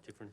different.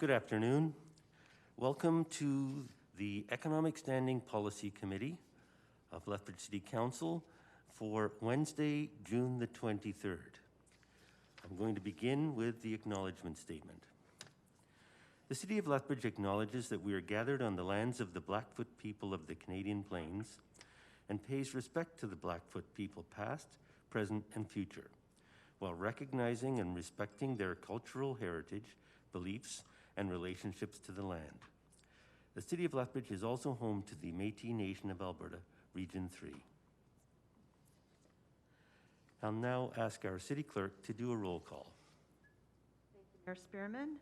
Good afternoon. Welcome to the Economic Standing Policy Committee of Lethbridge City Council for Wednesday, June the 23rd. I'm going to begin with the Acknowledgement Statement. The City of Lethbridge acknowledges that we are gathered on the lands of the Blackfoot people of the Canadian Plains and pays respect to the Blackfoot people past, present, and future, while recognizing and respecting their cultural heritage, beliefs, and relationships to the land. The City of Lethbridge is also home to the Métis Nation of Alberta, Region 3. I'll now ask our City Clerk to do a roll call. Thank you, Mayor Spearman.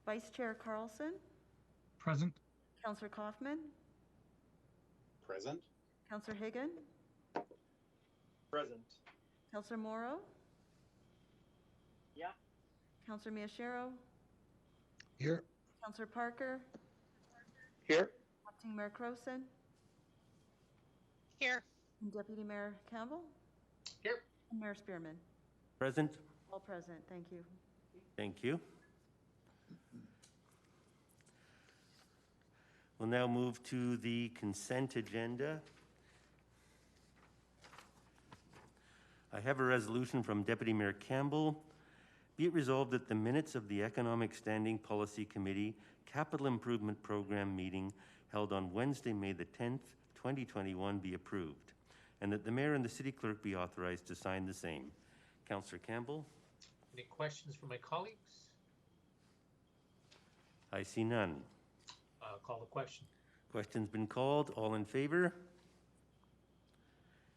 Vice Chair Carlson. Present. Councillor Kaufman. Present. Councillor Higgin. Present. Councillor Morrow. Yeah. Councillor Miyashiro. Here. Councillor Parker. Here. Acting Mayor Crowson. Here. And Deputy Mayor Campbell. Here. And Mayor Spearman. Present. All present. Thank you. Thank you. We'll now move to the consent agenda. I have a resolution from Deputy Mayor Campbell. Be it resolved that the minutes of the Economic Standing Policy Committee Capital Improvement Program meeting held on Wednesday, May the 10th, 2021 be approved, and that the Mayor and the City Clerk be authorized to sign the same. Councillor Campbell? Any questions from my colleagues? I see none. Call the question. Question's been called. All in favor?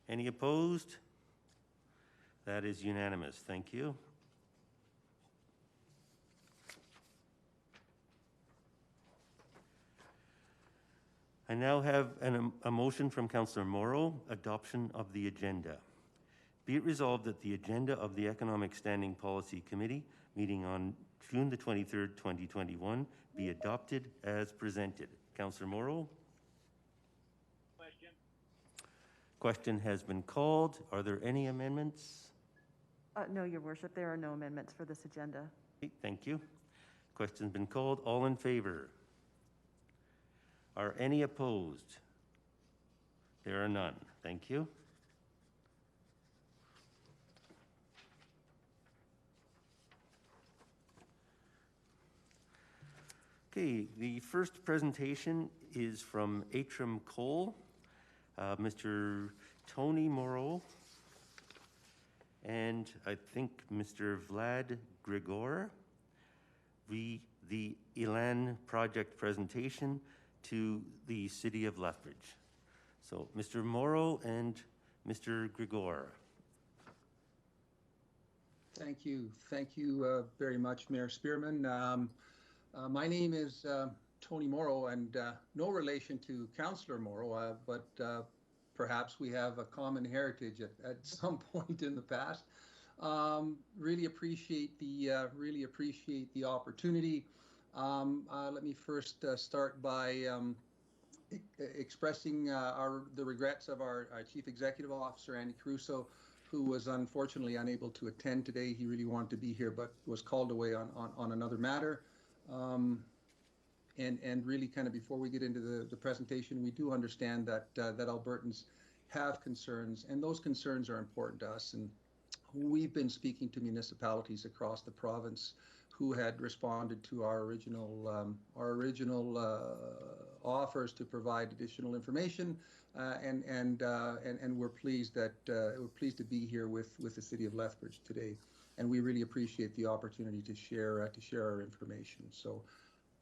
Any opposed? That is unanimous. Thank you. I now have a motion from Councillor Morrow, adoption of the agenda. Be it resolved that the agenda of the Economic Standing Policy Committee meeting on June the 23rd, 2021 be adopted as presented. Councillor Morrow? Question. Question has been called. Are there any amendments? No, Your Worship, there are no amendments for this agenda. Okay, thank you. Question's been called. All in favor? Are any opposed? There are none. Thank you. Okay, the first presentation is from Atrium Cole, Mr. Tony Moreau, and I think Mr. Vlad Grigor, the Elan project presentation to the City of Lethbridge. So, Mr. Morrow and Mr. Grigor. Thank you. Thank you very much, Mayor Spearman. My name is Tony Morrow, and no relation to Councillor Morrow, but perhaps we have a common heritage at some point in the past. Really appreciate the opportunity. Let me first start by expressing the regrets of our Chief Executive Officer, Andy Caruso, who was unfortunately unable to attend today. He really wanted to be here, but was called away on another matter. And really kind of before we get into the presentation, we do understand that Albertans have concerns, and those concerns are important to us. And we've been speaking to municipalities across the province who had responded to our original offers to provide additional information, and we're pleased to be here with the City of Lethbridge today, and we really appreciate the opportunity to share our information. So,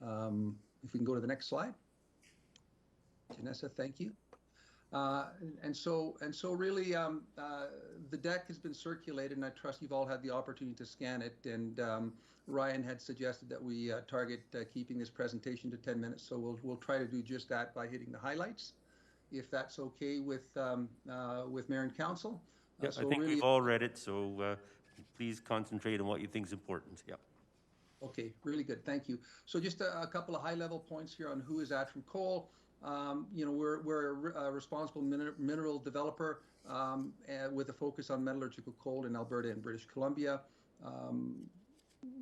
if we can go to the next slide, Janessa, thank you. And so really, the deck has been circulated, and I trust you've all had the opportunity to scan it. And Ryan had suggested that we target keeping this presentation to 10 minutes, so we'll try to do just that by hitting the highlights, if that's okay with Mayor and Council. Yeah, So I think really, we've all read it, so please concentrate on what you think is important. Yeah. Okay, really good, thank you. So just a couple of high-level points here on who is Attram Coal. We're a responsible mineral developer with a focus on metallurgical coal in Alberta and British Columbia.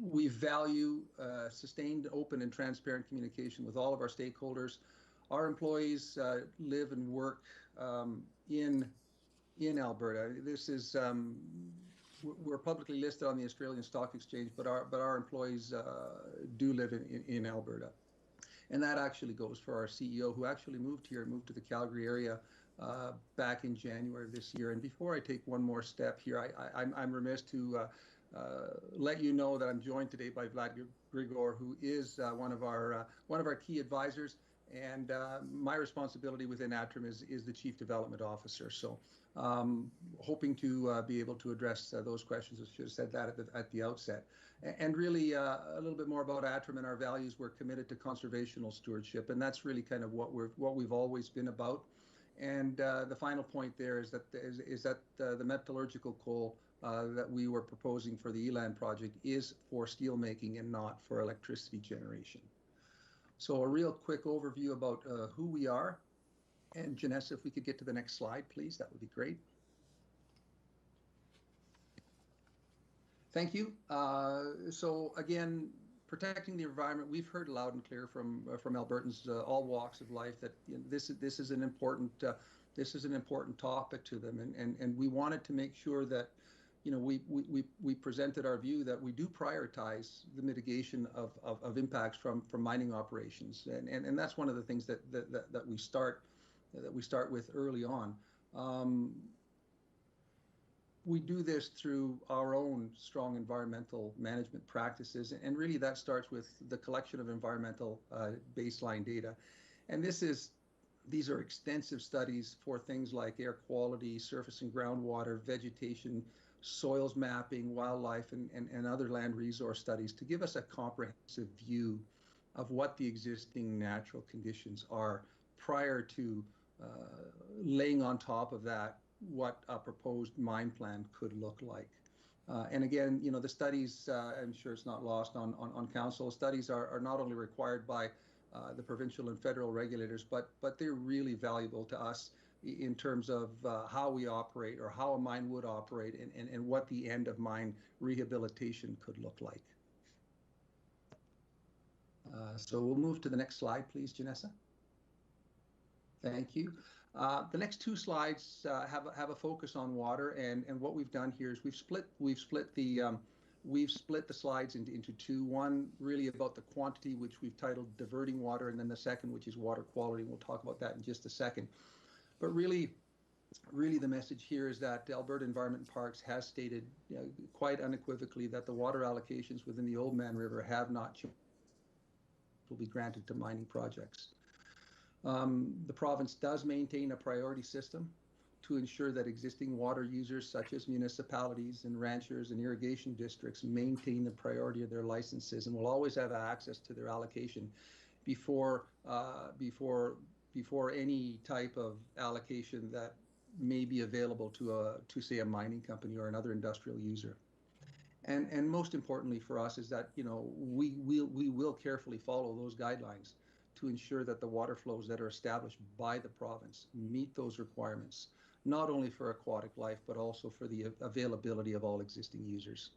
We value sustained, open, and transparent communication with all of our stakeholders. Our employees live and work in Alberta. This is we're publicly listed on the Australian Stock Exchange, but our employees do live in Alberta. And that actually goes for our CEO, who actually moved to the Calgary area back in January of this year. And before I take one more step here, I'm remiss to let you know that I'm joined today by Vlad Grigor, who is one of our key advisors. And my responsibility within Attram is the Chief Development Officer. So hoping to be able to address those questions. I should have said that at the outset. And really a little bit more about Attram and our values. We're committed to conservational stewardship, and that's really kind of what we've always been about. And the final point there is that the metallurgical coal that we were proposing for the Elan project is for steel making and not for electricity generation. So a real quick overview about who we are. And Janessa, if we could get to the next slide, please, that would be great. Thank you. So again, protecting the environment, we've heard loud and clear from Albertans, all walks of life, that this is an important topic to them, and we wanted to make sure that we presented our view that we do prioritize the mitigation of impacts from mining operations, and that's one of the things that we start with early on. We do this through our own strong environmental management practices, and really that starts with the collection of environmental baseline data. And these are extensive studies for things like air quality, surface and groundwater, vegetation, soils mapping, wildlife, and other land resource studies to give us a comprehensive view of what the existing natural conditions are prior to laying on top of that what a proposed mine plan could look like. And again, the studies, I'm sure it's not lost on council, studies are not only required by the provincial and federal regulators, but they're really valuable to us in terms of how we operate, or how a mine would operate, and what the end of mine rehabilitation could look like. So we'll move to the next slide, please, Janessa. Thank you. The next two slides have a focus on water, and what we've done here is we've split the slides into two. One really about the quantity, which we've titled diverting water, and then the second, which is water quality. And we'll talk about that in just a second. But really the message here is that Alberta Environment and Parks has stated quite unequivocally that the water allocations within the Oldman River have not changed, will be granted to mining projects. The province does maintain a priority system to ensure that existing water users, such as municipalities and ranchers and irrigation districts, maintain the priority of their licenses and will always have access to their allocation before any type of allocation that may be available to say a mining company or another industrial user. And most importantly for us is that, we will carefully follow those guidelines to ensure that the water flows that are established by the province meet those requirements, not only for aquatic life, but also for the availability of all existing users.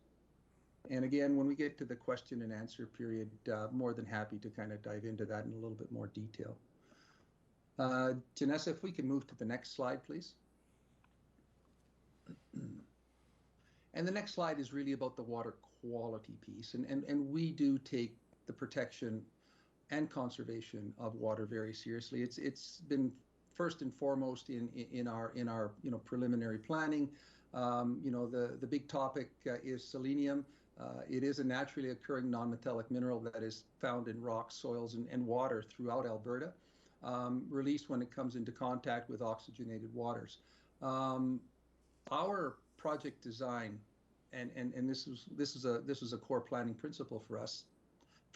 And again, when we get to the question and answer period, more than happy to kind of dive into that in a little bit more detail. Janessa, if we can move to the next slide, please. And the next slide is really about the water quality piece. And we do take the protection and conservation of water very seriously. It's been first and foremost in our preliminary planning. The big topic is selenium. It is a naturally occurring non-metallic mineral that is found in rocks, soils, and water throughout Alberta, released when it comes into contact with oxygenated waters. Our project design, and this was a core planning principle for us,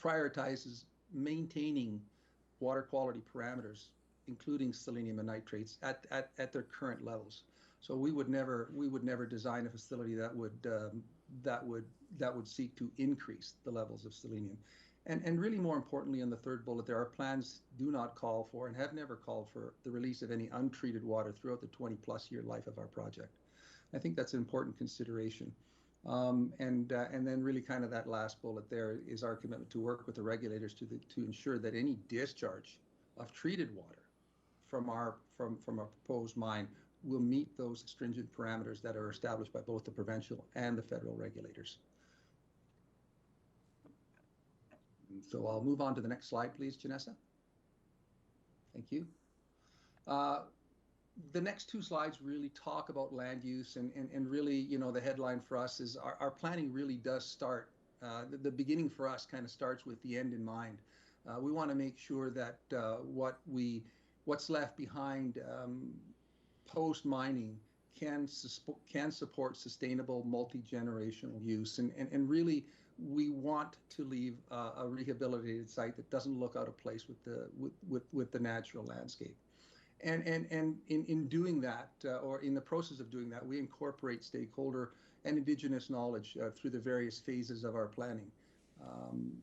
prioritizes maintaining water quality parameters, including selenium and nitrates, at their current levels. So we would never design a facility that would seek to increase the levels of selenium. And really more importantly, in the third bullet, there are plans do not call for and have never called for the release of any untreated water throughout the 20+ year life of our project. I think that's an important consideration. And then really kind of that last bullet there is our commitment to work with the regulators to ensure that any discharge of treated water from a proposed mine will meet those stringent parameters that are established by both the provincial and the federal regulators. So I'll move on to the next slide, please, Janessa. Thank you. The next two slides really talk about land use, and really, the headline for us is our planning really does start, the beginning for us kind of starts with the end in mind. We want to make sure that what's left behind post-mining can support sustainable multi-generational use, and really we want to leave a rehabilitated site that doesn't look out of place with the natural landscape. And in doing that, or in the process of doing that, we incorporate stakeholder and Indigenous knowledge through the various phases of our planning.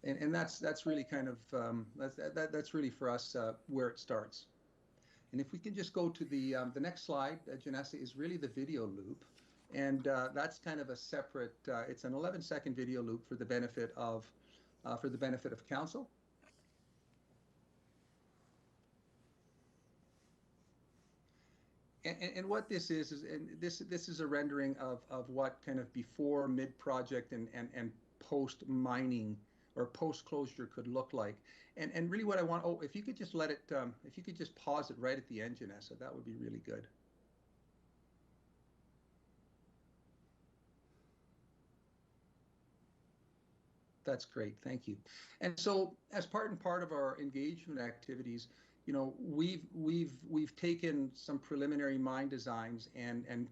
And that's really kind of, that's really for us where it starts. And if we can just go to the next slide, Janessa, is really the video loop. And that's kind of a separate, it's an 11-second video loop for the benefit of council. And what this is this is a rendering of what kind of before, mid-project, and post-mining or post-closure could look like. And really what I want, if you could just let it, if you could just pause it right at the end, Janessa, that would be really good. That's great, thank you. And so as part of our engagement activities, we've taken some preliminary mine designs and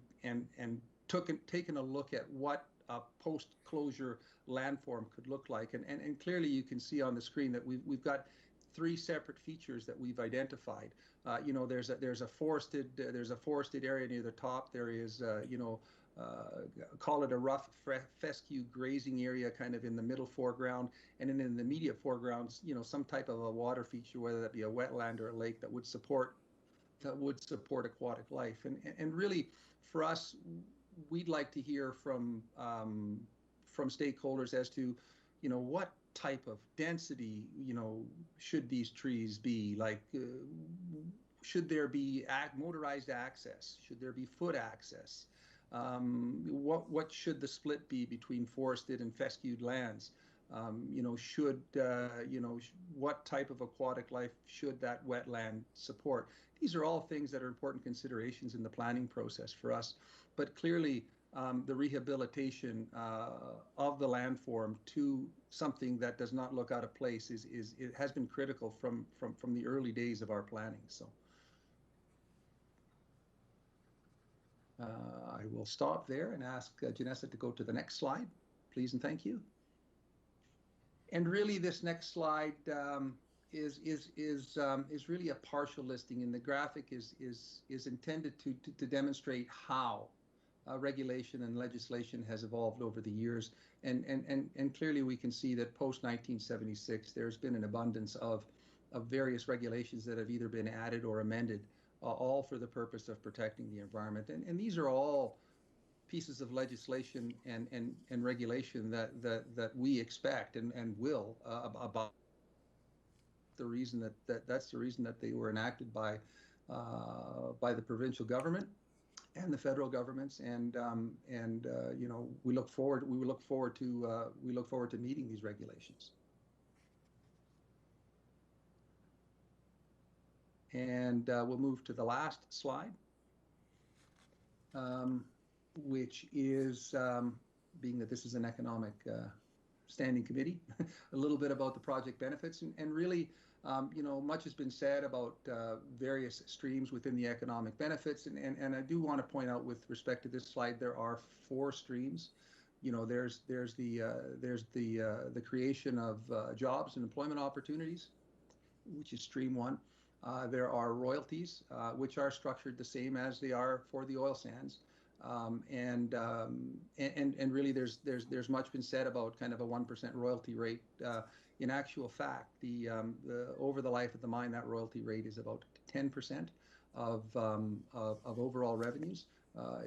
taken a look at what a post-closure landform could look like, and clearly you can see on the screen that we've got three separate features that we've identified. There's a forested area near the top. There is call it a rough fescue grazing area kind of in the middle foreground, and then in the immediate foregrounds, some type of a water feature, whether that be a wetland or a lake that would support aquatic life. And really for us, we'd like to hear from stakeholders as to what type of density should these trees be, like should there be motorized access, should there be foot access, what should the split be between forested and fescued lands? What type of aquatic life should that wetland support? These are all things that are important considerations in the planning process for us. But clearly, the rehabilitation of the landform to something that does not look out of place it has been critical from the early days of our planning. So. I will stop there and ask Janessa to go to the next slide, please and thank you. And really, this next slide is really a partial listing, and the graphic is intended to demonstrate how regulation and legislation has evolved over the years. And clearly we can see that post 1976, there's been an abundance of various regulations that have either been added or amended, all for the purpose of protecting the environment. And these are all pieces of legislation and regulation that we expect and will about the reason that's the reason that they were enacted by the provincial government and the federal governments, and you know, we look forward to meeting these regulations. And we'll move to the last slide, which is, being that this is an economic standing committee, a little bit about the project benefits, and really, you know, much has been said about various streams within the economic benefits, and I do want to point out with respect to this slide, there are 4 streams. You know, there's the creation of jobs and employment opportunities, which is stream 1. There are royalties, which are structured the same as they are for the oil sands. And really there's much been said about kind of a 1% royalty rate. In actual fact, the over the life of the mine, that royalty rate is about 10% of overall revenues.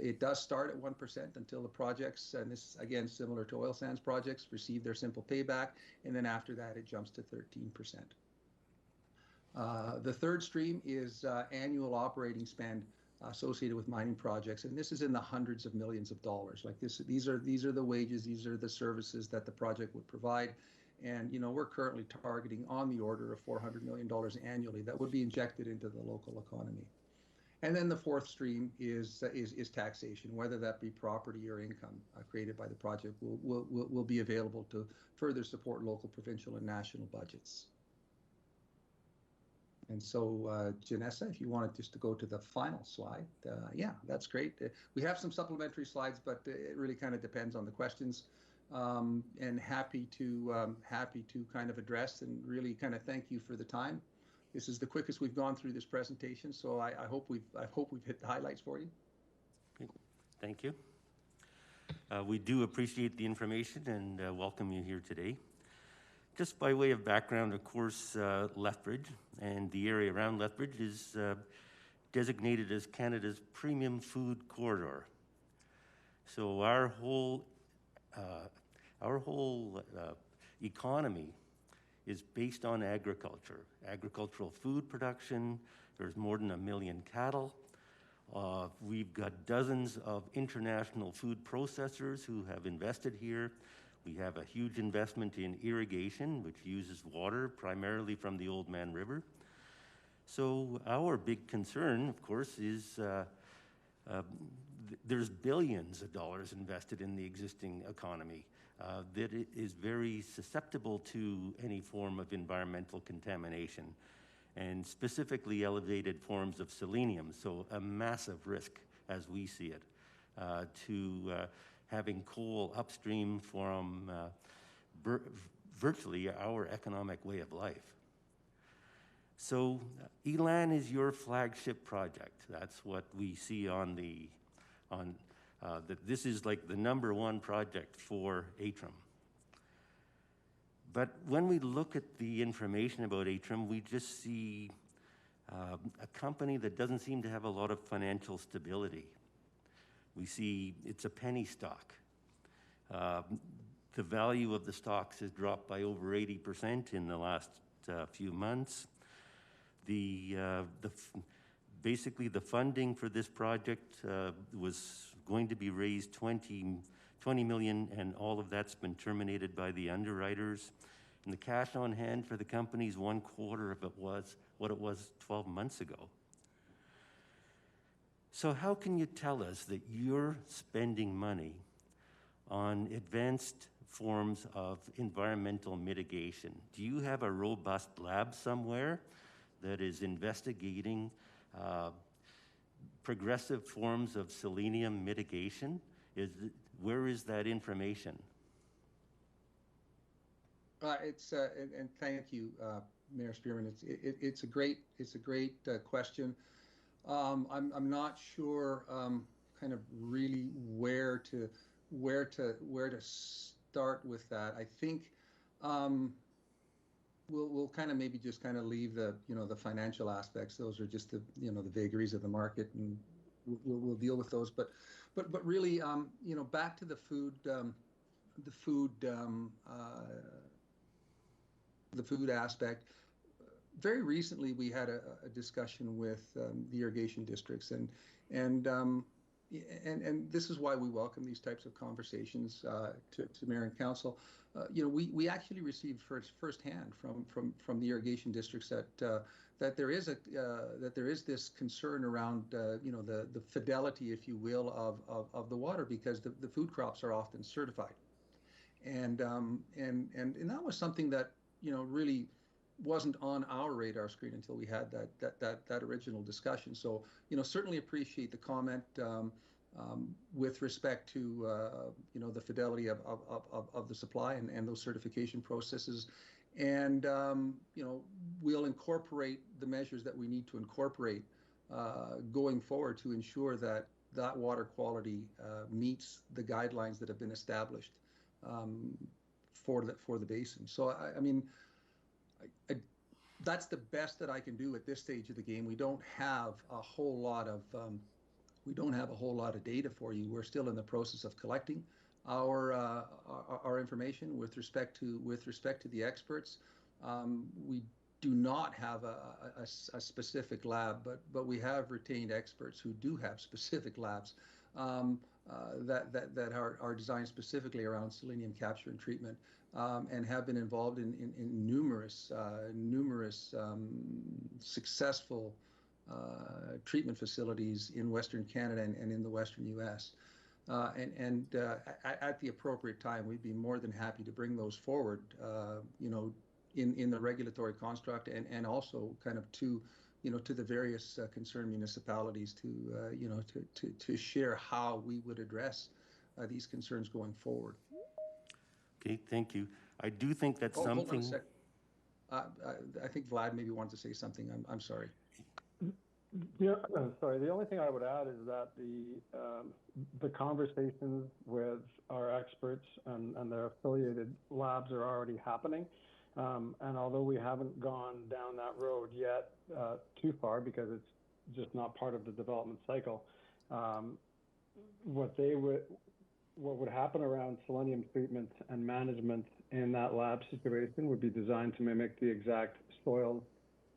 It does start at 1% until the projects, and this is again similar to oil sands projects, receive their simple payback, and then after that it jumps to 13%. The third stream is annual operating spend associated with mining projects, and this is in the hundreds of millions of dollars. Like these are the wages, these are the services that the project would provide, and you know, we're currently targeting on the order of $400 million annually that would be injected into the local economy. And then the fourth stream is taxation, whether that be property or income created by the project will be available to further support local, provincial, and national budgets. And so, Janessa, if you wanted just to go to the final slide, yeah, that's great. We have some supplementary slides, but it really kind of depends on the questions. And happy to kind of address and really kind of thank you for the time. This is the quickest we've gone through this presentation, so I hope we've hit the highlights for you. Thank you. We do appreciate the information and welcome you here today. Just by way of background, of course, Lethbridge and the area around Lethbridge is designated as Canada's premium food corridor. So our whole economy is based on agriculture, agricultural food production. There's more than 1 million cattle. We've got dozens of international food processors who have invested here. We have a huge investment in irrigation, which uses water primarily from the Oldman River. So our big concern, of course, is there's billions of dollars invested in the existing economy that it is very susceptible to any form of environmental contamination, and specifically elevated forms of selenium. So a massive risk, as we see it, to having coal upstream from virtually our economic way of life. So Elan is your flagship project. That's what we see on that this is like the #1 project for Atrium. But when we look at the information about Atrium, we just see a company that doesn't seem to have a lot of financial stability. We see it's a penny stock. The value of the stocks has dropped by over 80% in the last few months. Basically, the funding for this project was going to be raised $20 million, and all of that's been terminated by the underwriters. And the cash on hand for the company is 1/4 of what it was 12 months ago. So how can you tell us that you're spending money on advanced forms of environmental mitigation? Do you have a robust lab somewhere that is investigating progressive forms of selenium mitigation? Where is that information? And thank you, Mayor Spearman. It's a great question. I'm not sure kind of really where to start with that. I think we'll kind of maybe just kind of leave the the financial aspects. Those are just the the vagaries of the market, and we'll deal with those. But really, back to the food aspect. Very recently, we had a discussion with the irrigation districts, and this is why we welcome these types of conversations to Mayor and Council. We actually received firsthand from the irrigation districts that there is this concern around the fidelity, if you will, of the water, because the food crops are often certified, and that was something that really wasn't on our radar screen until we had that original discussion. So certainly appreciate the comment with respect to the fidelity of the supply and those certification processes, and we'll incorporate the measures that we need to incorporate going forward to ensure that water quality meets the guidelines that have been established for the basin. So I mean, that's the best that I can do at this stage of the game. We don't have a whole lot of data for you. We're still in the process of collecting our information with respect to the experts. We do not have a specific lab, but we have retained experts who do have specific labs that are designed specifically around selenium capture and treatment, and have been involved in numerous successful treatment facilities in Western Canada and in the Western U.S. At the appropriate time, we'd be more than happy to bring those forward, in the regulatory construct, and also kind of to the various concerned municipalities to share how we would address these concerns going forward. Okay, thank you. I do think that's Hold on a something. sec. I think Vlad maybe wanted to say something. I'm sorry. Yeah, sorry. The only thing I would add is that the conversations with our experts and their affiliated labs are already happening. And although we haven't gone down that road yet too far, because it's just not part of the development cycle, what would happen around selenium treatment and management in that lab situation would be designed to mimic the exact soil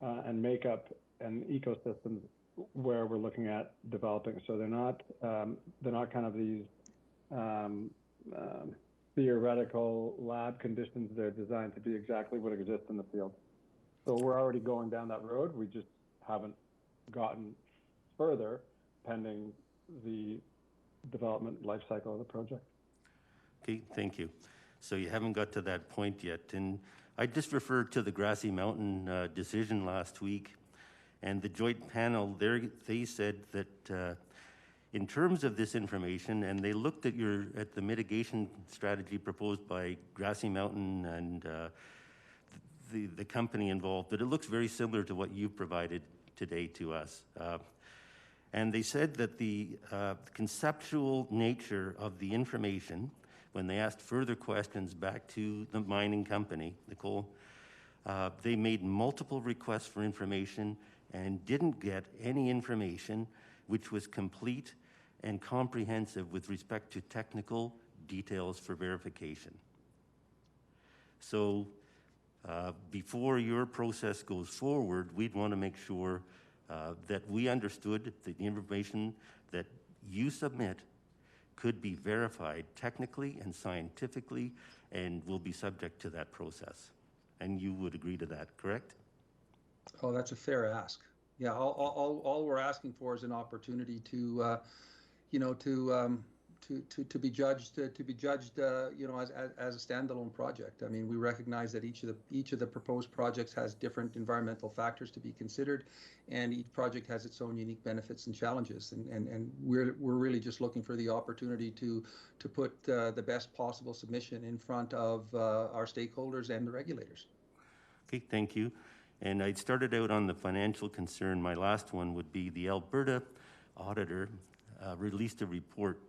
and makeup and ecosystems where we're looking at developing. So they're not kind of these theoretical lab conditions. They're designed to be exactly what exists in the field. So we're already going down that road. We just haven't gotten further pending the development life cycle of the project. Okay, thank you. So you haven't got to that point yet. And I just referred to the Grassy Mountain decision last week, and the joint panel there, they said that in terms of this information, and they looked at the mitigation strategy proposed by Grassy Mountain and the company involved, that it looks very similar to what you provided today to us. And they said that the conceptual nature of the information, when they asked further questions back to the mining company, the coal, they made multiple requests for information and didn't get any information which was complete and comprehensive with respect to technical details for verification. So before your process goes forward, we'd want to make sure that we understood that the information that you submit could be verified technically and scientifically, and will be subject to that process. And you would agree to that, correct? Oh, that's a fair ask. Yeah, all we're asking for is an opportunity to be judged, as a standalone project. I mean, we recognize that each of the proposed projects has different environmental factors to be considered, and each project has its own unique benefits and challenges. And we're really just looking for the opportunity to put the best possible submission in front of our stakeholders and the regulators. Okay, thank you. And I started out on the financial concern. My last one would be the Alberta auditor released a report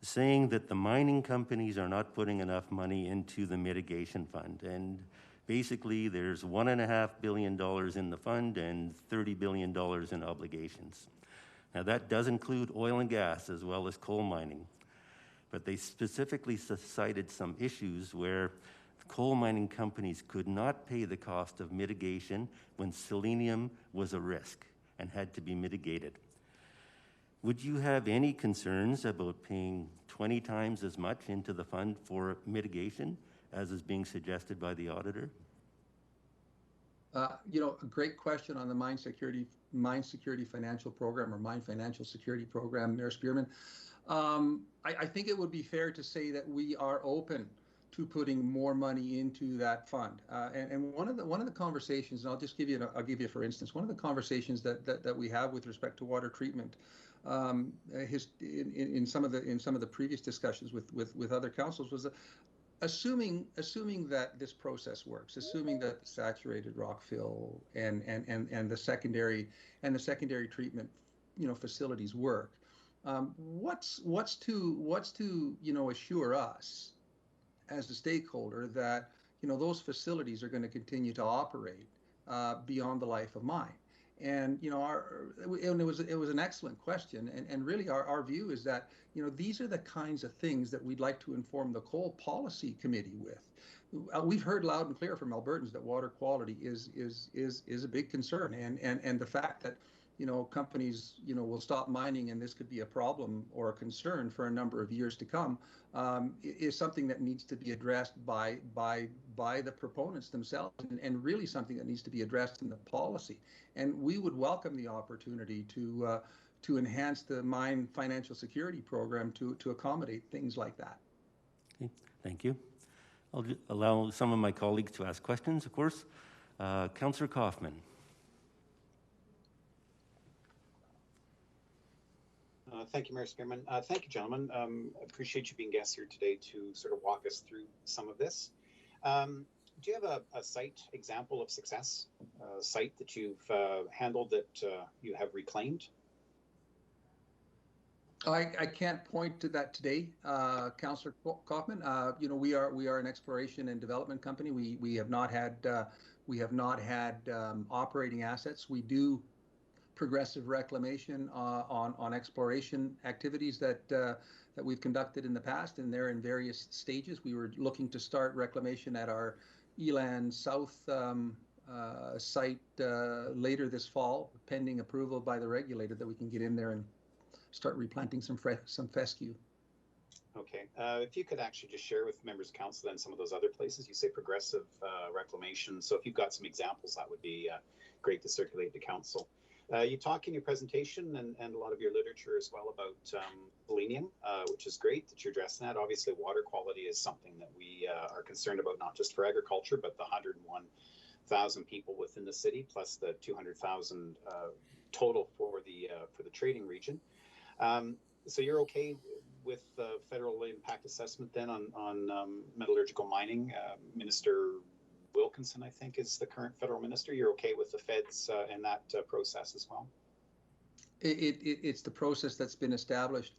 saying that the mining companies are not putting enough money into the mitigation fund. And basically, there's $1.5 billion in the fund and $30 billion in obligations. Now, that does include oil and gas as well as coal mining. But they specifically cited some issues where coal mining companies could not pay the cost of mitigation when selenium was a risk and had to be mitigated. Would you have any concerns about paying 20 times as much into the fund for mitigation as is being suggested by the auditor? A great question on the mine security financial program, or mine financial security program, Mayor Spearman. I think it would be fair to say that we are open to putting more money into that fund. And one of the conversations, and I'll give you for instance, one of the conversations that we have with respect to water treatment, in some of the previous discussions with other councils, was assuming that this process works, assuming that the saturated rock fill and the secondary treatment facilities work. What's to assure us as a stakeholder that those facilities are going to continue to operate beyond the life of mine? And it was an excellent question, and really our view is that these are the kinds of things that we'd like to inform the Coal Policy Committee with. We've heard loud and clear from Albertans that water quality is a big concern, and the fact that companies will stop mining and this could be a problem or a concern for a number of years to come is something that needs to be addressed by the proponents themselves, and really something that needs to be addressed in the policy. And we would welcome the opportunity to enhance the mine financial security program to accommodate things like that. Okay, thank you. I'll allow some of my colleagues to ask questions, of course. Councillor Kaufman. Thank you, Mayor Spearman. Thank you, gentlemen. Appreciate you being guests here today to sort of walk us through some of this. Do you have a site example of success, a site that you've handled that you have reclaimed? I can't point to that today, Councillor Kaufman. We are an exploration and development company. We have not had operating assets. We do progressive reclamation on exploration activities that we've conducted in the past, and they're in various stages. We were looking to start reclamation at our Elan South site later this fall, pending approval by the regulator that we can get in there and start replanting some fescue. Okay. If you could actually just share with members of council then some of those other places. You say progressive reclamation. So if you've got some examples, that would be great to circulate to council. You talk in your presentation and a lot of your literature as well about selenium, which is great that you're addressing that. Obviously, water quality is something that we are concerned about, not just for agriculture, but the 101,000 people within the city, plus the 200,000 total for the trading region. So you're okay with the federal impact assessment then on metallurgical mining? Minister Wilkinson, I think, is the current federal minister. You're okay with the feds and that process as well? It's the process that's been established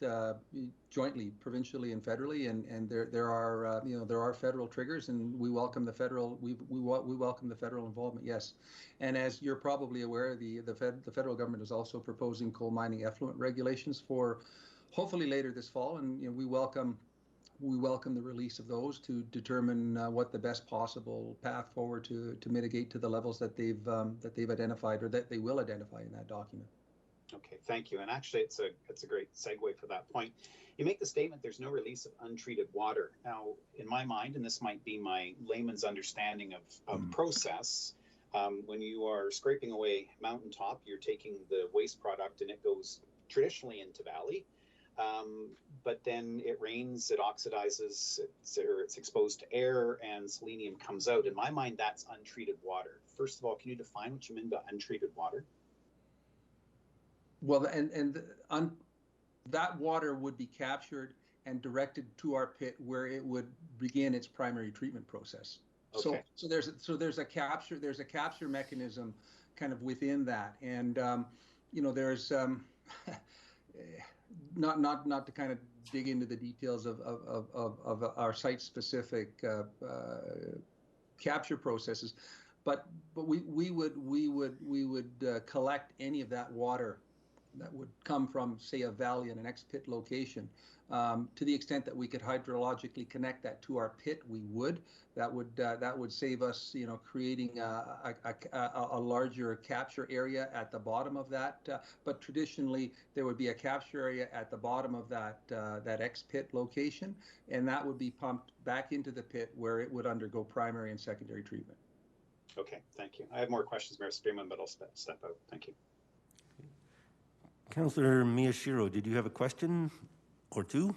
jointly, provincially and federally, and there are federal triggers, and we welcome the federal welcome the federal involvement. Yes, and as you're probably aware, the federal government is also proposing coal mining effluent regulations for hopefully later this fall, and we welcome the release of those to determine what the best possible path forward to mitigate to the levels that they've identified, or that they will identify in that document. Okay, thank you. And actually, it's a great segue for that point. You make the statement there's no release of untreated water. Now, in my mind, and this might be my layman's understanding of process, when you are scraping away mountaintop, you're taking the waste product and it goes traditionally into valley. But then it rains, it oxidizes, it's exposed to air, and selenium comes out. In my mind, that's untreated water. First of all, can you define what you mean by untreated water? Well, that water would be captured and directed to our pit, where it would begin its primary treatment process. Okay. So there's a capture mechanism kind of within that, and there's not to kind of dig into the details of our site-specific capture processes, but we would collect any of that water that would come from, say, a valley in an ex-pit location. To the extent that we could hydrologically connect that to our pit, we would. That would save us, creating a larger capture area at the bottom of that. But traditionally, there would be a capture area at the bottom of that ex-pit location, and that would be pumped back into the pit where it would undergo primary and secondary treatment. Okay, thank you. I have more questions, Mayor Spearman, but I'll step out. Thank you. Councillor Miyashiro, did you have a question or two?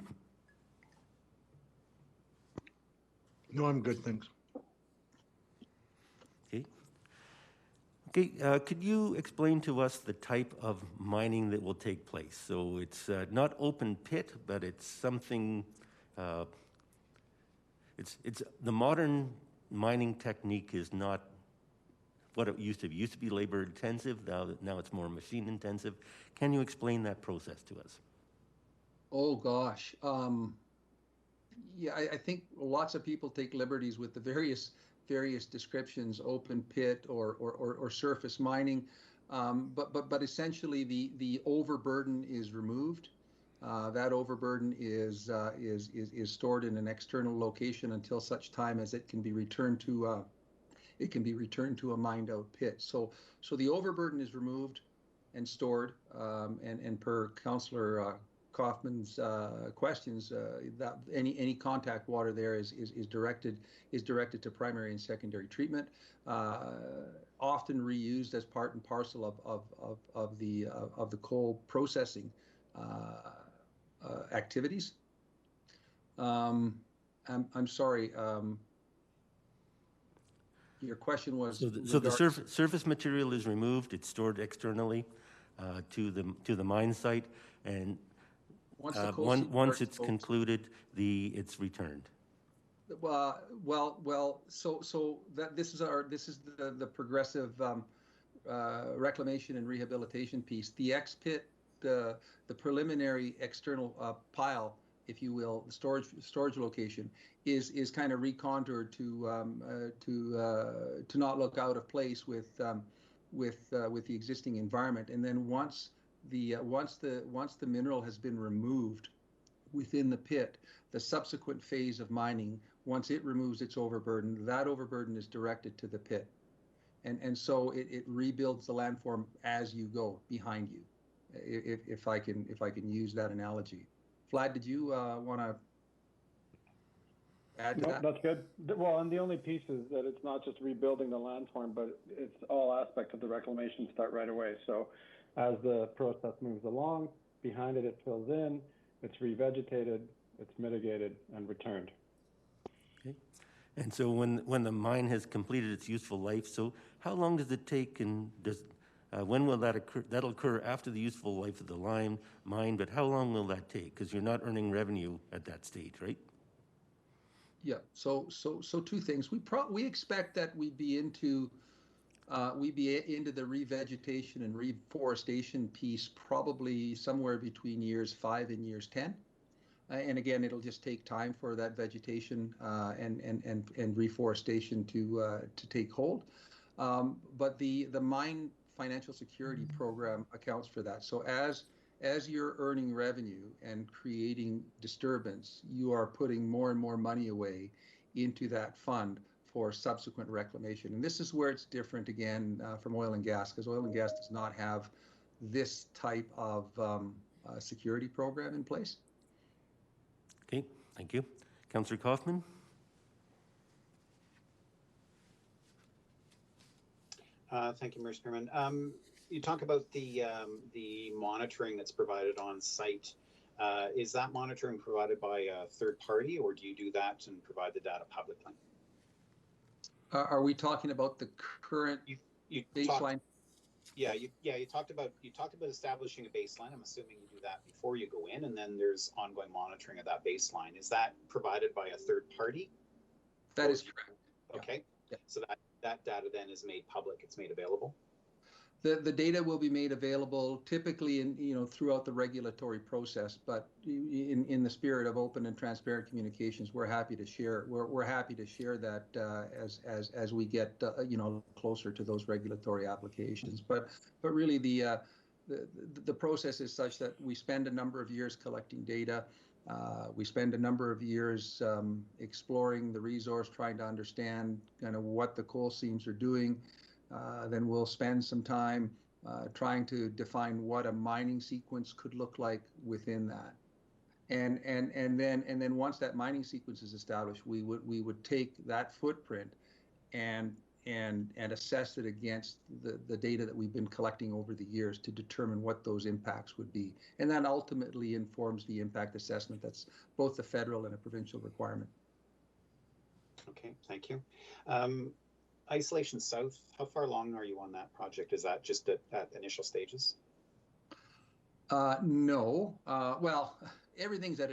No, I'm good, thanks. Okay, could you explain to us the type of mining that will take place? So it's not open pit, but it's something, it's the modern mining technique is not what it used to be. It used to be labor intensive, now it's more machine intensive. Can you explain that process to us? Oh gosh, yeah, I think lots of people take liberties with the various descriptions: open pit or surface mining, but essentially the overburden is removed. That overburden is stored in an external location until such time as it can be returned to a mined out pit. So the overburden is removed and stored, and per Councillor Kaufman's questions, that any contact water there is directed to primary and secondary treatment, often reused as part and parcel of the coal processing activities. I'm sorry. Your question was so the surface material is removed. It's stored externally to the mine site, and once it's concluded, it's returned. Well. So that this is the progressive reclamation and rehabilitation piece. The ex-pit, the preliminary external pile, if you will, the storage location is kind of recontoured to not look out of place with the existing environment. And then once the mineral has been removed within the pit, the subsequent phase of mining, once it removes its overburden, that overburden is directed to the pit, and so it rebuilds the landform as you go behind you, if I can use that analogy. Vlad, did you want to add to that? That's good. Well, and the only piece is that it's not just rebuilding the landform, but it's all aspects of the reclamation start right away. So as the process moves along, behind it fills in, it's revegetated, it's mitigated, and returned. Okay. And so when the mine has completed its useful life, so how long does it take, and when will that occur? That'll occur after the useful life of the mine, but how long will that take? Because you're not earning revenue at that stage, right? Yeah. So two things. We expect that we'd be into the revegetation and reforestation piece probably somewhere between years 5 and years 10. And again, it'll just take time for that vegetation and reforestation to take hold. But the mine financial security program accounts for that. So as you're earning revenue and creating disturbance, you are putting more and more money away into that fund for subsequent reclamation. And this is where it's different again from oil and gas, because oil and gas does not have this type of security program in place. Okay, thank you. Councillor Kaufman? Thank you, Mayor Spearman. You talk about the monitoring that's provided on site. Is that monitoring provided by a third party, or do you do that and provide the data publicly? Are we talking about the current baseline? You talked about establishing a baseline. I'm assuming you do that before you go in, and then there's ongoing monitoring of that baseline. Is that provided by a third party? That is correct. Okay. Yeah. So that data then is made public. It's made available. The data will be made available typically throughout the regulatory process, but in the spirit of open and transparent communications, we're happy to share. We're happy to share that as we get closer to those regulatory applications. But really the process is such that we spend a number of years collecting data. We spend a number of years exploring the resource, trying to understand kind of what the coal seams are doing. Then we'll spend some time trying to define what a mining sequence could look like within that. And then once that mining sequence is established, we would take that footprint and assess it against the data that we've been collecting over the years to determine what those impacts would be. And that ultimately informs the impact assessment that's both a federal and a provincial requirement. Okay, thank you. Isolation South, how far along are you on that project? Is that just at initial stages? No. Well, everything's at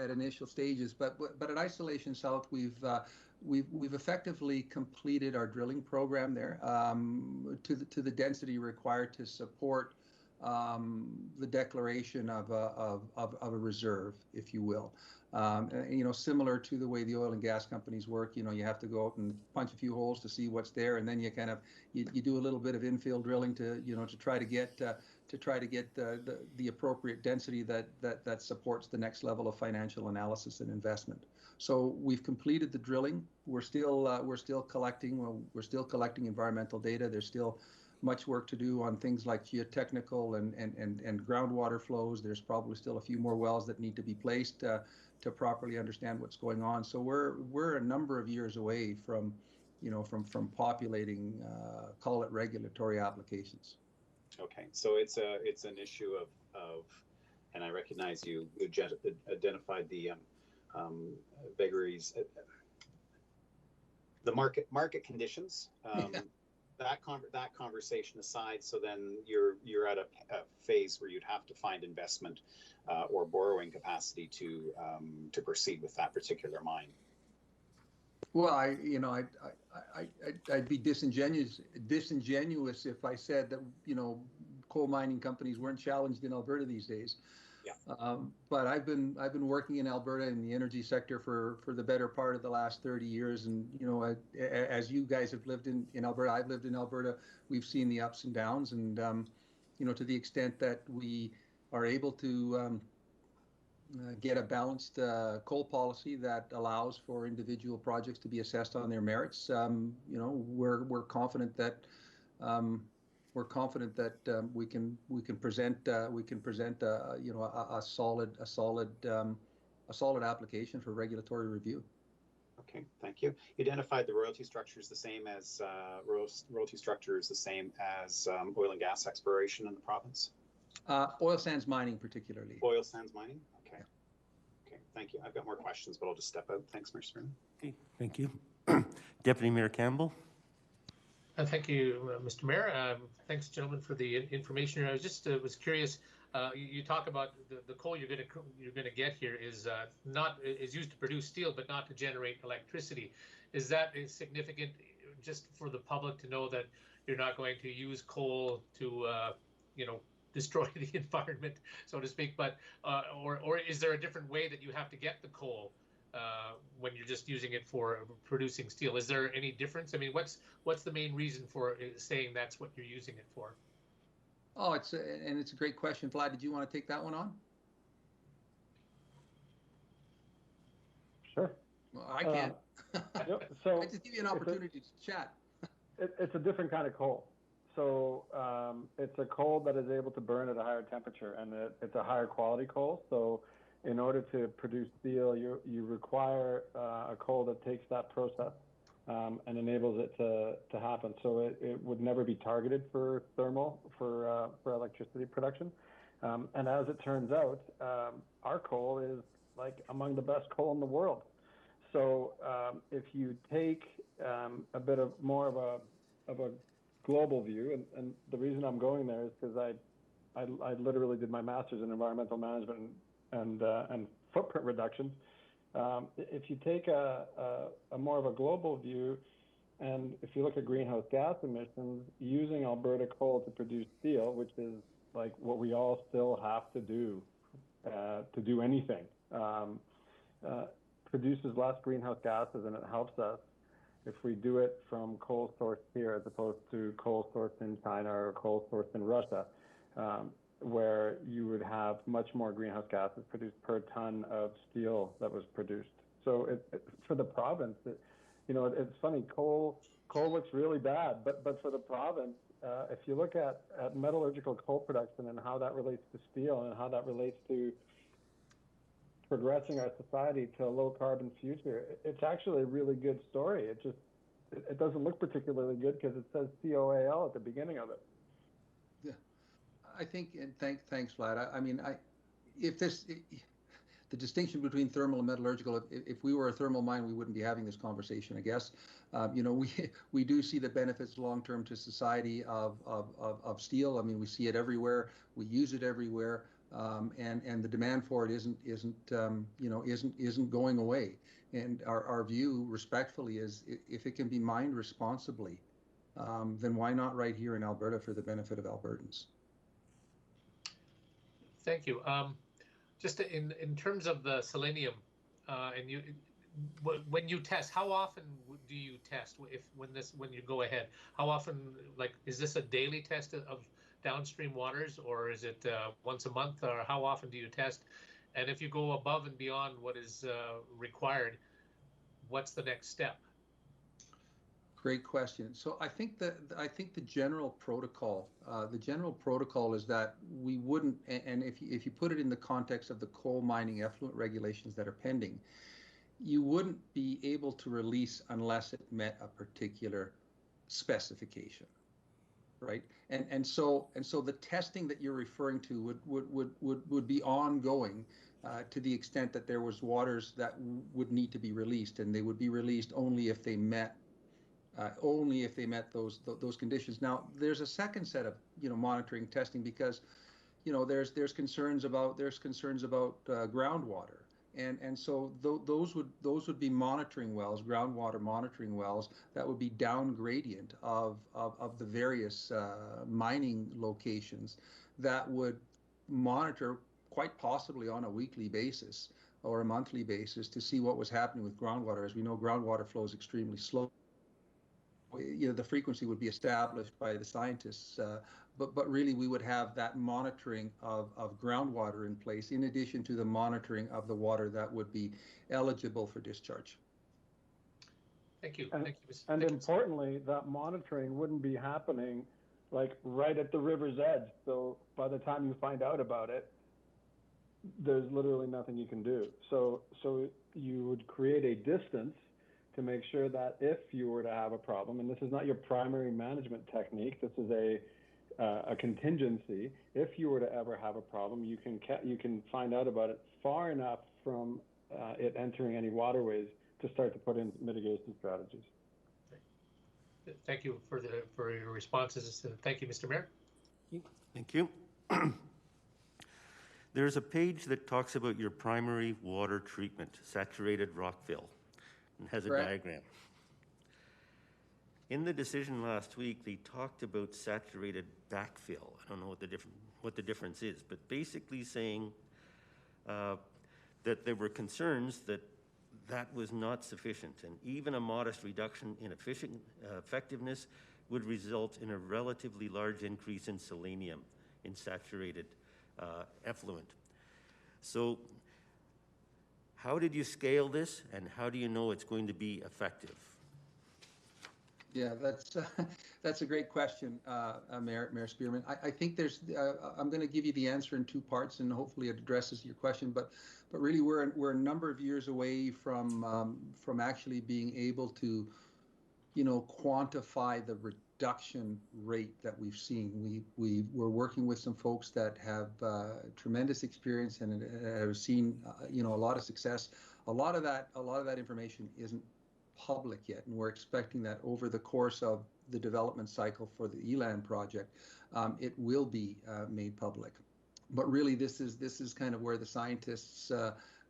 initial stages, but at Isolation South, we've effectively completed our drilling program there to the density required to support the declaration of a reserve, if you will. Similar to the way the oil and gas companies work, you have to go out and punch a few holes to see what's there, and then you kind of you do a little bit of infill drilling to try to get the appropriate density that supports the next level of financial analysis and investment. So we've completed the drilling. We're still collecting. We're still collecting environmental data. There's still much work to do on things like geotechnical and groundwater flows. There's probably still a few more wells that need to be placed to properly understand what's going on. So we're a number of years away from populating, call it regulatory applications. Okay, so it's an issue of, and I recognize you identified the vagaries, the market conditions. That conversation aside, so then you're at a phase where you'd have to find investment or borrowing capacity to proceed with that particular mine. Well, I'd be disingenuous if I said that coal mining companies weren't challenged in Alberta these days. Yeah. But I've been working in Alberta in the energy sector for the better part of the last 30 years, and as you guys have lived in Alberta, I've lived in Alberta. We've seen the ups and downs, and to the extent that we are able to get a balanced coal policy that allows for individual projects to be assessed on their merits, we're confident that. We can present a solid application for regulatory review. Okay, thank you. You identified the royalty structure is the same as oil and gas exploration in the province. Oil sands mining, particularly. Oil sands mining. Okay. Yeah. Okay, thank you. I've got more questions, but I'll just step out. Thanks, Mr. Spearman. Okay, thank you. Deputy Mayor Campbell. Thank you, Mr. Mayor. Thanks, gentlemen, for the information. I was just was curious. You talk about the coal you're going to get here is used to produce steel, but not to generate electricity. Is that significant, just for the public to know that you're not going to use coal to destroy the environment, so to speak? But or is there a different way that you have to get the coal? When you're just using it for producing steel, is there any difference? I mean, what's the main reason for saying that's what you're using it for? Oh, it's a great question, Vlad. Did you want to take that one on? Sure. Well, I can't. So I just give you an opportunity to chat. It's a different kind of coal. So it's a coal that is able to burn at a higher temperature, and it's a higher quality coal. So in order to produce steel, you require a coal that takes that process and enables it to happen. So it would never be targeted for thermal, for electricity production. And as it turns out, our coal is like among the best coal in the world. So if you take a bit of more of a global view, and the reason I'm going there is because I literally did my master's in environmental management and footprint reduction. If you take a more of a global view And if you look at greenhouse gas emissions, using Alberta coal to produce steel, which is like what we all still have to do anything, produces less greenhouse gases, and it helps us if we do it from coal sourced here as opposed to coal sourced in China or coal sourced in Russia, where you would have much more greenhouse gases produced per ton of steel that was produced. So for the province, it's funny, coal looks really bad, but for the province, if you look at metallurgical coal production and how that relates to steel and how that relates to progressing our society to a low carbon future, it's actually a really good story. It doesn't look particularly good because it says COAL at the beginning of it. Yeah, I think, and thanks, Vlad. The distinction between thermal and metallurgical, if we were a thermal mine, we wouldn't be having this conversation, I guess. We do see the benefits long-term to society of steel. I mean, we see it everywhere. We use it everywhere. And the demand for it isn't going away. And our view, respectfully, is if it can be mined responsibly, then why not right here in Alberta for the benefit of Albertans? Thank you. Just in terms of the selenium, when you test, how often do you test? When you go ahead, how often? Like, is this a daily test of downstream waters, or is it once a month, or how often do you test? And if you go above and beyond what is required, what's the next step? Great question. So I think the general protocol, is that we wouldn't, and if you put it in the context of the coal mining effluent regulations that are pending, you wouldn't be able to release unless it met a particular specification, right? And so the testing that you're referring to would be ongoing to the extent that there was waters that would need to be released, and they would be released only if they met those conditions. Now, there's a second set of monitoring testing because there's concerns about groundwater, and so those would be monitoring wells, groundwater monitoring wells that would be down gradient of the various mining locations that would monitor quite possibly on a weekly basis or a monthly basis to see what was happening with groundwater. As we know, groundwater flows extremely slow. The frequency would be established by the scientists, but really we would have that monitoring of groundwater in place in addition to the monitoring of the water that would be eligible for discharge. Thank you. And importantly, that monitoring wouldn't be happening like right at the river's edge. So by the time you find out about it, there's literally nothing you can do. So you would create a distance to make sure that if you were to have a problem, and this is not your primary management technique, this is a contingency. If you were to ever have a problem, you can find out about it far enough from it entering any waterways to start to put in mitigation strategies. Thank you for your responses. Thank you, Mr. Mayor. Thank you. There's a page that talks about your primary water treatment, saturated rockfill, and has a diagram. In the decision last week, they talked about saturated backfill. I don't know what the difference is, but basically saying that there were concerns that was not sufficient, and even a modest reduction in effectiveness would result in a relatively large increase in selenium in saturated effluent. So how did you scale this, and how do you know it's going to be effective? Yeah, that's a great question, Mayor Spearman. I think I'm going to give you the answer in two parts, and hopefully it addresses your question. But really, we're a number of years away from actually being able to, quantify the reduction rate that we've seen. We're working with some folks that have tremendous experience and have seen, a lot of success. A lot of that information isn't public yet, and we're expecting that over the course of the development cycle for the Elan project, it will be made public. But really, this is kind of where the scientists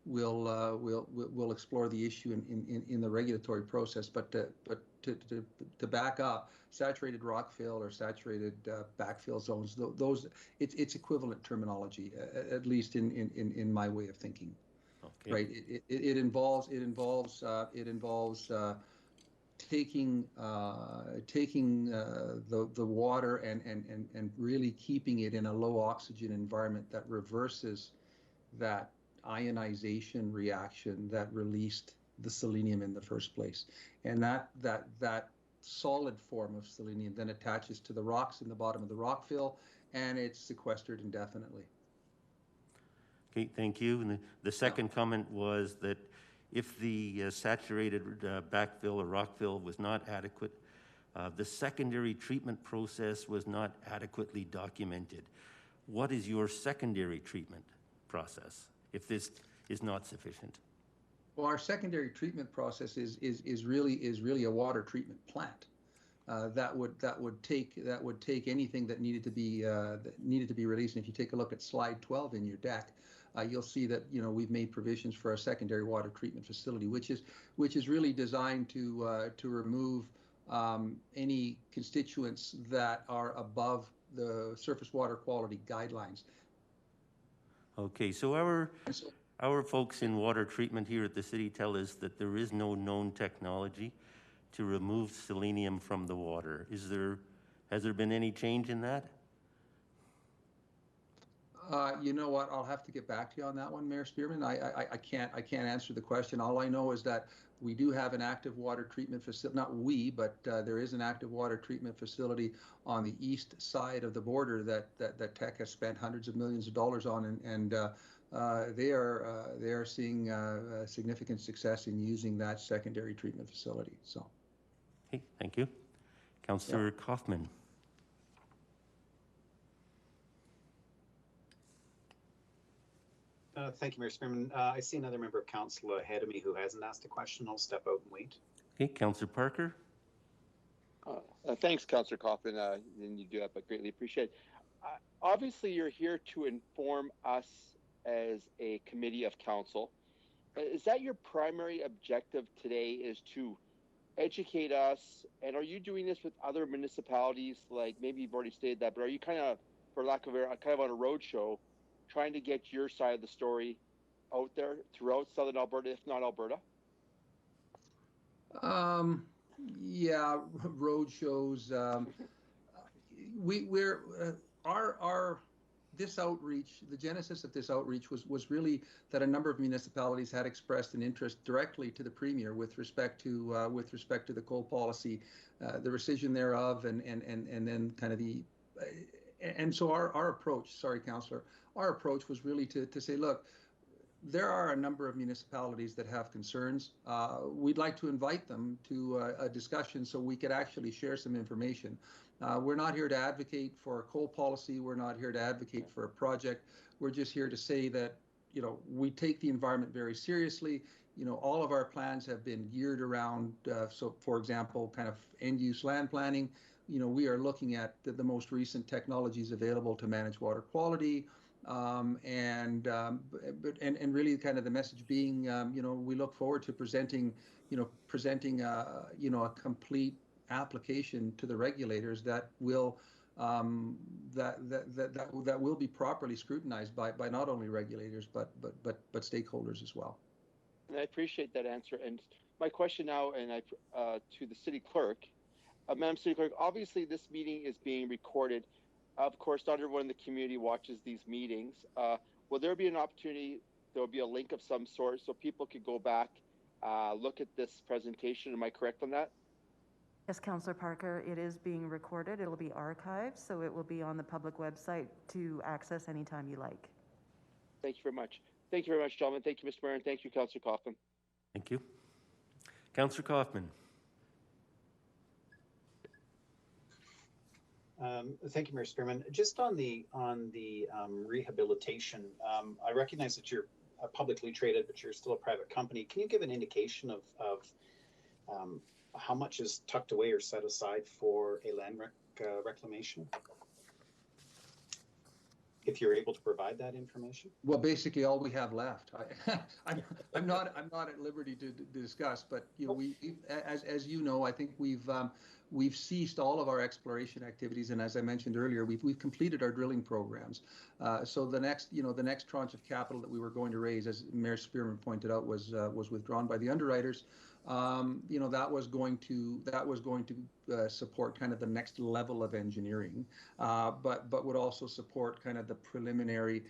we'll explore the issue in the regulatory process. But to back up, saturated rock fill or saturated backfill zones, those it's equivalent terminology, at least in my way of thinking. Okay. Right. It involves taking the water and really keeping it in a low oxygen environment that reverses that ionization reaction that released the selenium in the first place. And that solid form of selenium then attaches to the rocks in the bottom of the rock fill, and it's sequestered indefinitely. Okay, thank you. And the second comment was that if the saturated backfill or rockfill was not adequate, the secondary treatment process was not adequately documented. What is your secondary treatment process if this is not sufficient? Well, our secondary treatment process is really a water treatment plant. That would take anything that needed to be released. And if you take a look at slide 12 in your deck, you'll see that we've made provisions for a secondary water treatment facility, which is really designed to remove any constituents that are above the surface water quality guidelines. Okay, so our folks in water treatment here at the city tell us that there is no known technology to remove selenium from the water. Has there been any change in that? You know what? I'll have to get back to you on that one, Mayor Spearman. I can't answer the question. All I know is that we do have an active water treatment facility. Not we, but there is an active water treatment facility on the east side of the border that Tech has spent hundreds of millions of dollars on, and they are seeing significant success in using that secondary treatment facility. So. Okay, thank you. Councillor Kaufman. Thank you, Mayor Spearman. I see another member of council ahead of me who hasn't asked a question. I'll step out and wait. Okay, Councillor Parker. Thanks, Councillor Kaufman. And you do that, but greatly appreciate it. Obviously, you're here to inform us as a committee of council. Is that your primary objective today, is to educate us? And are you doing this with other municipalities? Like, maybe you've already stated that, but are you kind of, for lack of a kind of on a roadshow, trying to get your side of the story out there throughout Southern Alberta, if not Alberta? Yeah, road shows. This outreach, the genesis of this outreach was really that a number of municipalities had expressed an interest directly to the Premier with respect to the coal policy, the rescission thereof, and then kind of the. And so our approach, sorry, Councillor, our approach was really to say, look, there are a number of municipalities that have concerns. We'd like to invite them to a discussion so we could actually share some information. We're not here to advocate for a coal policy. We're not here to advocate for a project. We're just here to say that, we take the environment very seriously. All of our plans have been geared around, so for example, kind of end-use land planning. We are looking at the most recent technologies available to manage water quality. And really kind of the message being, we look forward to presenting a complete application to the regulators that will that will be properly scrutinized by not only regulators but stakeholders as well. And I appreciate that answer. And my question now, to the city clerk, Madam City Clerk, obviously this meeting is being recorded. Of course, not everyone in the community watches these meetings. Will there be an opportunity, there will be a link of some sort so people could go back, look at this presentation? Am I correct on that? Yes, Councillor Parker, it is being recorded. It'll be archived, so it will be on the public website to access anytime you like. Thank you very much. Thank you very much, gentlemen. Thank you, Mr. Mayor, and thank you, Councillor Kaufman. Thank you. Councillor Kaufman. Thank you, Mayor Spearman. Just on the rehabilitation, I recognize that you're publicly traded, but you're still a private company. Can you give an indication of how much is tucked away or set aside for Elan reclamation? if you're able to provide that information? Well, basically, all we have left. I'm not at liberty to discuss, but you know, as you know, I think we've ceased all of our exploration activities, and as I mentioned earlier, we've completed our drilling programs. So the next tranche of capital that we were going to raise, as Mayor Spearman pointed out, was withdrawn by the underwriters. You know, that was going to support kind of the next level of engineering, but would also support kind of the preliminary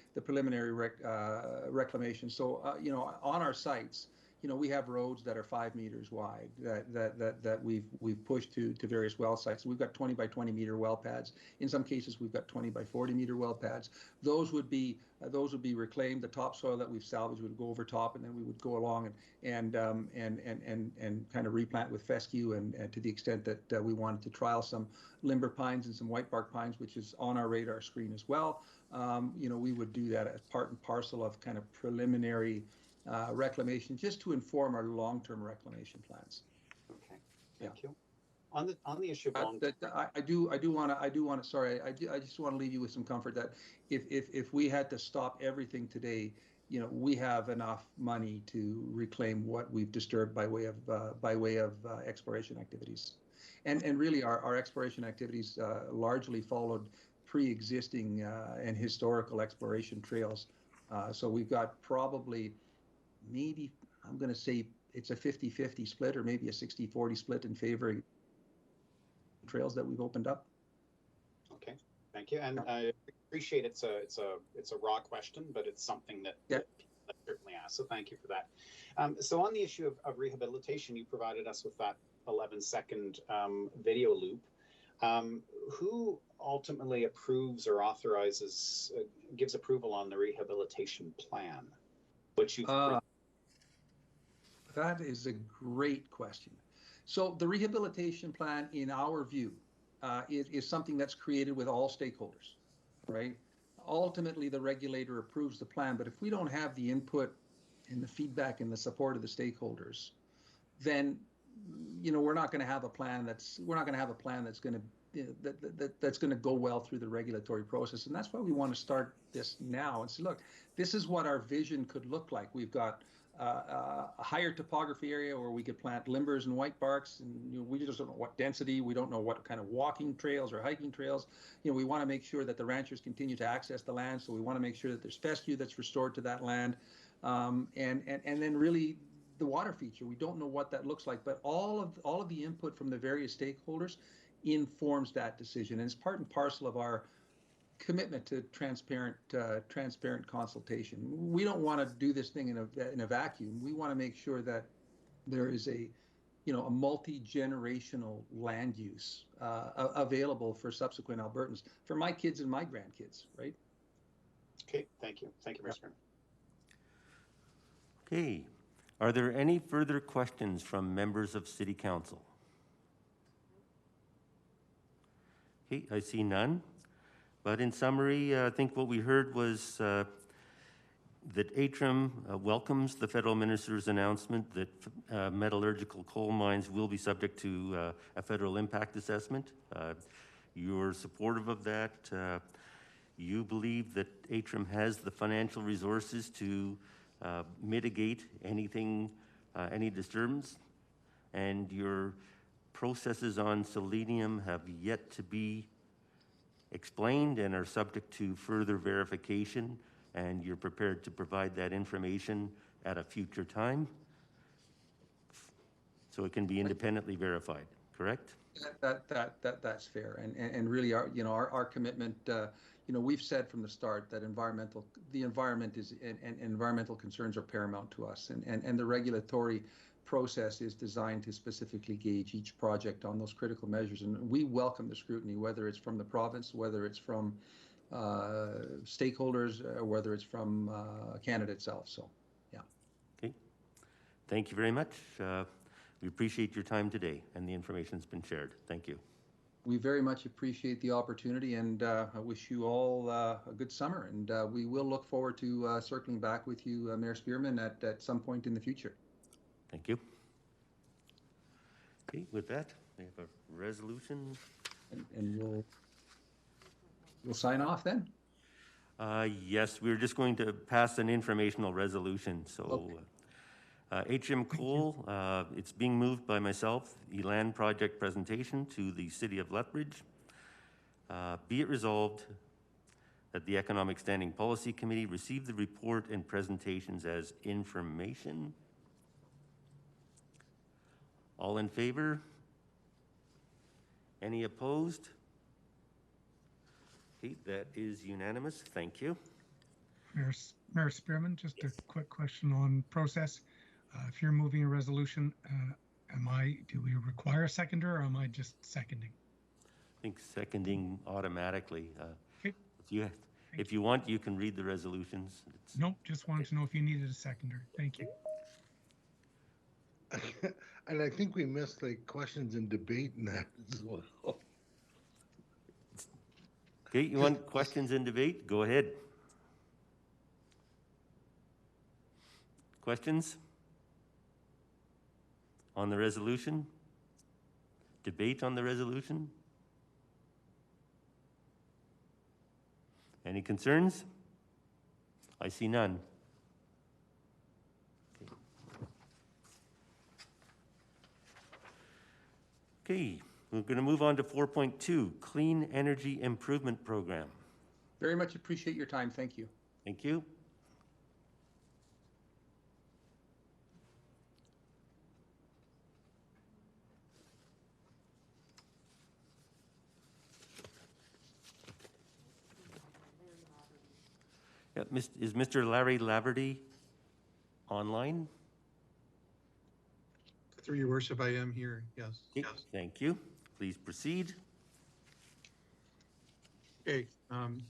reclamation. So you know, on our sites, you know, we have roads that are 5 meters wide that we've pushed to various well sites. We've got 20 by 20 meter well pads. In some cases, we've got 20 by 40 meter well pads. Those would be reclaimed. The topsoil that we've salvaged would go over top, and then we would go along and kind of replant with fescue, and to the extent that we wanted to trial some limber pines and some whitebark pines, which is on our radar screen as well. You know, we would do that as part and parcel of kind of preliminary reclamation, just to inform our long-term reclamation plans. Okay, thank you. On the issue of long-term, I just want to leave you with some comfort that if we had to stop everything today, you know, we have enough money to reclaim what we've disturbed by way of exploration activities, and really our exploration activities largely followed pre-existing and historical exploration trails. So we've got probably, maybe, I'm going to say it's a 50-50 split, or maybe a 60-40 split in favor trails that we've opened up. Okay, thank you. And I appreciate it's a raw question, but it's something that I certainly ask. So thank you for that. So on the issue of rehabilitation, you provided us with that 11-second video loop. Who ultimately approves or authorizes, gives approval on the rehabilitation plan? Which you that is a great question. So the rehabilitation plan, in our view, is something that's created with all stakeholders, right? Ultimately, the regulator approves the plan, but if we don't have the input and the feedback and the support of the stakeholders, then, you know, we're not going to have a plan that's going to go well through the regulatory process. And that's why we want to start this now and say, look, this is what our vision could look like. We've got a higher topography area where we could plant limbers and whitebarks, and you know, we just don't know what density, we don't know what kind of walking trails or hiking trails. You know, we want to make sure that the ranchers continue to access the land, so we want to make sure that there's fescue that's restored to that land, and then really the water feature. We don't know what that looks like, but all of the input from the various stakeholders informs that decision, and it's part and parcel of our commitment to transparent consultation. We don't want to do this thing in a vacuum. We want to make sure that there is a multi-generational land use available for subsequent Albertans, for my kids and my grandkids, right? Okay, thank you. Thank you, Mr. Chairman. Okay. Are there any further questions from members of City Council? Okay, I see none. But in summary, I think what we heard was that Atrium welcomes the federal minister's announcement that metallurgical coal mines will be subject to a federal impact assessment. You're supportive of that. You believe that Atrium has the financial resources to mitigate anything, any disturbance, and your processes on selenium have yet to be explained and are subject to further verification, and you're prepared to provide that information at a future time so it can be independently verified, correct? That's fair, and really our commitment. We've said from the start that the environment is and environmental concerns are paramount to us, and the regulatory process is designed to specifically gauge each project on those critical measures, and we welcome the scrutiny, whether it's from the province, whether it's from stakeholders, whether it's from Canada itself. So, yeah. Okay. Thank you very much. We appreciate your time today, and the information's been shared. Thank you. We very much appreciate the opportunity, and I wish you all a good summer, and we will look forward to circling back with you, Mayor Spearman, at some point in the future. Thank you. Okay, with that, we have a resolution. And we'll sign off then. Yes, we were just going to pass an informational resolution. So, HM Cole, it's being moved by myself, Elan project presentation to the City of Lethbridge. Be it resolved that the Economic Standing Policy Committee receive the report and presentations as information. All in favor? Any opposed? Okay, that is unanimous. Thank you. Mayor Spearman, just a quick question on process. If you're moving a resolution, do we require a seconder, or am I just seconding? I think seconding automatically. Okay. If you want, you can read the resolutions. Nope, just wanted to know if you needed a seconder. Thank you. And I think we missed like questions and debate in that as well. Okay, you want questions and debate? Go ahead. Questions on the resolution? Debate on the resolution? Any concerns? I see none. Okay, we're going to move on to 4.2, Clean Energy Improvement Program. Very much appreciate your time. Thank you. Thank you. Yeah, is Mr. Larry Laverty online? Through your worship, I am here, yes. Okay, yes. Thank you. Please proceed. Okay,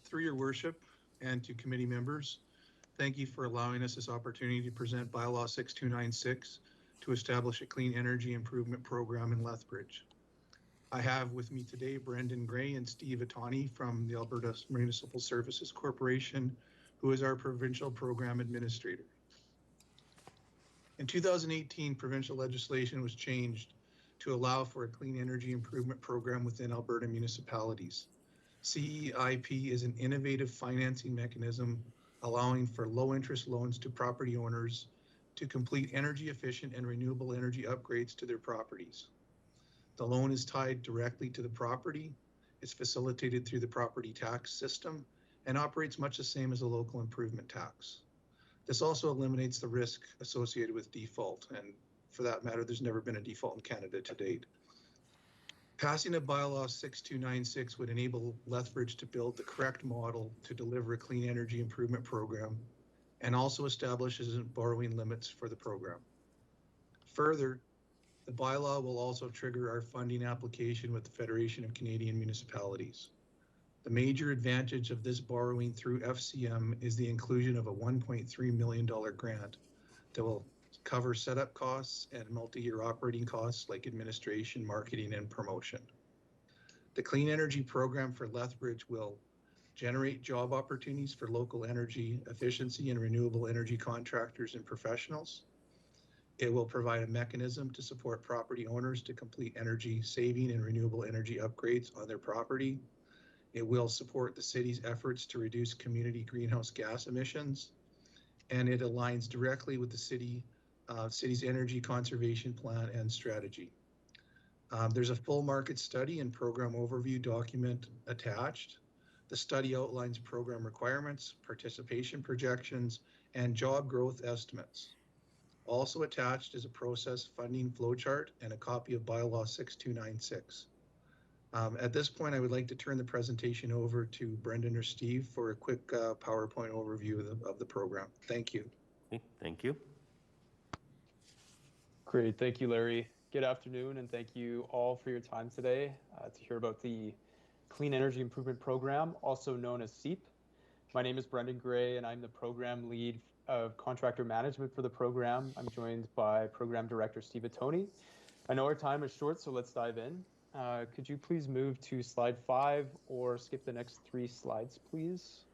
through your worship and to committee members, thank you for allowing us this opportunity to present Bylaw 6296 to establish a clean energy improvement program in Lethbridge. I have with me today Brendan Gray and Steve Atani from the Alberta Municipal Services Corporation, who is our provincial program administrator. In 2018, provincial legislation was changed to allow for a clean energy improvement program within Alberta municipalities. CEIP is an innovative financing mechanism allowing for low interest loans to property owners to complete energy efficient and renewable energy upgrades to their properties. The loan is tied directly to the property, is facilitated through the property tax system, and operates much the same as a local improvement tax. This also eliminates the risk associated with default, and for that matter, there's never been a default in Canada to date. Passing of Bylaw 6296 would enable Lethbridge to build the correct model to deliver a clean energy improvement program, and also establishes borrowing limits for the program. Further, the bylaw will also trigger our funding application with the Federation of Canadian Municipalities. The major advantage of this borrowing through FCM is the inclusion of a $1.3 million grant that will cover setup costs and multi-year operating costs like administration, marketing, and promotion. The Clean Energy Program for Lethbridge will generate job opportunities for local energy efficiency and renewable energy contractors and professionals. It will provide a mechanism to support property owners to complete energy saving and renewable energy upgrades on their property. It will support the city's efforts to reduce community greenhouse gas emissions, and it aligns directly with the city's energy conservation plan and strategy. There's a full market study and program overview document attached. The study outlines program requirements, participation projections, and job growth estimates. Also attached is a process funding flowchart and a copy of Bylaw 6296. At this point, I would like to turn the presentation over to Brendan or Steve for a quick PowerPoint overview of the program. Thank you. Okay, thank you. Great, thank you, Larry. Good afternoon, and thank you all for your time today to hear about the Clean Energy Improvement Program, also known as CEIP. My name is Brendan Gray, and I'm the program lead of contractor management for the program. I'm joined by Program Director Steve Atoni. I know our time is short, so let's dive in. Could you please move to slide 5 or skip the next 3 slides, please?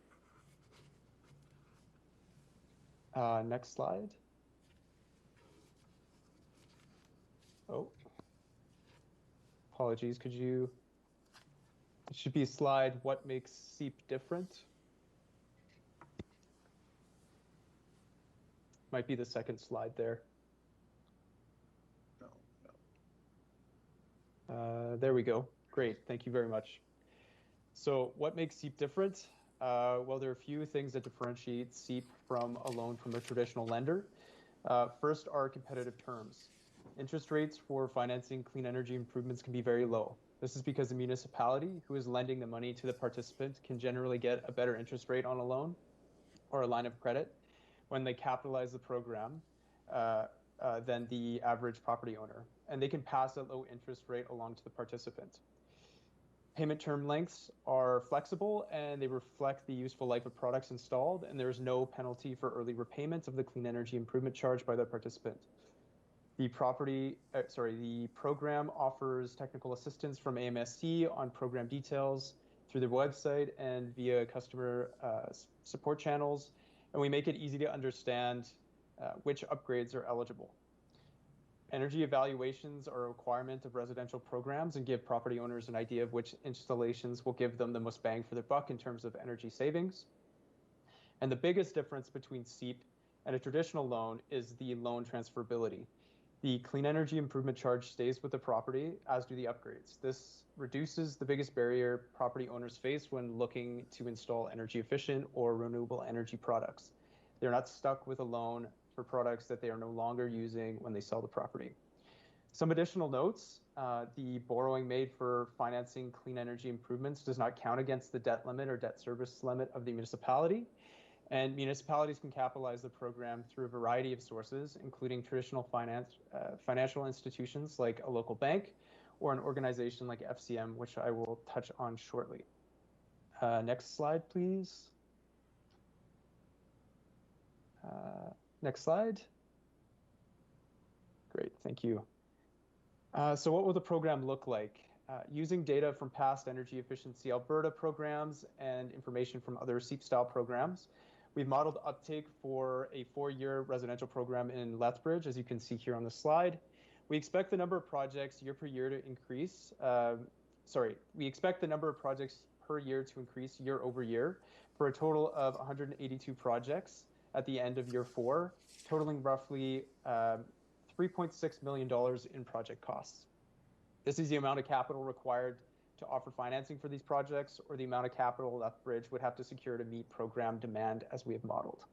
Next slide. Oh, apologies. Could you, it should be slide what makes CEIP different. Might be the second slide there. There we go. Great. Thank you very much. So what makes SEEP different? Well, there are a few things that differentiate SEEP from a loan from a traditional lender. First are competitive terms. Interest rates for financing clean energy improvements can be very low. This is because the municipality who is lending the money to the participant can generally get a better interest rate on a loan or a line of credit when they capitalize the program than the average property owner. And they can pass a low interest rate along to the participant. Payment term lengths are flexible and they reflect the useful life of products installed, and there is no penalty for early repayment of the clean energy improvement charge by the participant. The program offers technical assistance from AMSC on program details through their website and via customer support channels, and we make it easy to understand which upgrades are eligible. Energy evaluations are a requirement of residential programs and give property owners an idea of which installations will give them the most bang for their buck in terms of energy savings. And the biggest difference between SEEP and a traditional loan is the loan transferability. The clean energy improvement charge stays with the property, as do the upgrades. This reduces the biggest barrier property owners face when looking to install energy efficient or renewable energy products. They're not stuck with a loan for products that they are no longer using when they sell the property. Some additional notes, the borrowing made for financing clean energy improvements does not count against the debt limit or debt service limit of the municipality. And municipalities can capitalize the program through a variety of sources, including traditional financial institutions like a local bank or an organization like FCM, which I will touch on shortly. Next slide, please. Next slide. Great, thank you. So what will the program look like? Using data from past Energy Efficiency Alberta programs and information from other SEEP-style programs, we've modeled uptake for a 4-year residential program in Lethbridge, as you can see here on the slide. We expect the number of projects year per year to increase. We expect the number of projects per year to increase year over year for a total of 182 projects at the end of year 4, totaling roughly $3.6 million in project costs. This is the amount of capital required to offer financing for these projects, or the amount of capital Lethbridge would have to secure to meet program demand as we have modeled.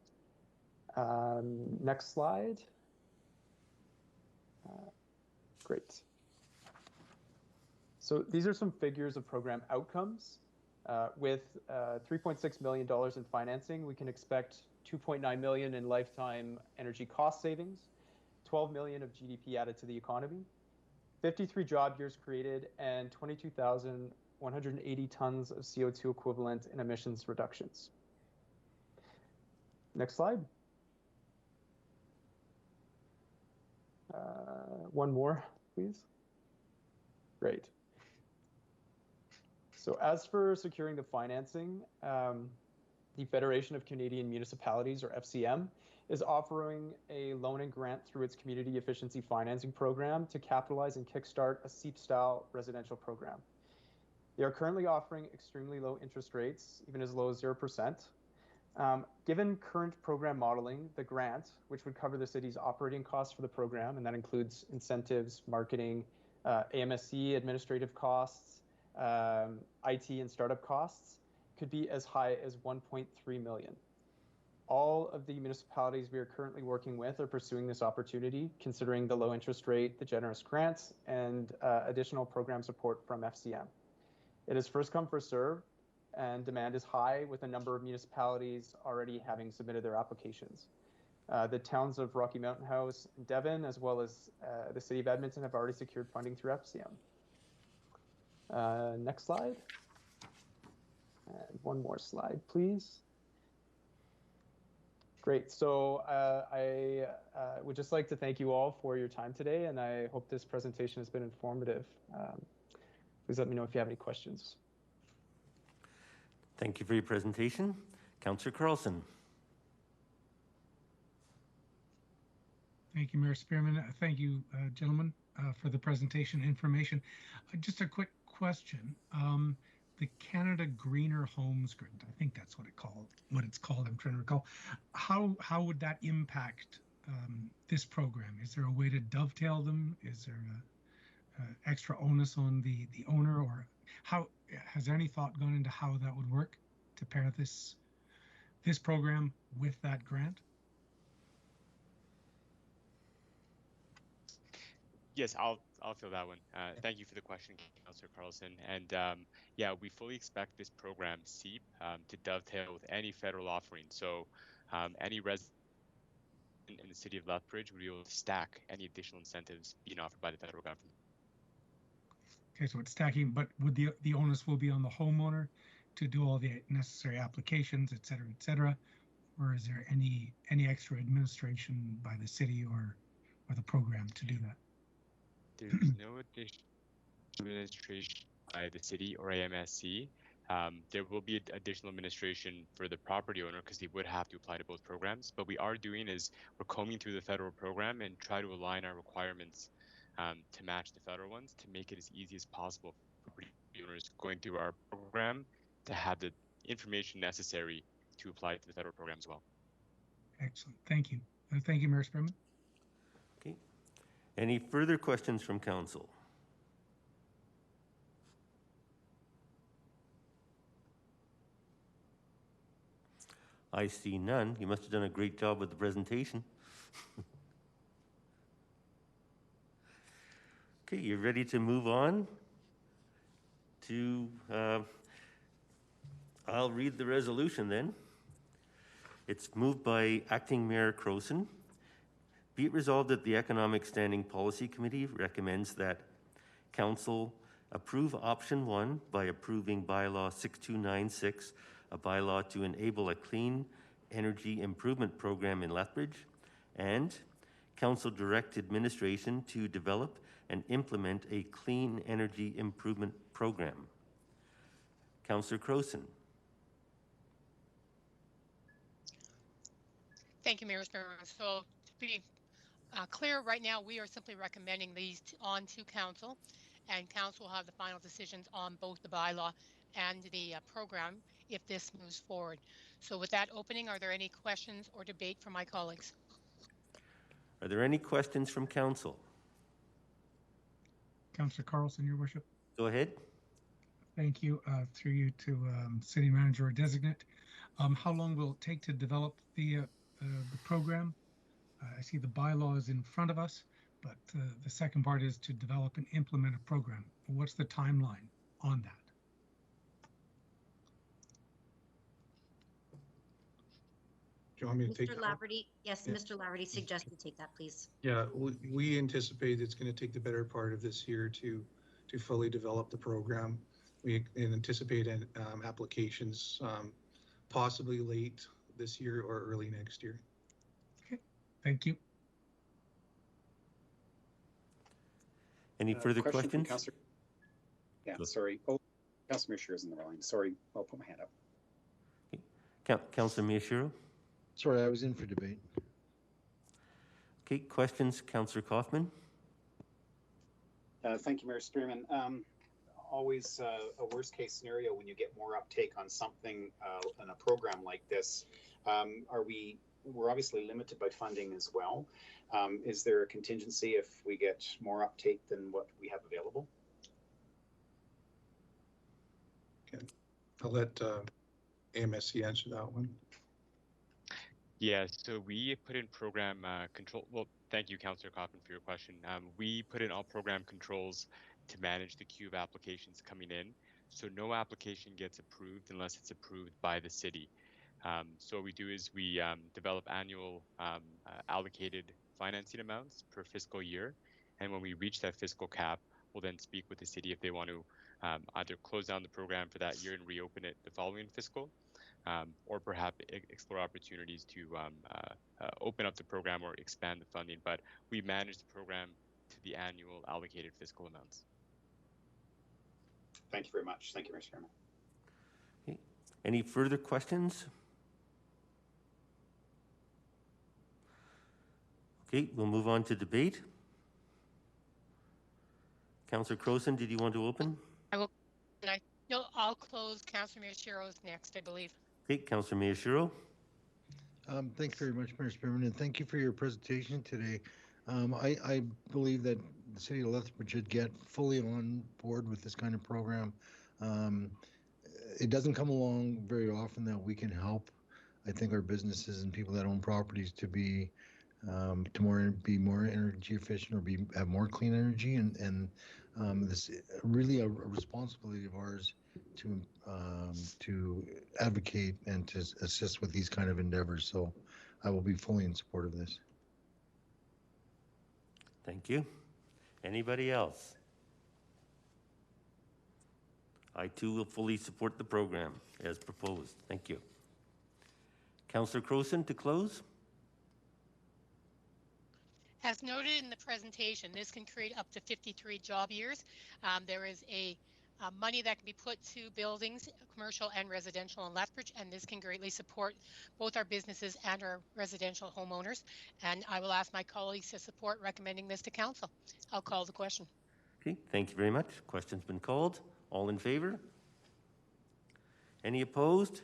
Next slide. Great. So these are some figures of program outcomes. With $3.6 million in financing, we can expect $2.9 million in lifetime energy cost savings, 12 million of GDP added to the economy, 53 job years created, and 22,180 tons of CO2 equivalent in emissions reductions. Next slide. One more, please. Great. So as for securing the financing, the Federation of Canadian Municipalities, or FCM, is offering a loan and grant through its Community Efficiency Financing Program to capitalize and kickstart a SEEP-style residential program. They are currently offering extremely low interest rates, even as low as 0%. Given current program modeling, the grant, which would cover the city's operating costs for the program, and that includes incentives, marketing, AMSC, administrative costs, IT and startup costs, could be as high as $1.3 million. All of the municipalities we are currently working with are pursuing this opportunity, considering the low interest rate, the generous grants, and additional program support from FCM. It is first come, first serve, and demand is high, with a number of municipalities already having submitted their applications. The towns of Rocky Mountain House and Devon, as well as the city of Edmonton, have already secured funding through FCM. Next slide. And one more slide, please. Great. So I would just like to thank you all for your time today, and I hope this presentation has been informative. Please let me know if you have any questions. Thank you for your presentation. Councillor Carlson. Thank you, Mayor Spearman. Thank you, gentlemen, for the presentation information. Just a quick question. The Canada Greener Homes Grant, I think that's what it's called. I'm trying to recall. How would that impact this program? Is there a way to dovetail them? Is there a extra onus on the owner, or how has any thought gone into how that would work to pair this program with that grant? Yes, I'll fill that one. Thank you for the question, Councillor Carlson. And yeah, we fully expect this program, SEEP, to dovetail with any federal offering. So any resident in the city of Lethbridge would be able to stack any additional incentives being offered by the federal government. Okay, so it's stacking, but would the onus will be on the homeowner to do all the necessary applications, et cetera, or is there any extra administration by the city or the program to do that? There's no additional administration by the city or AMSC. There will be additional administration for the property owner because they would have to apply to both programs. But we are doing is we're combing through the federal program and try to align our requirements to match the federal ones to make it as easy as possible for property owners going through our program to have the information necessary to apply to the federal program as well. Excellent. Thank you. Thank you, Mayor Spearman. Okay. Any further questions from council? I see none. You must have done a great job with the presentation. Okay, you're ready to move on to, I'll read the resolution then. It's moved by Acting Mayor Crowson. Be it resolved that the Economic Standing Policy Committee recommends that Council approve option 1 by approving bylaw 6296, a bylaw to enable a clean energy improvement program in Lethbridge, and Council direct administration to develop and implement a clean energy improvement program. Councillor Crowson. Thank you, Mayor Spearman. So to be clear, right now we are simply recommending these on to council, and council will have the final decisions on both the bylaw and the program if this moves forward. So with that opening, are there any questions or debate from my colleagues? Are there any questions from council? Councillor Carlson, Your Worship. Go ahead. Thank you. Through you to City Manager or Designate. How long will it take to develop the program? I see the bylaws in front of us, but the second part is to develop and implement a program. What's the timeline on that? Do you want me to take Mr. that? Laverty, yes, yeah. Mr. Laverty suggested to take that, please. Yeah, we anticipate it's going to take the better part of this year to fully develop the program. We anticipate applications possibly late this year or early next year. Okay, thank you. Any further questions? Yeah, sorry. Oh, Councillor Mashiro is in the line. Sorry, I'll put my hand up. Okay. Councillor Miyashiro. Sorry, I was in for debate. Okay, questions, Councillor Kaufman? Thank you, Mayor Spearman. Always a worst case scenario when you get more uptake on something in a program like this. We're obviously limited by funding as well. Is there a contingency if we get more uptake than what we have available? Okay, I'll let AMSC answer that one. Yeah, so we put in program control. Well, thank you, Councillor Kaufman, for your question. We put in all program controls to manage the queue of applications coming in. So no application gets approved unless it's approved by the city. So what we do is we develop annual allocated financing amounts per fiscal year. And when we reach that fiscal cap, we'll then speak with the city if they want to either close down the program for that year and reopen it the following fiscal. Or perhaps explore opportunities to open up the program or expand the funding. But we manage the program to the annual allocated fiscal amounts. Thank you very much. Thank you, Mr. Chairman. Okay. Any further questions? Okay, we'll move on to debate. Councillor Crowson, did you want to open? I will. No, I'll close. Councillor Miyashiro's next, I believe. Okay, Councillor Miyashiro. Thanks very much, Mayor Spearman, and thank you for your presentation today. I believe that the city of Lethbridge should get fully on board with this kind of program. It doesn't come along very often that we can help, I think, our businesses and people that own properties to be more energy efficient or have more clean energy, and this really a responsibility of ours to advocate and to assist with these kind of endeavors. So I will be fully in support of this. Thank you. Anybody else? I too will fully support the program as proposed. Thank you. Councillor Crowson to close. As noted in the presentation, this can create up to 53 job years. There is money that can be put to buildings, commercial and residential in Lethbridge, and this can greatly support both our businesses and our residential homeowners. And I will ask my colleagues to support recommending this to council. I'll call the question. Okay, thank you very much. Question's been called. All in favor? Any opposed?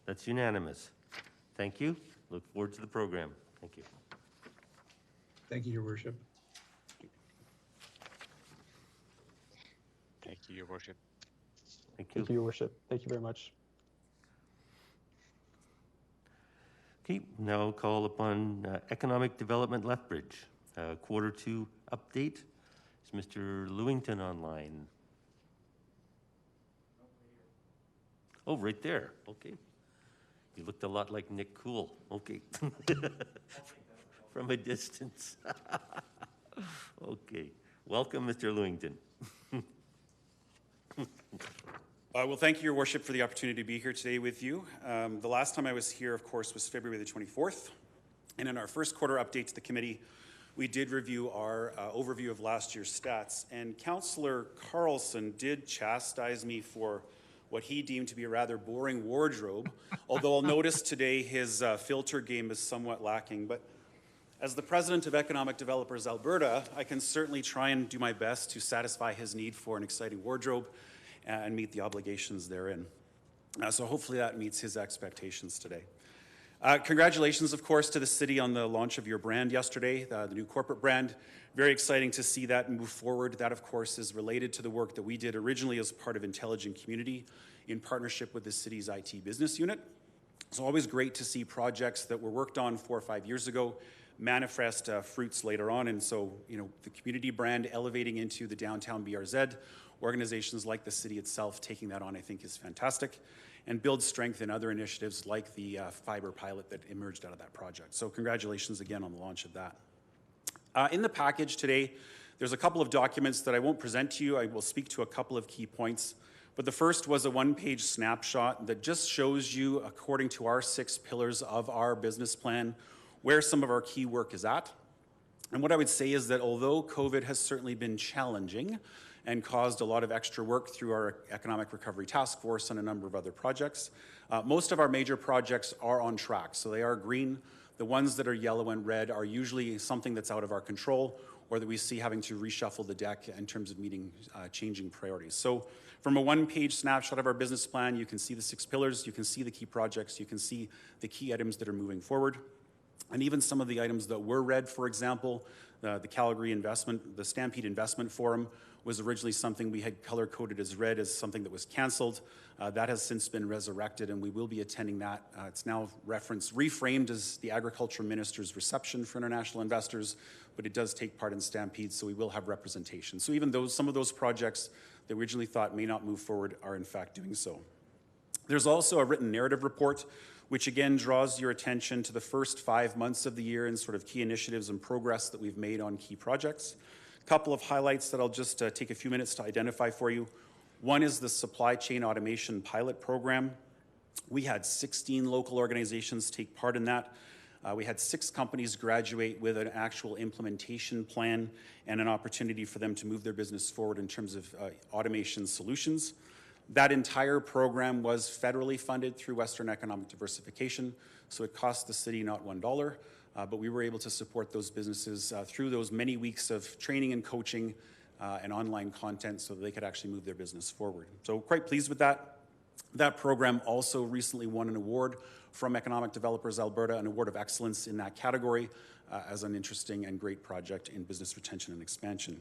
That's unanimous. Thank you. Look forward to the program. Thank you. Thank you, Your Worship. Thank you, Your Worship. Thank you. Thank you, Your Worship. Thank you very much. Okay, now I'll call upon Economic Development Lethbridge. Q2 update. Is Mr. Lewington online? Oh, right there. Okay. You looked a lot like Nick Cool. Okay. From a distance. Okay. Welcome, Mr. Lewington. Well, thank you, Your Worship, for the opportunity to be here today with you. The last time I was here, of course, was February the 24th. And in our first quarter update to the committee, we did review our overview of last year's stats. And Councillor Carlson did chastise me for what he deemed to be a rather boring wardrobe, although I'll notice today his filter game is somewhat lacking. But as the president of Economic Developers Alberta, I can certainly try and do my best to satisfy his need for an exciting wardrobe and meet the obligations therein. So hopefully that meets his expectations today. Congratulations, of course, to the city on the launch of your brand yesterday, the new corporate brand. Very exciting to see that move forward. That, of course, is related to the work that we did originally as part of Intelligent Community in partnership with the city's IT business unit. It's always great to see projects that were worked on 4 or 5 years ago manifest fruits later on. And so, the community brand elevating into the downtown BRZ, organizations like the city itself taking that on, I think, is fantastic, and builds strength in other initiatives like the fiber pilot that emerged out of that project. So congratulations again on the launch of that. In the package today, there's a couple of documents that I won't present to you. I will speak to a couple of key points. But the first was a one-page snapshot that just shows you, according to our 6 pillars of our business plan, where some of our key work is at. And what I would say is that although COVID has certainly been challenging and caused a lot of extra work through our Economic Recovery Task Force and a number of other projects, most of our major projects are on track. So they are green. The ones that are yellow and red are usually something that's out of our control or that we see having to reshuffle the deck in terms of meeting changing priorities. So from a one-page snapshot of our business plan, you can see the 6 pillars, you can see the key projects, you can see the key items that are moving forward. And even some of the items that were red, for example, the Calgary investment, the Stampede Investment Forum was originally something we had color-coded as red as something that was canceled. That has since been resurrected, and we will be attending that. It's now reframed as the Agriculture Minister's reception for international investors, but it does take part in Stampede, so we will have representation. So even some of those projects that we originally thought may not move forward are in fact doing so. There's also a written narrative report, which again draws your attention to the first 5 months of the year and sort of key initiatives and progress that we've made on key projects. A couple of highlights that I'll just take a few minutes to identify for you. One is the supply chain automation pilot program. We had 16 local organizations take part in that. We had 6 companies graduate with an actual implementation plan and an opportunity for them to move their business forward in terms of automation solutions. That entire program was federally funded through Western Economic Diversification, so it cost the city not $1, but we were able to support those businesses through those many weeks of training and coaching and online content so that they could actually move their business forward. So quite pleased with that. That program also recently won an award from Economic Developers Alberta an Award of Excellence in that category as an interesting and great project in business retention and expansion.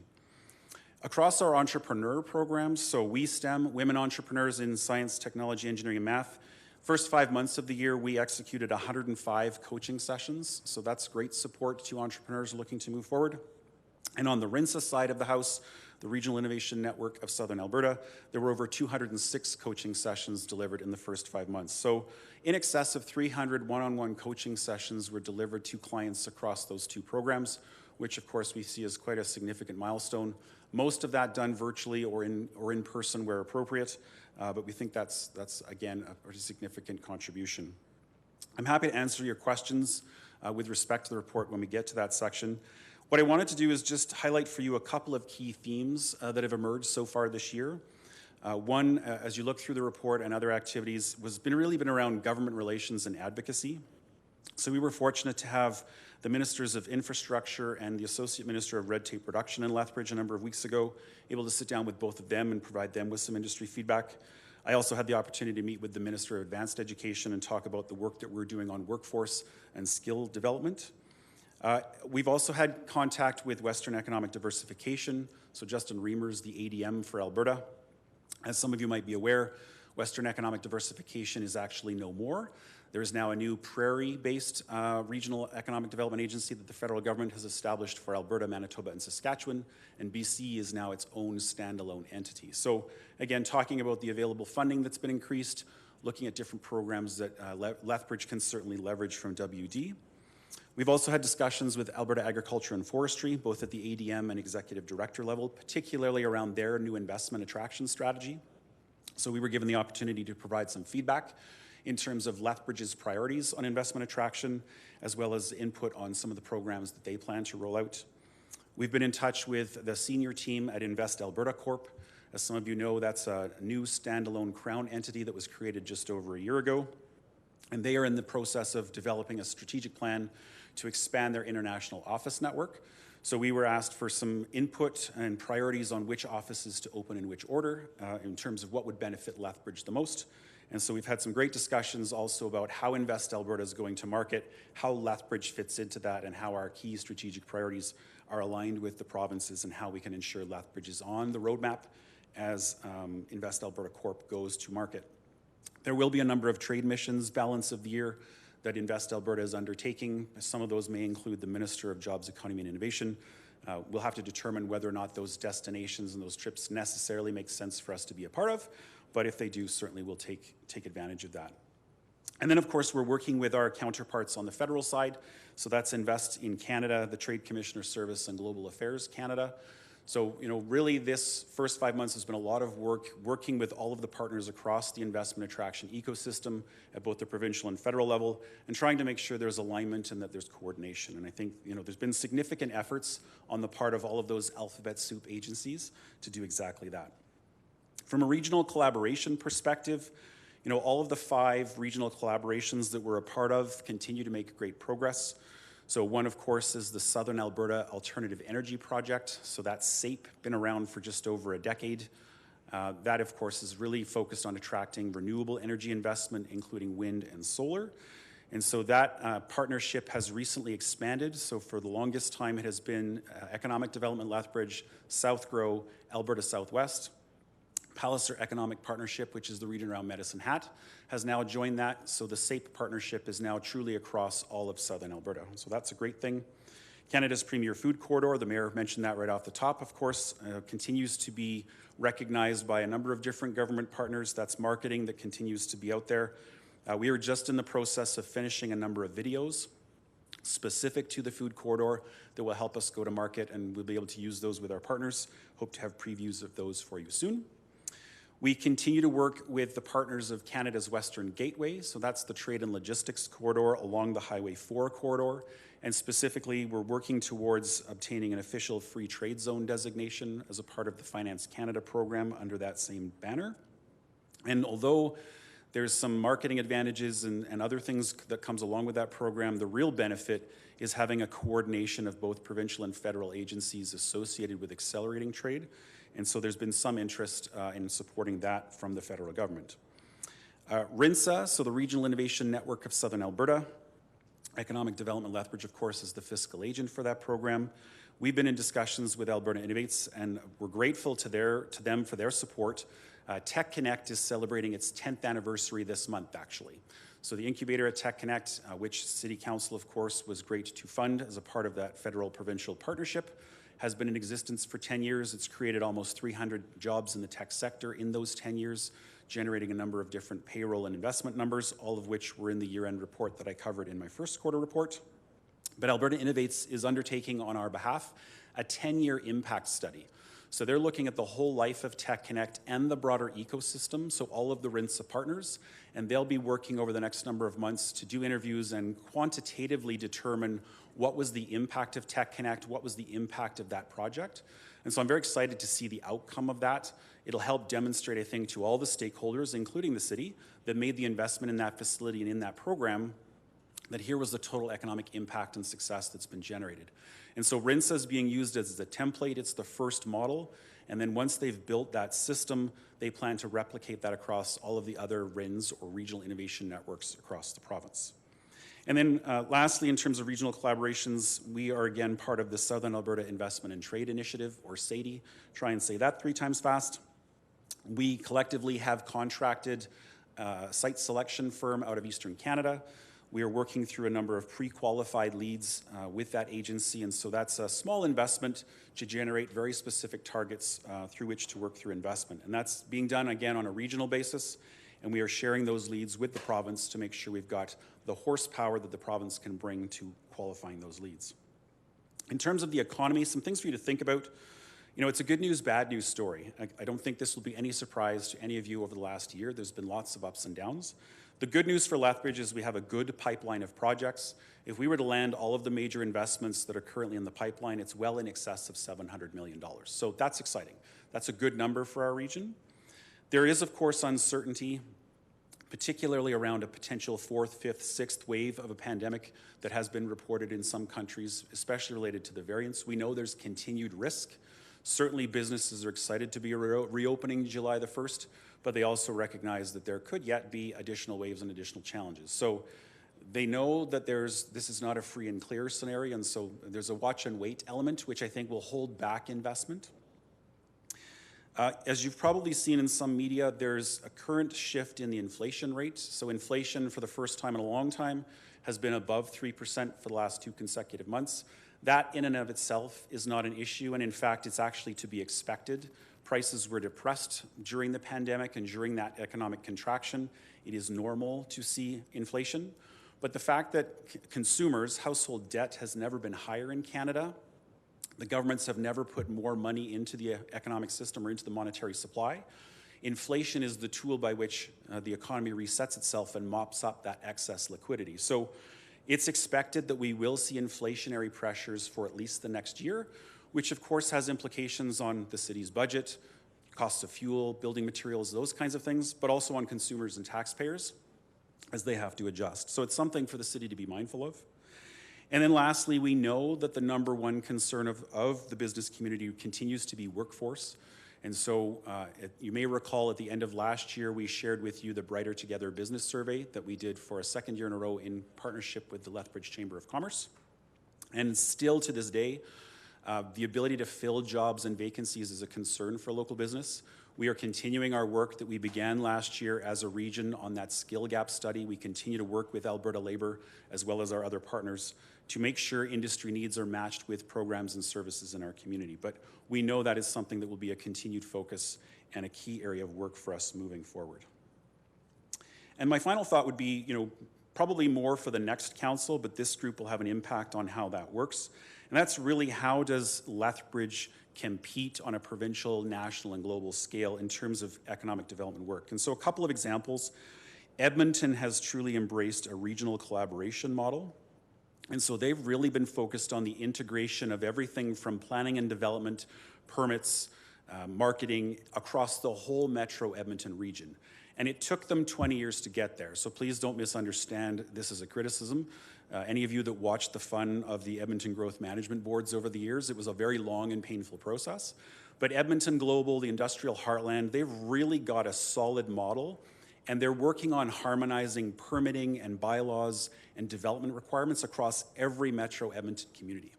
Across our entrepreneur programs, so WeSTEM, Women Entrepreneurs in Science, Technology, Engineering, and Math, first 5 months of the year, we executed 105 coaching sessions. So that's great support to entrepreneurs looking to move forward. And on the RINSA side of the house, the Regional Innovation Network of Southern Alberta, there were over 206 coaching sessions delivered in the first 5 months. So in excess of 300 one-on-one coaching sessions were delivered to clients across those two programs, which of course we see as quite a significant milestone. Most of that done virtually or in person where appropriate, but we think that's again a pretty significant contribution. I'm happy to answer your questions with respect to the report when we get to that section. What I wanted to do is just highlight for you a couple of key themes that have emerged so far this year. One, as you look through the report and other activities, really been around government relations and advocacy. So we were fortunate to have the Ministers of Infrastructure and the Associate Minister of Red Tape Reduction in Lethbridge a number of weeks ago, able to sit down with both of them and provide them with some industry feedback. I also had the opportunity to meet with the Minister of Advanced Education and talk about the work that we're doing on workforce and skill development. We've also had contact with Western Economic Diversification, so Justin Reimers, the ADM for Alberta. As some of you might be aware, Western Economic Diversification is actually no more. There is now a new prairie-based regional economic development agency that the federal government has established for Alberta, Manitoba, and Saskatchewan, and BC is now its own standalone entity. So again, talking about the available funding that's been increased, looking at different programs that Lethbridge can certainly leverage from WD. We've also had discussions with Alberta Agriculture and Forestry, both at the ADM and executive director level, particularly around their new investment attraction strategy. So we were given the opportunity to provide some feedback in terms of Lethbridge's priorities on investment attraction, as well as input on some of the programs that they plan to roll out. We've been in touch with the senior team at Invest Alberta Corp. As some of you know, that's a new standalone Crown entity that was created just over a year ago. And they are in the process of developing a strategic plan to expand their international office network. So we were asked for some input and priorities on which offices to open in which order in terms of what would benefit Lethbridge the most. And so we've had some great discussions also about how Invest Alberta is going to market, how Lethbridge fits into that, and how our key strategic priorities are aligned with the provinces and how we can ensure Lethbridge is on the roadmap as Invest Alberta Corp goes to market. There will be a number of trade missions balance of the year that Invest Alberta is undertaking. Some of those may include the Minister of Jobs, Economy and Innovation. We'll have to determine whether or not those destinations and those trips necessarily make sense for us to be a part of, but if they do, certainly we'll take advantage of that. And then, of course, we're working with our counterparts on the federal side. So that's Invest in Canada, the Trade Commissioner Service, and Global Affairs Canada. So, really this first 5 months has been a lot of work working with all of the partners across the investment attraction ecosystem at both the provincial and federal level and trying to make sure there's alignment and that there's coordination. And I think, there's been significant efforts on the part of all of those alphabet soup agencies to do exactly that. From a regional collaboration perspective, all of the 5 regional collaborations that we're a part of continue to make great progress. So one, of course, is the Southern Alberta Alternative Energy Project. So that's SAPE, been around for just over a decade. That, of course, is really focused on attracting renewable energy investment, including wind and solar. And so that partnership has recently expanded. So for the longest time, it has been Economic Development Lethbridge, South Grow, Alberta Southwest. Palliser Economic Partnership, which is the region around Medicine Hat, has now joined that. So the SAPE partnership is now truly across all of Southern Alberta. So that's a great thing. Canada's Premier Food Corridor, the Mayor mentioned that right off the top, of course, continues to be recognized by a number of different government partners. That's marketing that continues to be out there. We are just in the process of finishing a number of videos specific to the food corridor that will help us go to market, and we'll be able to use those with our partners. Hope to have previews of those for you soon. We continue to work with the partners of Canada's Western Gateway, so that's the trade and logistics corridor along the Highway 4 corridor, and specifically we're working towards obtaining an official free trade zone designation as a part of the Finance Canada program under that same banner. And although there's some marketing advantages and other things that comes along with that program, the real benefit is having a coordination of both provincial and federal agencies associated with accelerating trade. And so there's been some interest in supporting that from the federal government. RINSA, so the Regional Innovation Network of Southern Alberta. Economic Development Lethbridge, of course, is the fiscal agent for that program. We've been in discussions with Alberta Innovates, and we're grateful to them for their support. Tech Connect is celebrating its 10th anniversary this month, actually. So the incubator at Tech Connect, which City Council, of course, was great to fund as a part of that federal-provincial partnership, has been in existence for 10 years. It's created almost 300 jobs in the tech sector in those 10 years, generating a number of different payroll and investment numbers, all of which were in the year-end report that I covered in my first quarter report. But Alberta Innovates is undertaking on our behalf a 10-year impact study. So they're looking at the whole life of Tech Connect and the broader ecosystem, so all of the RINSA partners, and they'll be working over the next number of months to do interviews and quantitatively determine what was the impact of Tech Connect, what was the impact of that project. And so I'm very excited to see the outcome of that. It'll help demonstrate, I think, to all the stakeholders, including the city, that made the investment in that facility and in that program, that here was the total economic impact and success that's been generated. And so RINSA is being used as a template. It's the first model. And then once they've built that system, they plan to replicate that across all of the other RINs or regional innovation networks across the province. And then lastly, in terms of regional collaborations, we are again part of the Southern Alberta Investment and Trade Initiative, or SADI. Try and say that 3 times fast. We collectively have contracted a site selection firm out of Eastern Canada. We are working through a number of pre-qualified leads with that agency, and so that's a small investment to generate very specific targets through which to work through investment. And that's being done, again, on a regional basis, and we are sharing those leads with the province to make sure we've got the horsepower that the province can bring to qualifying those leads. In terms of the economy, some things for you to think about. You know, it's a good news, bad news story. I don't think this will be any surprise to any of you over the last year. There's been lots of ups and downs. The good news for Lethbridge is we have a good pipeline of projects. If we were to land all of the major investments that are currently in the pipeline, it's well in excess of $700 million. So that's exciting. That's a good number for our region. There is, of course, uncertainty, particularly around a potential 4th, 5th, 6th wave of a pandemic that has been reported in some countries, especially related to the variants. We know there's continued risk. Certainly businesses are excited to be reopening July the 1st, but they also recognize that there could yet be additional waves and additional challenges. So they know that this is not a free and clear scenario, and so there's a watch and wait element, which I think will hold back investment. As you've probably seen in some media, there's a current shift in the inflation rate. So inflation, for the first time in a long time, has been above 3% for the last 2 consecutive months. That in and of itself is not an issue, and in fact, it's actually to be expected. Prices were depressed during the pandemic and during that economic contraction. It is normal to see inflation. But the fact that consumers' household debt has never been higher in Canada, the governments have never put more money into the economic system or into the monetary supply. Inflation is the tool by which the economy resets itself and mops up that excess liquidity. So it's expected that we will see inflationary pressures for at least the next year, which of course has implications on the city's budget, costs of fuel, building materials, those kinds of things, but also on consumers and taxpayers as they have to adjust. So it's something for the city to be mindful of. And then lastly, we know that the number one concern of the business community continues to be workforce. And so you may recall at the end of last year, we shared with you the Brighter Together business survey that we did for a 2nd year in a row in partnership with the Lethbridge Chamber of Commerce. And still to this day, the ability to fill jobs and vacancies is a concern for local business. We are continuing our work that we began last year as a region on that skill gap study. We continue to work with Alberta Labour as well as our other partners to make sure industry needs are matched with programs and services in our community. But we know that is something that will be a continued focus and a key area of work for us moving forward. And my final thought would be, probably more for the next council, but this group will have an impact on how that works. And that's really, how does Lethbridge compete on a provincial, national, and global scale in terms of economic development work? And so a couple of examples. Edmonton has truly embraced a regional collaboration model. And so they've really been focused on the integration of everything from planning and development, permits, marketing across the whole Metro Edmonton region. And it took them 20 years to get there. So please don't misunderstand this as a criticism. Any of you that watched the fun of the Edmonton Growth Management Boards over the years, it was a very long and painful process. But Edmonton Global, the industrial heartland, they've really got a solid model. and they're working on harmonizing permitting and bylaws and development requirements across every Metro Edmonton community,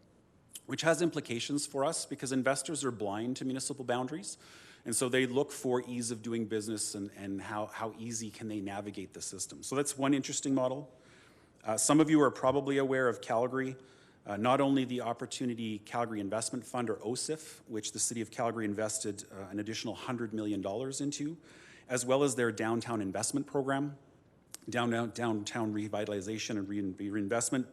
which has implications for us because investors are blind to municipal boundaries. And so they look for ease of doing business and how easy can they navigate the system. So that's one interesting model. Some of you are probably aware of Calgary, not only the Opportunity Calgary Investment Fund, or OSIF, which the City of Calgary invested an additional $100 million into, as well as their downtown investment program, downtown revitalization and reinvestment.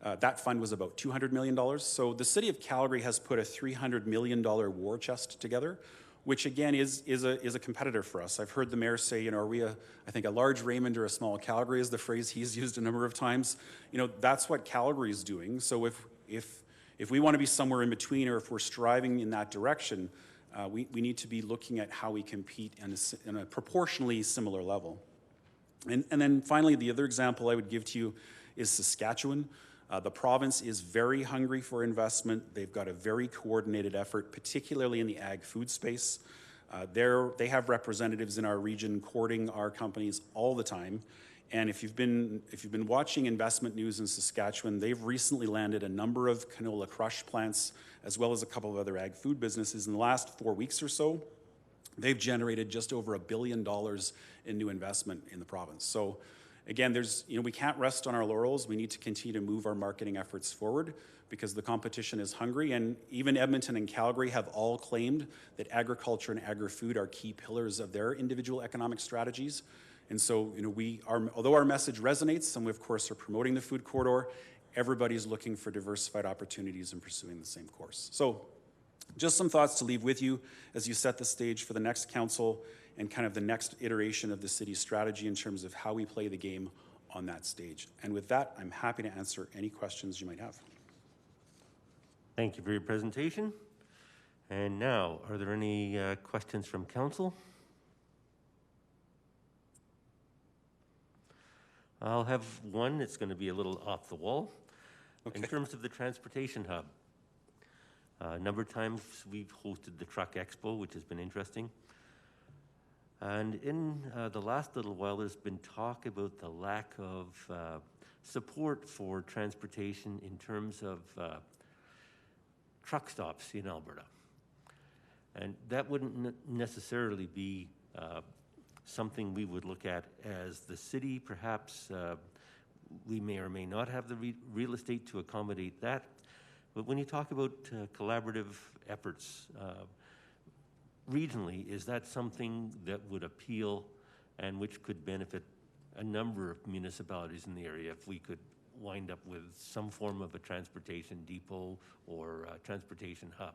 That fund was about $200 million. So the City of Calgary has put a $300 million war chest together, which again is a competitor for us. I've heard the mayor say, you know, are we I think a large Raymond or a small Calgary is the phrase he's used a number of times. You know, that's what Calgary is doing. So if we want to be somewhere in between, or if we're striving in that direction, we need to be looking at how we compete in a proportionally similar level. And then finally, the other example I would give to you is Saskatchewan. The province is very hungry for investment. They've got a very coordinated effort, particularly in the ag food space. They have representatives in our region courting our companies all the time. And if you've been watching investment news in Saskatchewan, they've recently landed a number of canola crush plants, as well as a couple of other ag food businesses. In the last 4 weeks or so, they've generated just over $1 billion in new investment in the province. So again, we can't rest on our laurels. We need to continue to move our marketing efforts forward because the competition is hungry. And even Edmonton and Calgary have all claimed that agriculture and agri-food are key pillars of their individual economic strategies. And so, although our message resonates, and we of course are promoting the food corridor, everybody's looking for diversified opportunities and pursuing the same course. So just some thoughts to leave with you as you set the stage for the next council and kind of the next iteration of the city's strategy in terms of how we play the game on that stage. And with that, I'm happy to answer any questions you might have. Thank you for your presentation. And now, are there any questions from council? I'll have one. It's going to be a little off the wall. Okay. In terms of the transportation hub, a number of times we've hosted the Truck Expo, which has been interesting. And in the last little while, there's been talk about the lack of support for transportation in terms of truck stops in Alberta. And that wouldn't necessarily be something we would look at as the city. Perhaps we may or may not have the real estate to accommodate that. But when you talk about collaborative efforts regionally, is that something that would appeal and which could benefit a number of municipalities in the area if we could wind up with some form of a transportation depot or a transportation hub?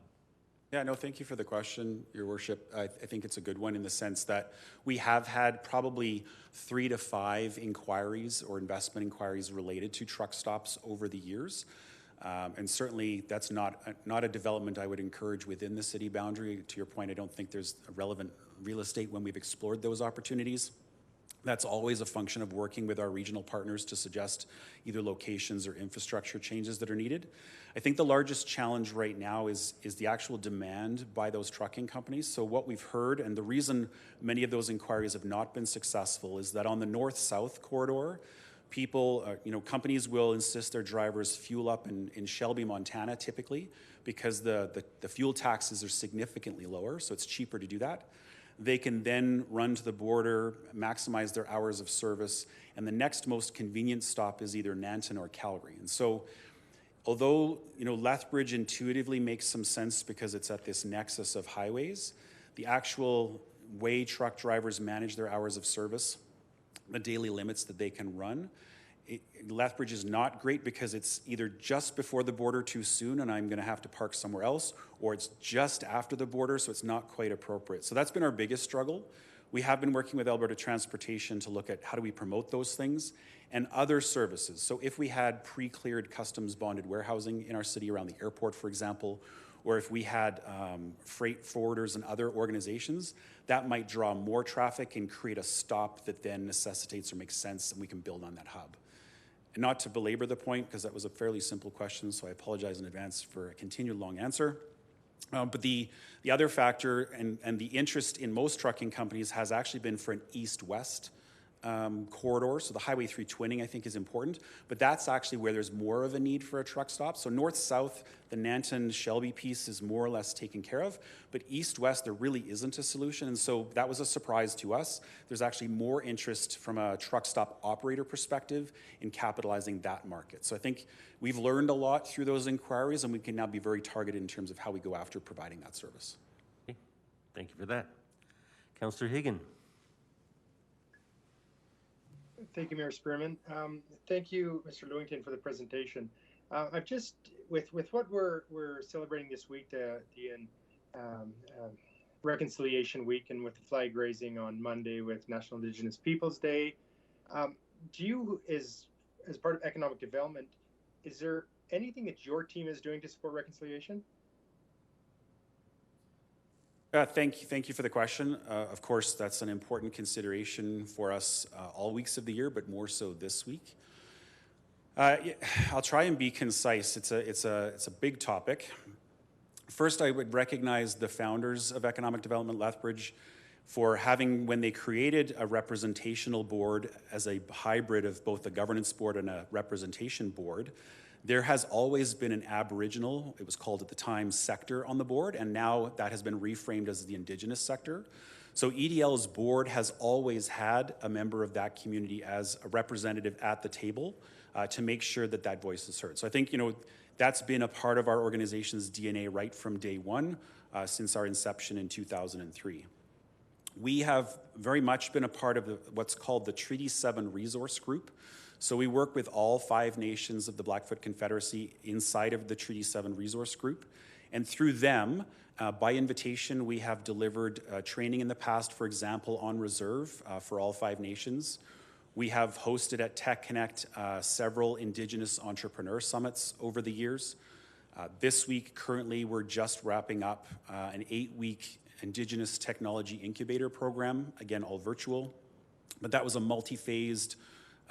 Yeah, no, thank you for the question, Your Worship. I think it's a good one in the sense that we have had probably 3 to 5 inquiries or investment inquiries related to truck stops over the years. And certainly that's not a development I would encourage within the city boundary. To your point, I don't think there's a relevant real estate when we've explored those opportunities. That's always a function of working with our regional partners to suggest either locations or infrastructure changes that are needed. I think the largest challenge right now is the actual demand by those trucking companies. So what we've heard, and the reason many of those inquiries have not been successful, is that on the north-south corridor, companies will insist their drivers fuel up in Shelby, Montana, typically, because the fuel taxes are significantly lower, so it's cheaper to do that. They can then run to the border, maximize their hours of service, and the next most convenient stop is either Nanton or Calgary. And so, although Lethbridge intuitively makes some sense because it's at this nexus of highways, the actual way truck drivers manage their hours of service, the daily limits that they can run, Lethbridge is not great because it's either just before the border too soon and I'm going to have to park somewhere else, or it's just after the border, so it's not quite appropriate. So that's been our biggest struggle. We have been working with Alberta Transportation to look at how do we promote those things and other services. So if we had pre-cleared customs bonded warehousing in our city around the airport, for example, or if we had freight forwarders and other organizations, that might draw more traffic and create a stop that then necessitates or makes sense, and we can build on that hub. And not to belabor the point, because that was a fairly simple question, so I apologize in advance for a continued long answer. But the other factor and the interest in most trucking companies has actually been for an east-west corridor, so the Highway 3 twinning I think is important, but that's actually where there's more of a need for a truck stop. So north-south, the Nanton-Shelby piece is more or less taken care of, but east-west there really isn't a solution, and so that was a surprise to us. There's actually more interest from a truck stop operator perspective in capitalizing that market. So I think we've learned a lot through those inquiries, and we can now be very targeted in terms of how we go after providing that service. Okay. Thank you for that. Councillor Higgin. Thank you, Mayor Spearman. Thank you, Mr. Lewington, for the presentation. I've just, with what we're celebrating this week, the Reconciliation Week, and with the flag raising on Monday with National Indigenous Peoples Day, do you, as part of economic development, is there anything that your team is doing to support reconciliation? Thank you for the question. Of course, that's an important consideration for us all weeks of the year, but more so this week. I'll try and be concise. It's a big topic. First, I would recognize the founders of Economic Development Lethbridge for having, when they created a representational board as a hybrid of both a governance board and a representation board, there has always been an Aboriginal, it was called at the time, sector on the board, and now that has been reframed as the Indigenous sector. So EDL's board has always had a member of that community as a representative at the table to make sure that that voice is heard. So I think, that's been a part of our organization's DNA right from day one, since our inception in 2003. We have very much been a part of what's called the Treaty 7 Resource Group. So we work with all 5 nations of the Blackfoot Confederacy inside of the Treaty 7 Resource Group. And through them, by invitation, we have delivered training in the past, for example, on reserve for all 5 nations. We have hosted at Tech Connect several Indigenous entrepreneur summits over the years. This week, currently, we're just wrapping up an 8-week Indigenous Technology Incubator program, again, all virtual. But that was a multi-phased,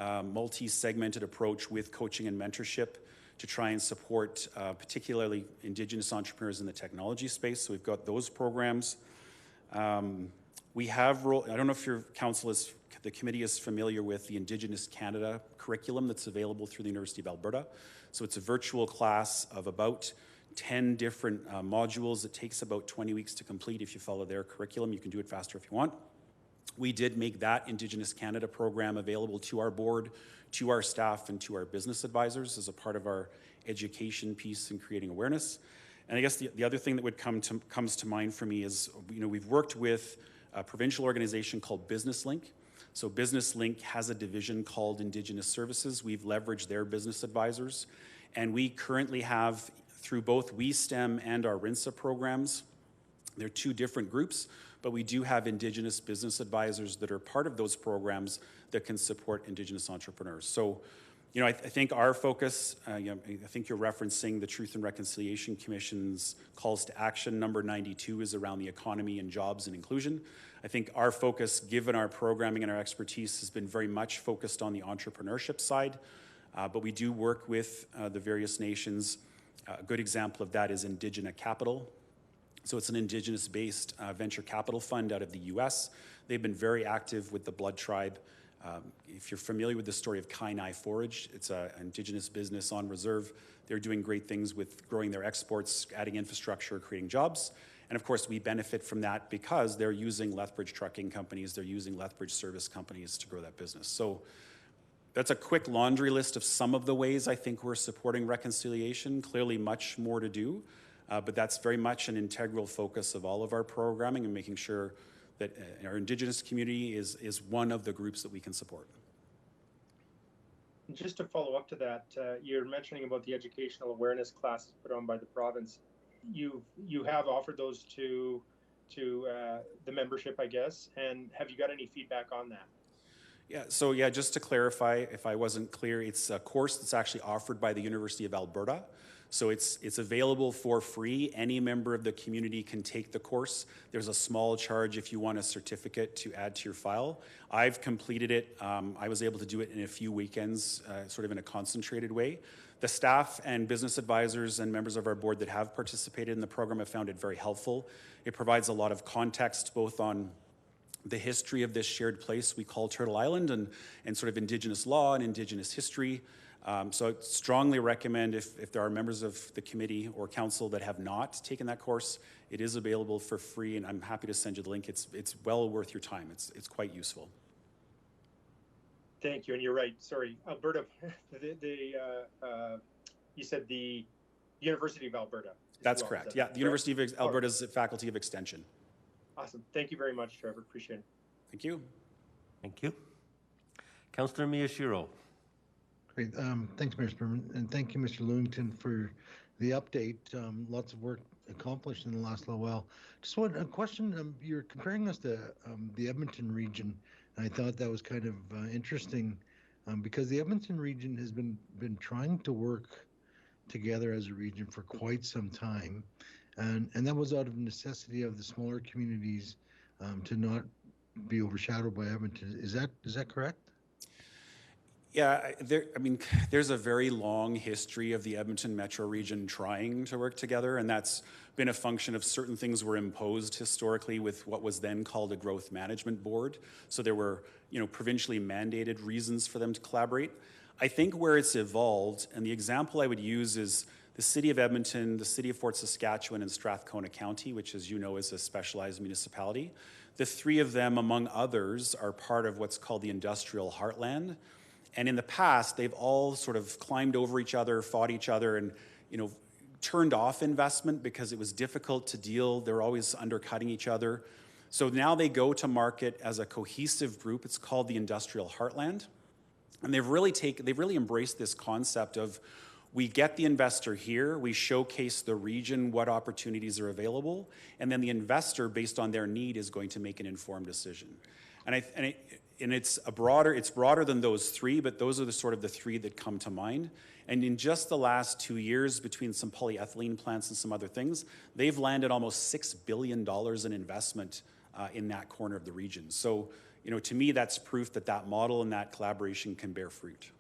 multi-segmented approach with coaching and mentorship to try and support particularly Indigenous entrepreneurs in the technology space. So we've got those programs. We have, I don't know if your the committee is familiar with the Indigenous Canada curriculum that's available through the University of Alberta. So it's a virtual class of about 10 different modules. It takes about 20 weeks to complete if you follow their curriculum. You can do it faster if you want. We did make that Indigenous Canada program available to our board, to our staff, and to our business advisors as a part of our education piece in creating awareness. And I guess the other thing that would comes to mind for me is, we've worked with a provincial organization called Business Link. So Business Link has a division called Indigenous Services. We've leveraged their business advisors. And we currently have, through both WeSTEM and our RINSA programs, they're 2 different groups, but we do have Indigenous business advisors that are part of those programs that can support Indigenous entrepreneurs. So, I think our focus, I think you're referencing the Truth and Reconciliation Commission's calls to action. Number 92 is around the economy and jobs and inclusion. I think our focus, given our programming and our expertise, has been very much focused on the entrepreneurship side, but we do work with the various nations. A good example of that is Indigena Capital. So it's an Indigenous-based venture capital fund out of the US. They've been very active with the Blood Tribe. If you're familiar with the story of Kainai Forage, it's an Indigenous business on reserve. They're doing great things with growing their exports, adding infrastructure, creating jobs. And of course, we benefit from that because they're using Lethbridge trucking companies, they're using Lethbridge service companies to grow that business. So that's a quick laundry list of some of the ways I think we're supporting reconciliation. Clearly much more to do. But that's very much an integral focus of all of our programming and making sure that our Indigenous community is one of the groups that we can support. Just to follow up to that, you're mentioning about the educational awareness classes put on by the province. You have offered those to the membership, I guess, and have you got any feedback on that? Yeah, just to clarify, if I wasn't clear, it's a course that's actually offered by the University of Alberta. So it's available for free. Any member of the community can take the course. There's a small charge if you want a certificate to add to your file. I've completed it. I was able to do it in a few weekends, sort of in a concentrated way. The staff and business advisors and members of our board that have participated in the program have found it very helpful. It provides a lot of context both on the history of this shared place we call Turtle Island and sort of Indigenous law and Indigenous history. So I strongly recommend if there are members of the committee or council that have not taken that course, it is available for free, and I'm happy to send you the link. It's well worth your time. It's quite useful. Thank you, and you're right. Sorry, Alberta. You said the University of Alberta. That's correct. Yeah, the University of Alberta's Faculty of Extension. Awesome. Thank you very much, Trevor. Appreciate it. Thank you. Thank you. Councillor Miyashiro. Great. Thanks, Mr. Spearman, and thank you, Mr. Lewington, for the update. Lots of work accomplished in the last little while. Just one a question. You're comparing us to the Edmonton region, and I thought that was kind of interesting because the Edmonton region has been trying to work together as a region for quite some time, and that was out of necessity of the smaller communities to not be overshadowed by Edmonton. Is that correct? Yeah, there's a very long history of the Edmonton metro region trying to work together, and that's been a function of certain things were imposed historically with what was then called a growth management board. So there were, provincially mandated reasons for them to collaborate. I think where it's evolved, and the example I would use is the city of Edmonton, the city of Fort Saskatchewan, and Strathcona County, which, as you know, is a specialized municipality. The three of them, among others, are part of what's called the industrial heartland. And in the past, they've all sort of climbed over each other, fought each other, and turned off investment because it was difficult to deal. They're always undercutting each other. So now they go to market as a cohesive group. It's called the Industrial Heartland. And they've really embraced this concept of we get the investor here, we showcase the region, what opportunities are available, and then the investor, based on their need, is going to make an informed decision. And it's broader than those three, but those are the three that come to mind. And in just the last 2 years, between some polyethylene plants and some other things, they've landed almost $6 billion in investment in that corner of the region. So, to me, that's proof that model and that collaboration can bear fruit.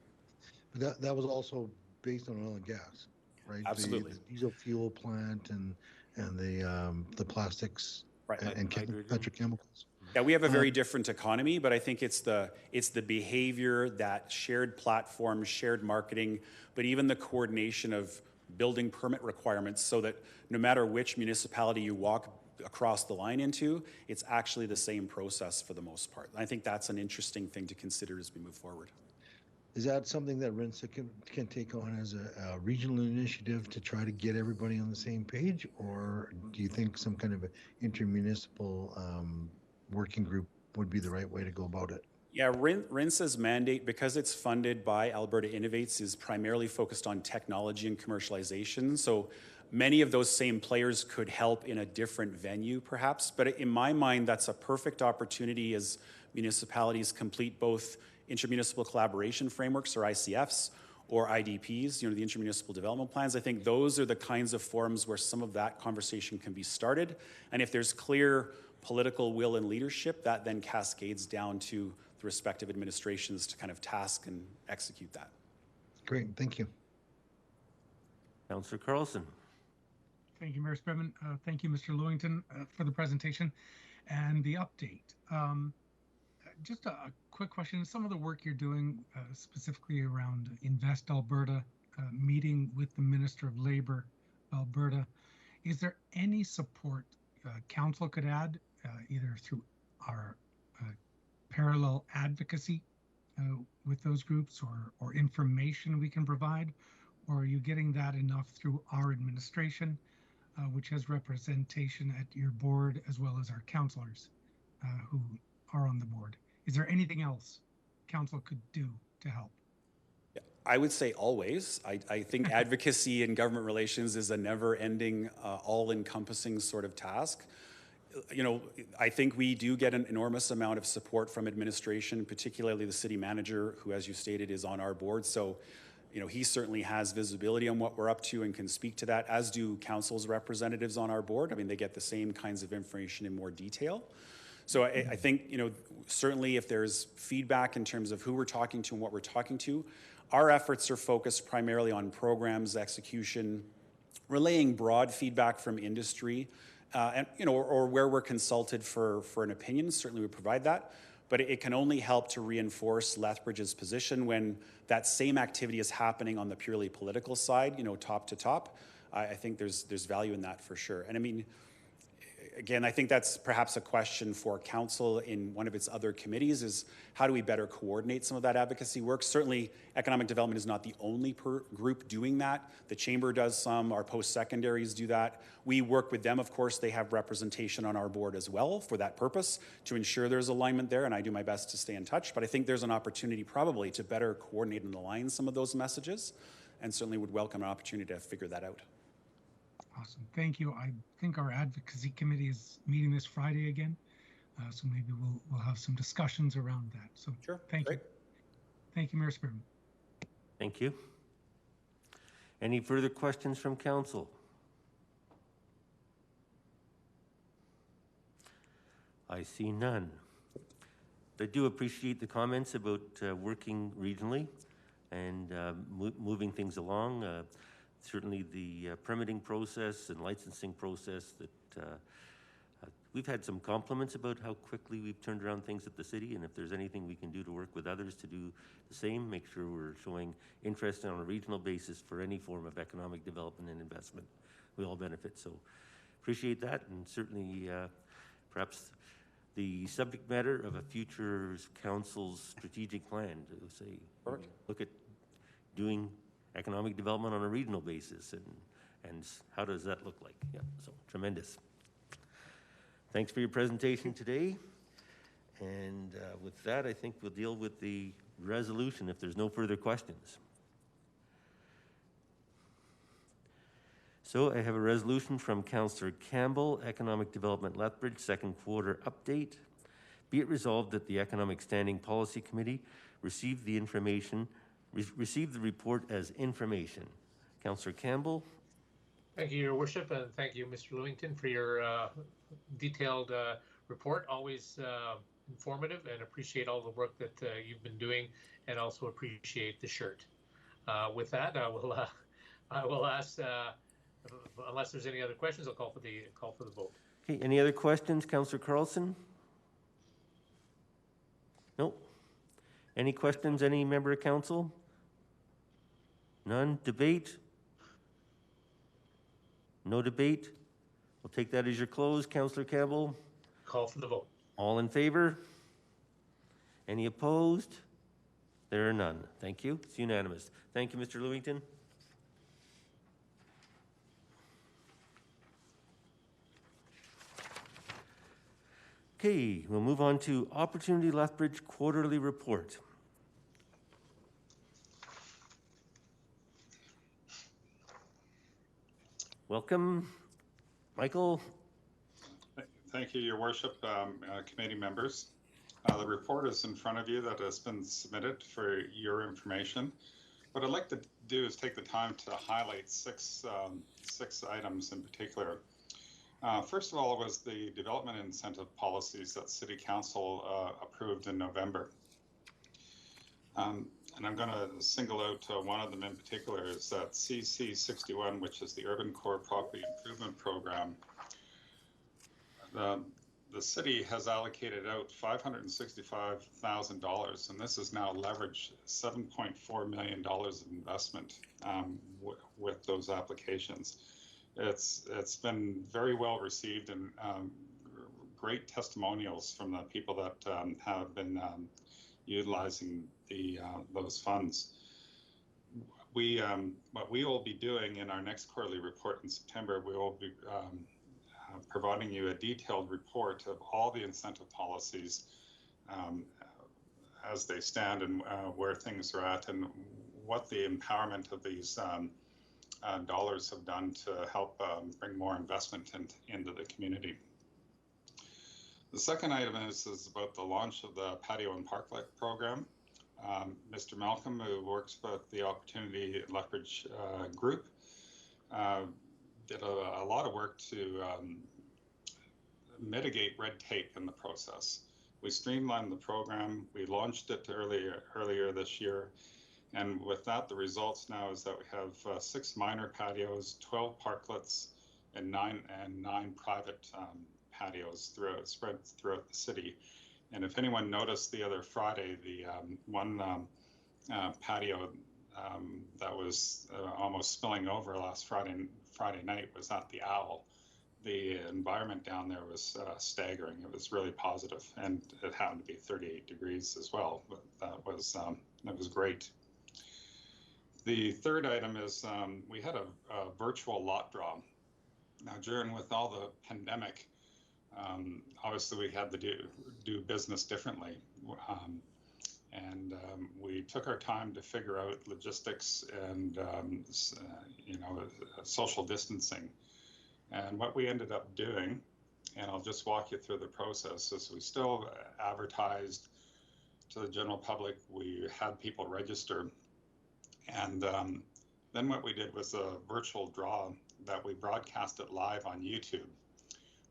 But that was also based on oil and gas, right? Absolutely. The diesel fuel plant and the plastics and petrochemicals. Yeah, we have a very different economy, but I think it's the behavior, that shared platform, shared marketing, but even the coordination of building permit requirements so that no matter which municipality you walk across the line into, it's actually the same process for the most part. I think that's an interesting thing to consider as we move forward. Is that something that RINSA can take on as a regional initiative to try to get everybody on the same page, or do you think some kind of intermunicipal working group would be the right way to go about it? Yeah, RINSA's mandate, because it's funded by Alberta Innovates, is primarily focused on technology and commercialization. So many of those same players could help in a different venue, perhaps. But in my mind, that's a perfect opportunity as municipalities complete both intermunicipal collaboration frameworks, or ICFs, or IDPs, the intermunicipal development plans. I think those are the kinds of forums where some of that conversation can be started. And if there's clear political will and leadership, that then cascades down to the respective administrations to kind of task and execute that. Great, thank you. Councillor Carlson. Thank you, Mayor Spearman. Thank you, Mr. Lewington, for the presentation and the update. Just a quick question. Some of the work you're doing specifically around Invest Alberta, meeting with the Minister of Labour, Alberta, is there any support Council could add, either through our parallel advocacy with those groups or information we can provide? Or are you getting that enough through our administration, which has representation at your board, as well as our councillors who are on the board? Is there anything else Council could do to help? I would say always. I think advocacy and government relations is a never-ending, all-encompassing sort of task. I think we do get an enormous amount of support from administration, particularly the city manager, who, as you stated, is on our board. So, he certainly has visibility on what we're up to and can speak to that, as do council's representatives on our board. I mean, they get the same kinds of information in more detail. So I think, certainly if there's feedback in terms of who we're talking to and what we're talking to, our efforts are focused primarily on programs, execution, relaying broad feedback from industry, and or where we're consulted for an opinion. Certainly we provide that, but it can only help to reinforce Lethbridge's position when that same activity is happening on the purely political side, top to top. I think there's value in that for sure. And I mean, again, I think that's perhaps a question for council in one of its other committees, is how do we better coordinate some of that advocacy work? Certainly, economic development is not the only group doing that. The chamber does some, our post-secondaries do that. We work with them, of course. They have representation on our board as well for that purpose, to ensure there's alignment there, and I do my best to stay in touch. But I think there's an opportunity probably to better coordinate and align some of those messages, and certainly would welcome an opportunity to figure that out. Awesome. Thank you. I think our advocacy committee is meeting this Friday again. So maybe we'll have some discussions around that. So sure. Thank you. Thank you, Mayor Spearman. Thank you. Any further questions from council? I see none. I do appreciate the comments about working regionally and moving things along. Certainly the permitting process and licensing process that we've had some compliments about how quickly we've turned around things at the city, and if there's anything we can do to work with others to do the same, make sure we're showing interest on a regional basis for any form of economic development and investment, we all benefit. So appreciate that, and certainly perhaps the subject matter of a future council's strategic plan to say, look at doing economic development on a regional basis, and how does that look like? Yeah, so tremendous. Thanks for your presentation today. And with that, I think we'll deal with the resolution if there's no further questions. So I have a resolution from Councillor Campbell, Economic Development Lethbridge, second quarter update. Be it resolved that the Economic Standing Policy Committee received the report as information. Councillor Campbell. Thank you, Your Worship, and thank you, Mr. Lewington, for your detailed report. Always informative, and appreciate all the work that you've been doing, and also appreciate the shirt. With that, I will ask, unless there's any other questions, I'll call for the vote. Okay. Any other questions, Councillor Carlson? No. Any questions? Any member of council? None. Debate? No debate. We'll take that as your close. Councillor Campbell? Call for the vote. All in favor? Any opposed? There are none. Thank you. It's unanimous. Thank you, Mr. Lewington. Okay, we'll move on to Opportunity Lethbridge Quarterly Report. Welcome, Michael. Thank you, Your Worship, committee members. The report is in front of you that has been submitted for your information. What I'd like to do is take the time to highlight six items in particular. First of all, was the development incentive policies that City Council approved in November. And I'm going to single out one of them in particular, is that CC 61, which is the Urban Core Property Improvement Program. The city has allocated out $565,000, and this has now leveraged $7.4 million of investment with those applications. It's been very well received, and great testimonials from the people that have been utilizing those funds. What we will be doing in our next quarterly report in September, we will be providing you a detailed report of all the incentive policies as they stand, and where things are at, and what the empowerment of these dollars have done to help bring more investment into the community. The second item is about the launch of the Patio and Parklet program. Mr. Malcolm, who works with the Opportunity Lethbridge group, did a lot of work to mitigate red tape in the process. We streamlined the program. We launched it earlier this year. And with that, the results now is that we have 6 minor patios, 12 parklets, and nine private patios spread throughout the city. And if anyone noticed the other Friday, the one patio that was almost spilling over last Friday night was at the Owl. The environment down there was staggering. It was really positive, and it happened to be 38 degrees as well. But that was great. The third item is we had a virtual lot draw. Now, with all the pandemic, obviously we had to do business differently. We took our time to figure out logistics and social distancing. And what we ended up doing, and I'll just walk you through the process, is we still advertised to the general public. We had people register. And then what we did was a virtual draw that we broadcasted live on YouTube.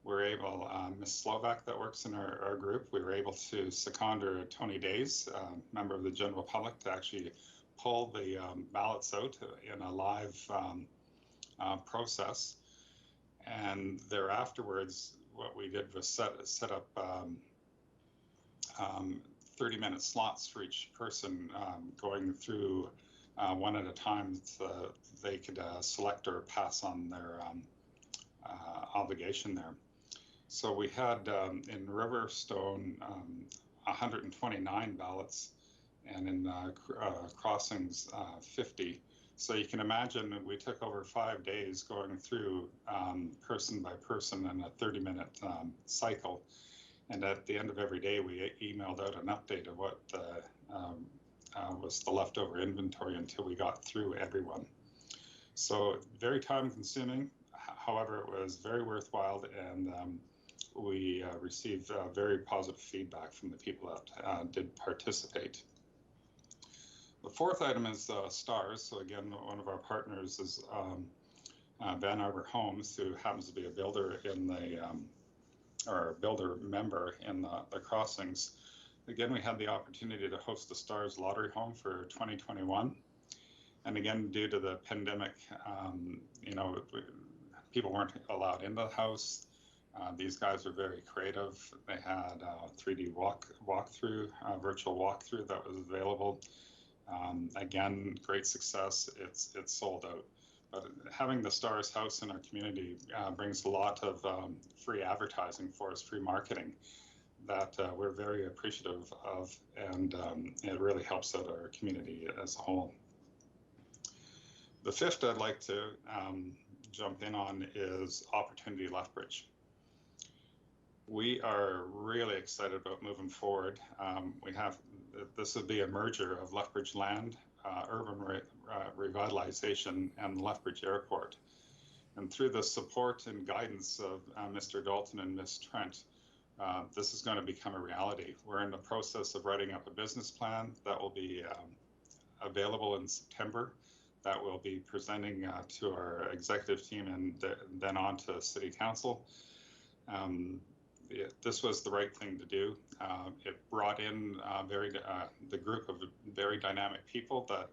We're able, Ms. Slovak that works in our group, we were able to second Tony Days, member of the general public, to actually pull the ballots out in a live process. And thereafterwards, what we did was set up 30-minute slots for each person, going through one at a time, so they could select or pass on their obligation there. So we had in Riverstone 129 ballots, and in Crossings 50. So you can imagine we took over 5 days going through person by person in a 30-minute cycle. And at the end of every day, we emailed out an update of what was the leftover inventory until we got through everyone. So very time consuming. However, it was very worthwhile, and we received very positive feedback from the people that did participate. The fourth item is STARS. So again, one of our partners is Van Arbor Homes, who happens to be a builder in the, or a builder member in the Crossings. Again, we had the opportunity to host the STARS Lottery Home for 2021. And again, due to the pandemic, people weren't allowed into the house. These guys were very creative. They had a 3D walkthrough, virtual walkthrough that was available. Again, great success. It's sold out. But having the STARS house in our community brings a lot of free advertising for us, free marketing that we're very appreciative of, and it really helps out our community as a whole. The fifth I'd like to jump in on is Opportunity Lethbridge. We are really excited about moving forward. This would be a merger of Lethbridge Land, Urban Revitalization, and Lethbridge Airport. And through the support and guidance of Mr. Dalton and Ms. Trent, this is going to become a reality. We're in the process of writing up a business plan that will be available in September, that we'll be presenting to our executive team and then on to City Council. This was the right thing to do. It brought in the group of very dynamic people that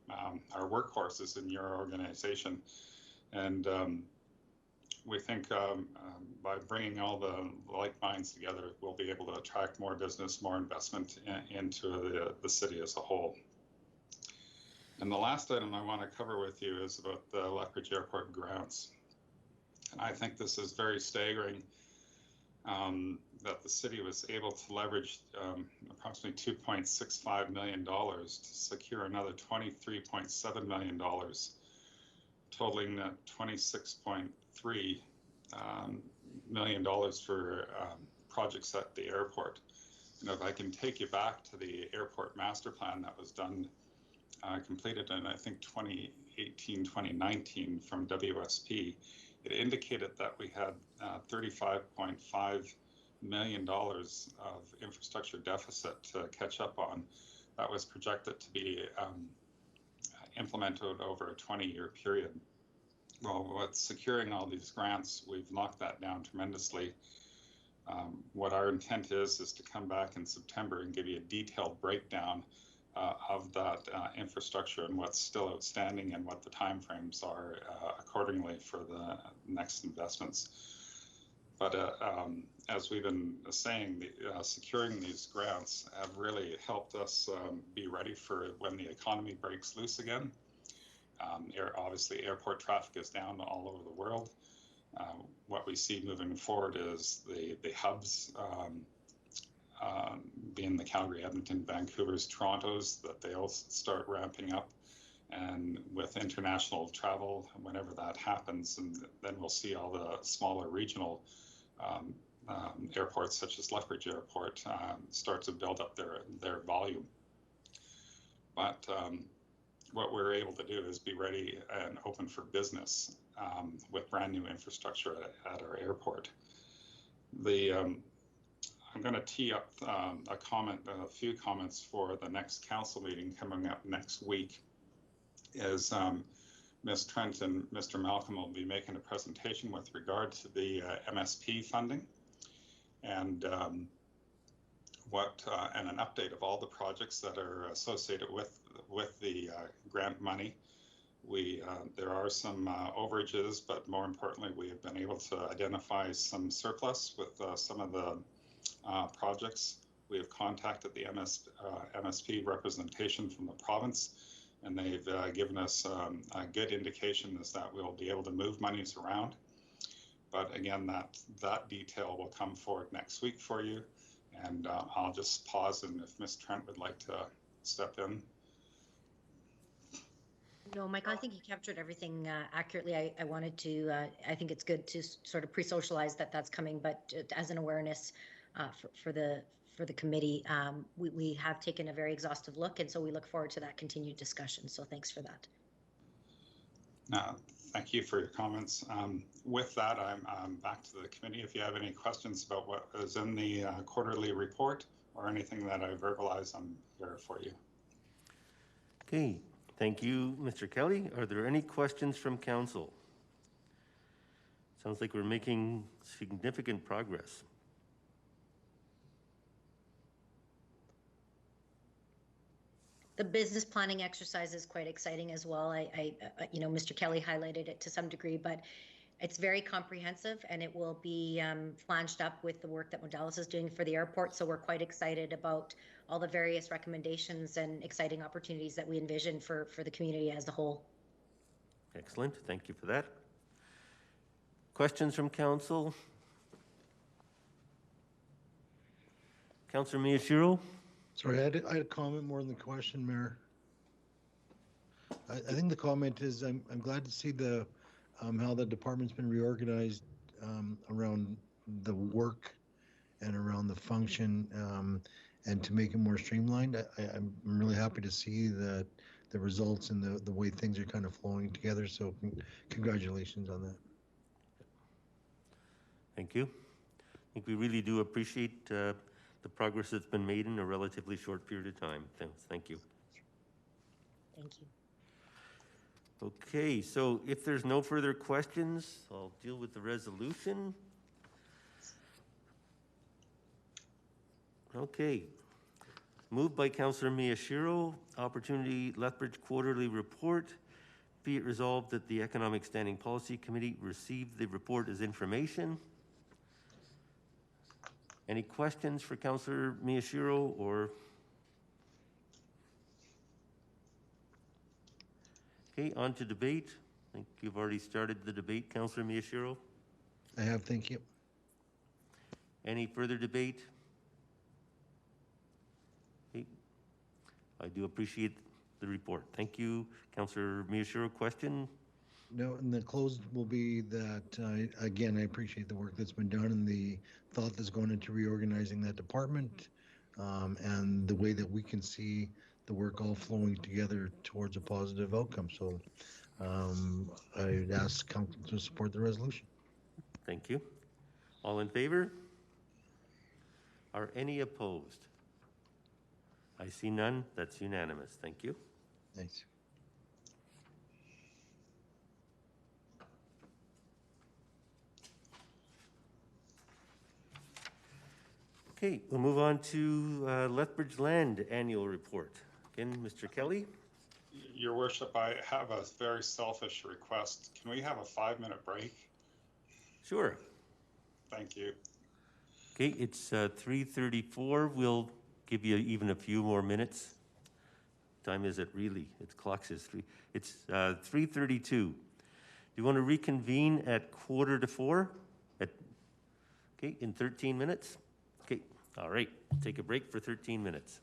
are workhorses in your organization. And we think by bringing all the like minds together, we'll be able to attract more business, more investment into the city as a whole. And the last item I want to cover with you is about the Lethbridge Airport grounds. And I think this is very staggering that the city was able to leverage approximately $2.65 million to secure another $23.7 million, totaling $26.3 million for projects at the airport. And if I can take you back to the airport master plan that was done, completed in, I think, 2018, 2019 from WSP, it indicated that we had $35.5 million of infrastructure deficit to catch up on. That was projected to be implemented over a 20-year period. Well, with securing all these grants, we've knocked that down tremendously. What our intent is to come back in September and give you a detailed breakdown of that infrastructure and what's still outstanding and what the timeframes are accordingly for the next investments. But as we've been saying, securing these grants have really helped us be ready for when the economy breaks loose again. Obviously, airport traffic is down all over the world. What we see moving forward is the hubs, being the Calgary, Edmonton, Vancouver's, Toronto's, that they'll start ramping up. And with international travel, whenever that happens, and then we'll see all the smaller regional airports, such as Lethbridge Airport, start to build up their volume. But what we're able to do is be ready and open for business with brand new infrastructure at our airport. I'm going to tee up a few comments for the next council meeting coming up next week. Is Ms. Trent and Mr. Malcolm will be making a presentation with regard to the MSP funding and an update of all the projects that are associated with the grant money. There are some overages, but more importantly, we have been able to identify some surplus with some of the projects. We have contacted the MSP representation from the province, and they've given us a good indication is that we'll be able to move monies around. But again, that detail will come forward next week for you. And I'll just pause, and if Ms. Trent would like to step in. No, Michael, I think you captured everything accurately. I wanted to, I think it's good to sort of pre-socialize that that's coming, but as an awareness for the committee, we have taken a very exhaustive look, and so we look forward to that continued discussion. So thanks for that. Thank you for your comments. With that, I'm back to the committee. If you have any questions about what is in the quarterly report or anything that I verbalize, I'm here for you. Okay, thank you, Mr. Kelly. Are there any questions from council? Sounds like we're making significant progress. The business planning exercise is quite exciting as well. You know, Mr. Kelly highlighted it to some degree, but it's very comprehensive, and it will be flanged up with the work that Modalis is doing for the airport. So we're quite excited about all the various recommendations and exciting opportunities that we envision for the community as a whole. Excellent, thank you for that. Questions from council? Councillor Miyashiro? Sorry, I had a comment more than the question, Mayor. I think the comment is I'm glad to see the how the department's been reorganized around the work and around the function and to make it more streamlined. I'm really happy to see that the results and the way things are kind of flowing together. So congratulations on that. Thank you. I think we really do appreciate the progress that's been made in a relatively short period of time. Thank you. Thank you. Okay, so if there's no further questions, I'll deal with the resolution. Okay. Moved by Councillor Miyashiro, Opportunity Lethbridge Quarterly Report. Be it resolved that the Economic Standing Policy Committee received the report as information. Any questions for Councillor Miyashiro or? Okay, on to debate. I think you've already started the debate, Councillor Miyashiro. I have, thank you. Any further debate? Okay. I do appreciate the report. Thank you, Councillor Miyashiro. Question? No, and the close will be that, again, I appreciate the work that's been done and the thought that's gone into reorganizing that department and the way that we can see the work all flowing together towards a positive outcome. So I'd ask council to support the resolution. Thank you. All in favor? Are any opposed? I see none. That's unanimous. Thank you. Thanks. Okay, we'll move on to Lethbridge Land Annual Report. Again, Mr. Kelly? Your Worship, I have a very selfish request. Can we have a 5-minute break? Sure. Thank you. Okay, it's 3:34. We'll give you even a few more minutes. Time is it really? Its clock says 3. It's 3:32. Do you want to reconvene at 3:45? Okay, in 13 minutes? Okay, all right. Take a break for 13 minutes.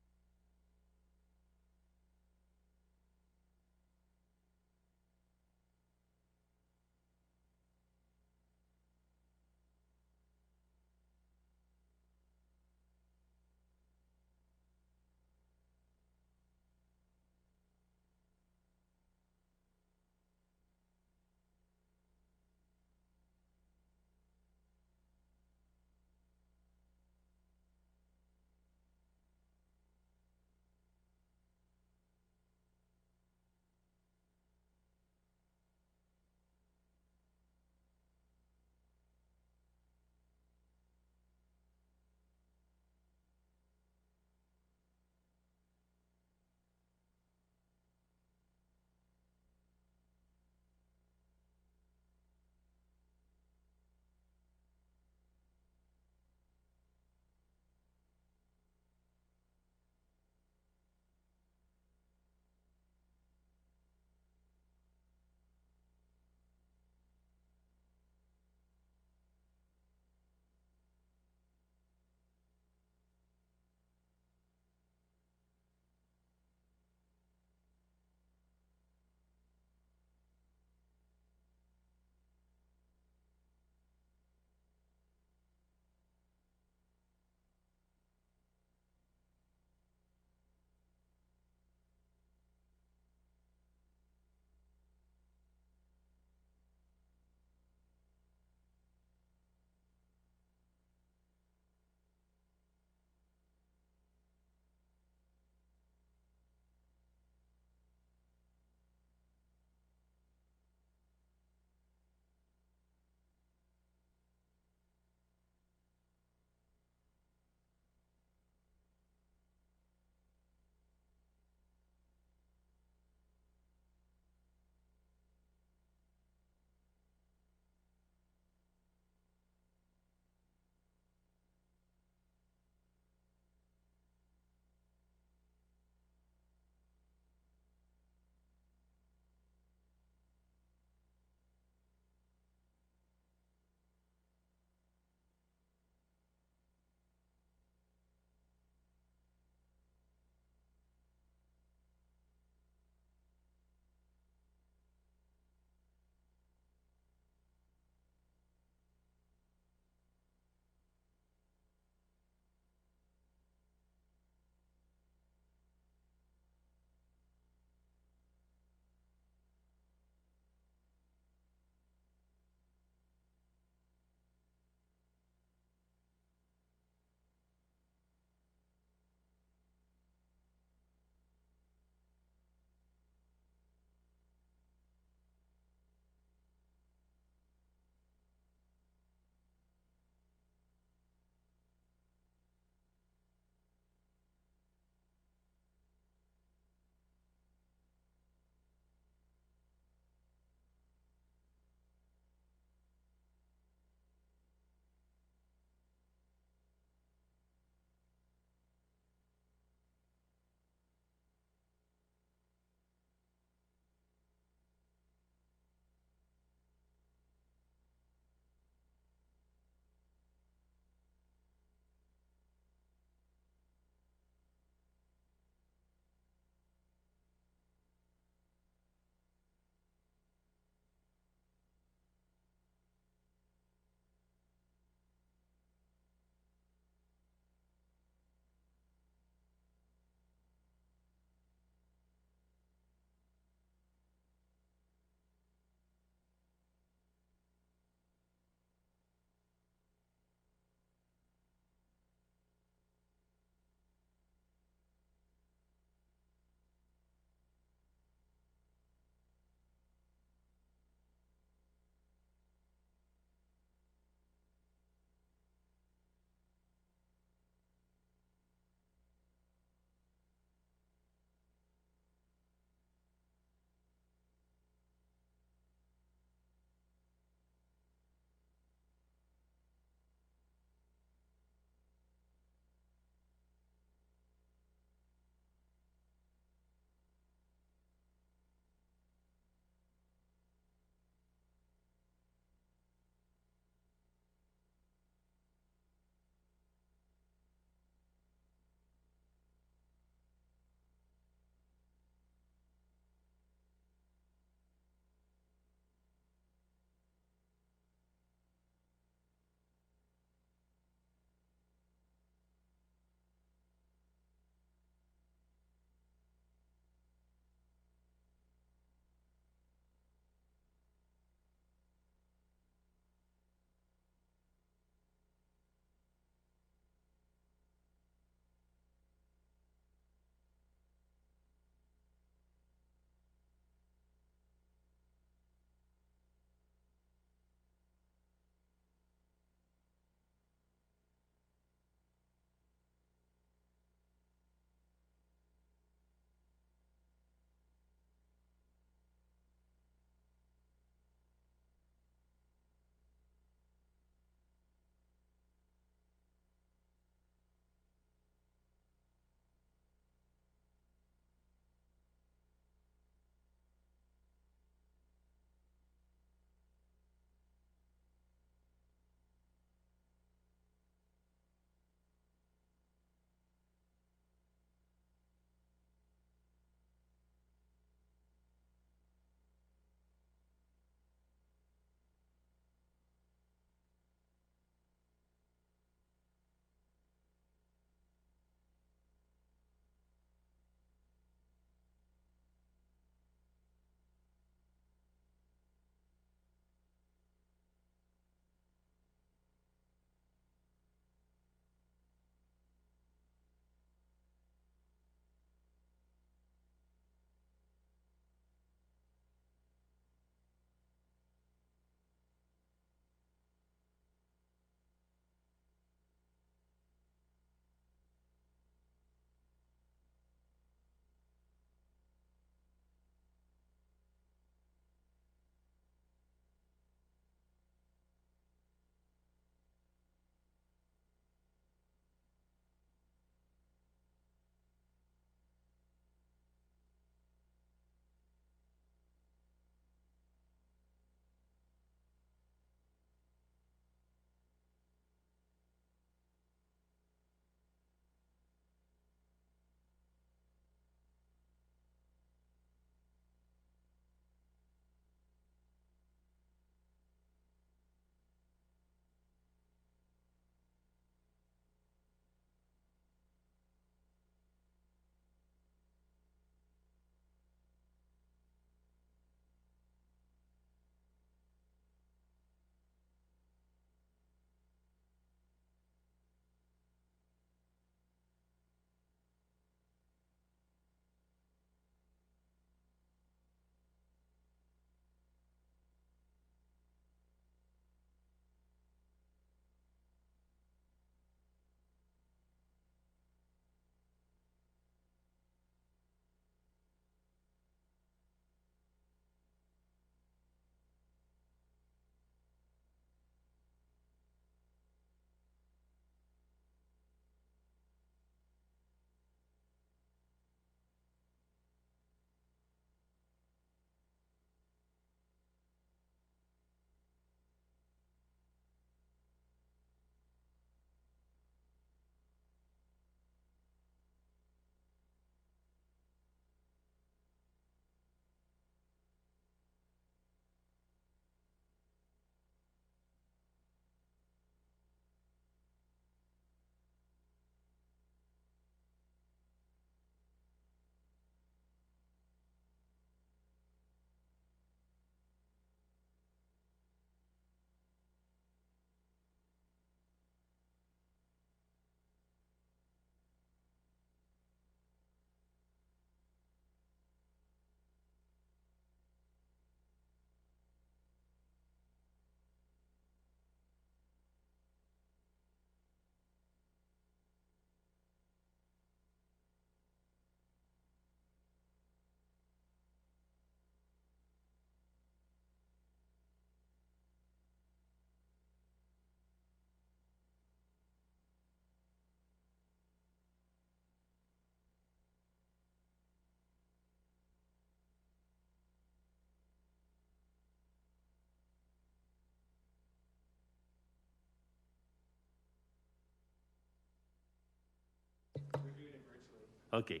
Okay.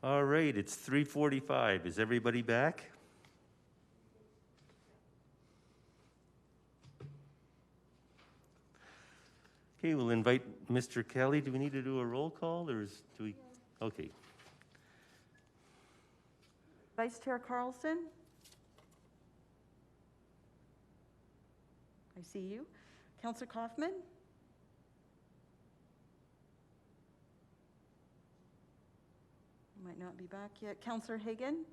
All right, it's 3:45. Is everybody back? Okay, we'll invite Mr. Kelly. Do we need to do a roll call or do we? Okay. Vice Chair Carlson? I see you. Councillor Kaufman? Might not be back yet. Councillor Hagan?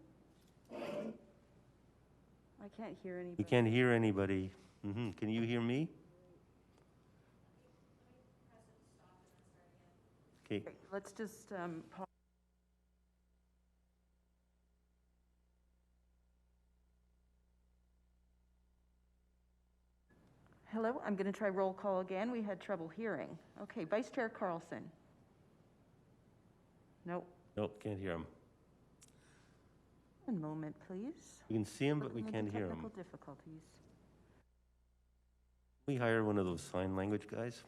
I can't hear anybody. We can't hear anybody. Can you hear me? Okay. Let's just pause. Hello, I'm going to try roll call again. We had trouble hearing. Okay, Vice Chair Carlson. Nope. Nope, can't hear him. One moment, please. We can see him, but we Working can't into hear him. technical difficulties. We hire one of those sign language guys.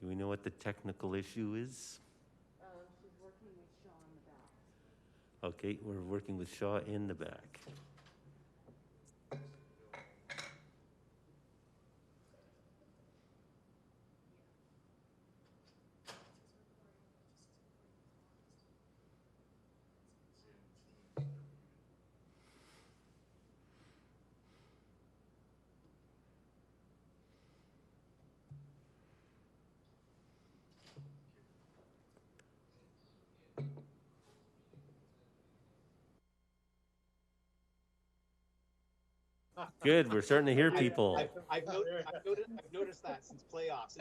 Do we know what the technical issue is? She's working with Shaw in the back. Okay, we're working with Shaw in the back. Good, we're starting to hear people. I've noticed that since playoffs.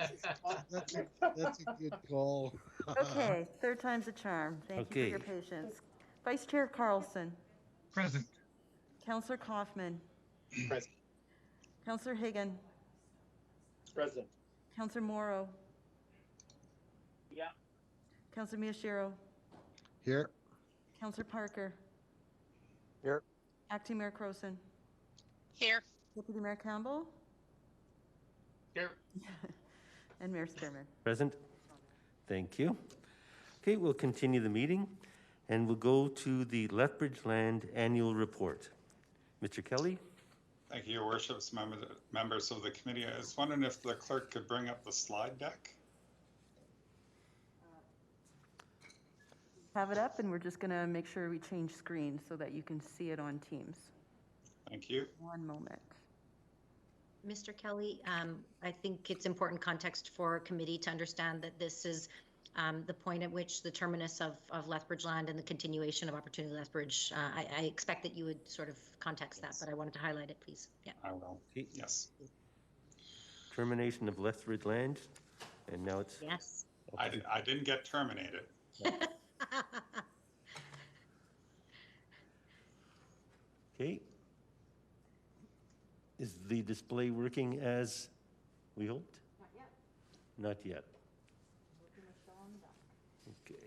That's a good call. Okay, third time's a charm. Thank you for your patience. Vice Chair Carlson. Present. Councillor Kaufman. Present. Councillor Hagan. Present. Councillor Morrow. Yeah. Councillor Miyashiro. Here. Councillor Parker. Here. Acting Mayor Croson. Here. Deputy Mayor Campbell. Here. And Mayor Spearman. Present. Thank you. Okay, we'll continue the meeting and we'll go to the Lethbridge Land Annual Report. Mr. Kelly? Thank you, Your Worships, members of the committee. I was wondering if the clerk could bring up the slide deck. Have it up, and we're just going to make sure we change screens so that you can see it on Teams. Thank you. One moment. Mr. Kelly, I think it's important context for committee to understand that this is the point at which the terminus of Lethbridge Land and the continuation of Opportunity Lethbridge. I expect that you would sort of context that, but I wanted to highlight it, please. Yeah. I will. Yes. Termination of Lethbridge Land, and now it's... Yes. Okay. I didn't get terminated. Okay. Is the display working as we hoped? Not yet. Not yet. Working with Shaw on the back. Okay.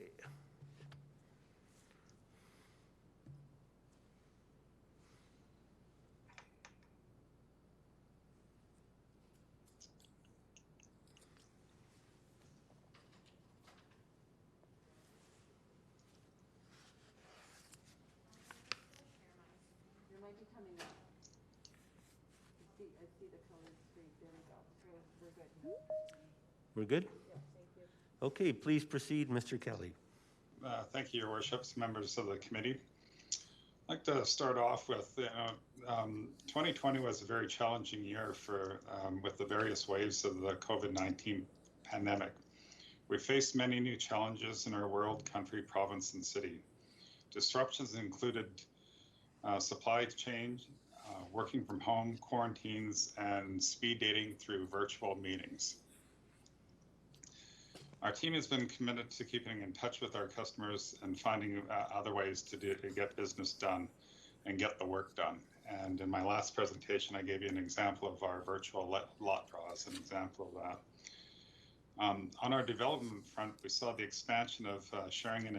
You might be coming up. I see the color screen. There we go. We're good. We're good? Yeah, thank you. Okay, please proceed, Mr. Kelly. Thank you, Your Worships, members of the committee. I'd like to start off with, 2020 was a very challenging year for with the various waves of the COVID-19 pandemic. We faced many new challenges in our world, country, province, and city. Disruptions included supply chain, working from home, quarantines, and speed dating through virtual meetings. Our team has been committed to keeping in touch with our customers and finding other ways to get business done and get the work done. And in my last presentation, I gave you an example of our virtual lot draw as an example of that. On our development front, we saw the expansion of Sheringham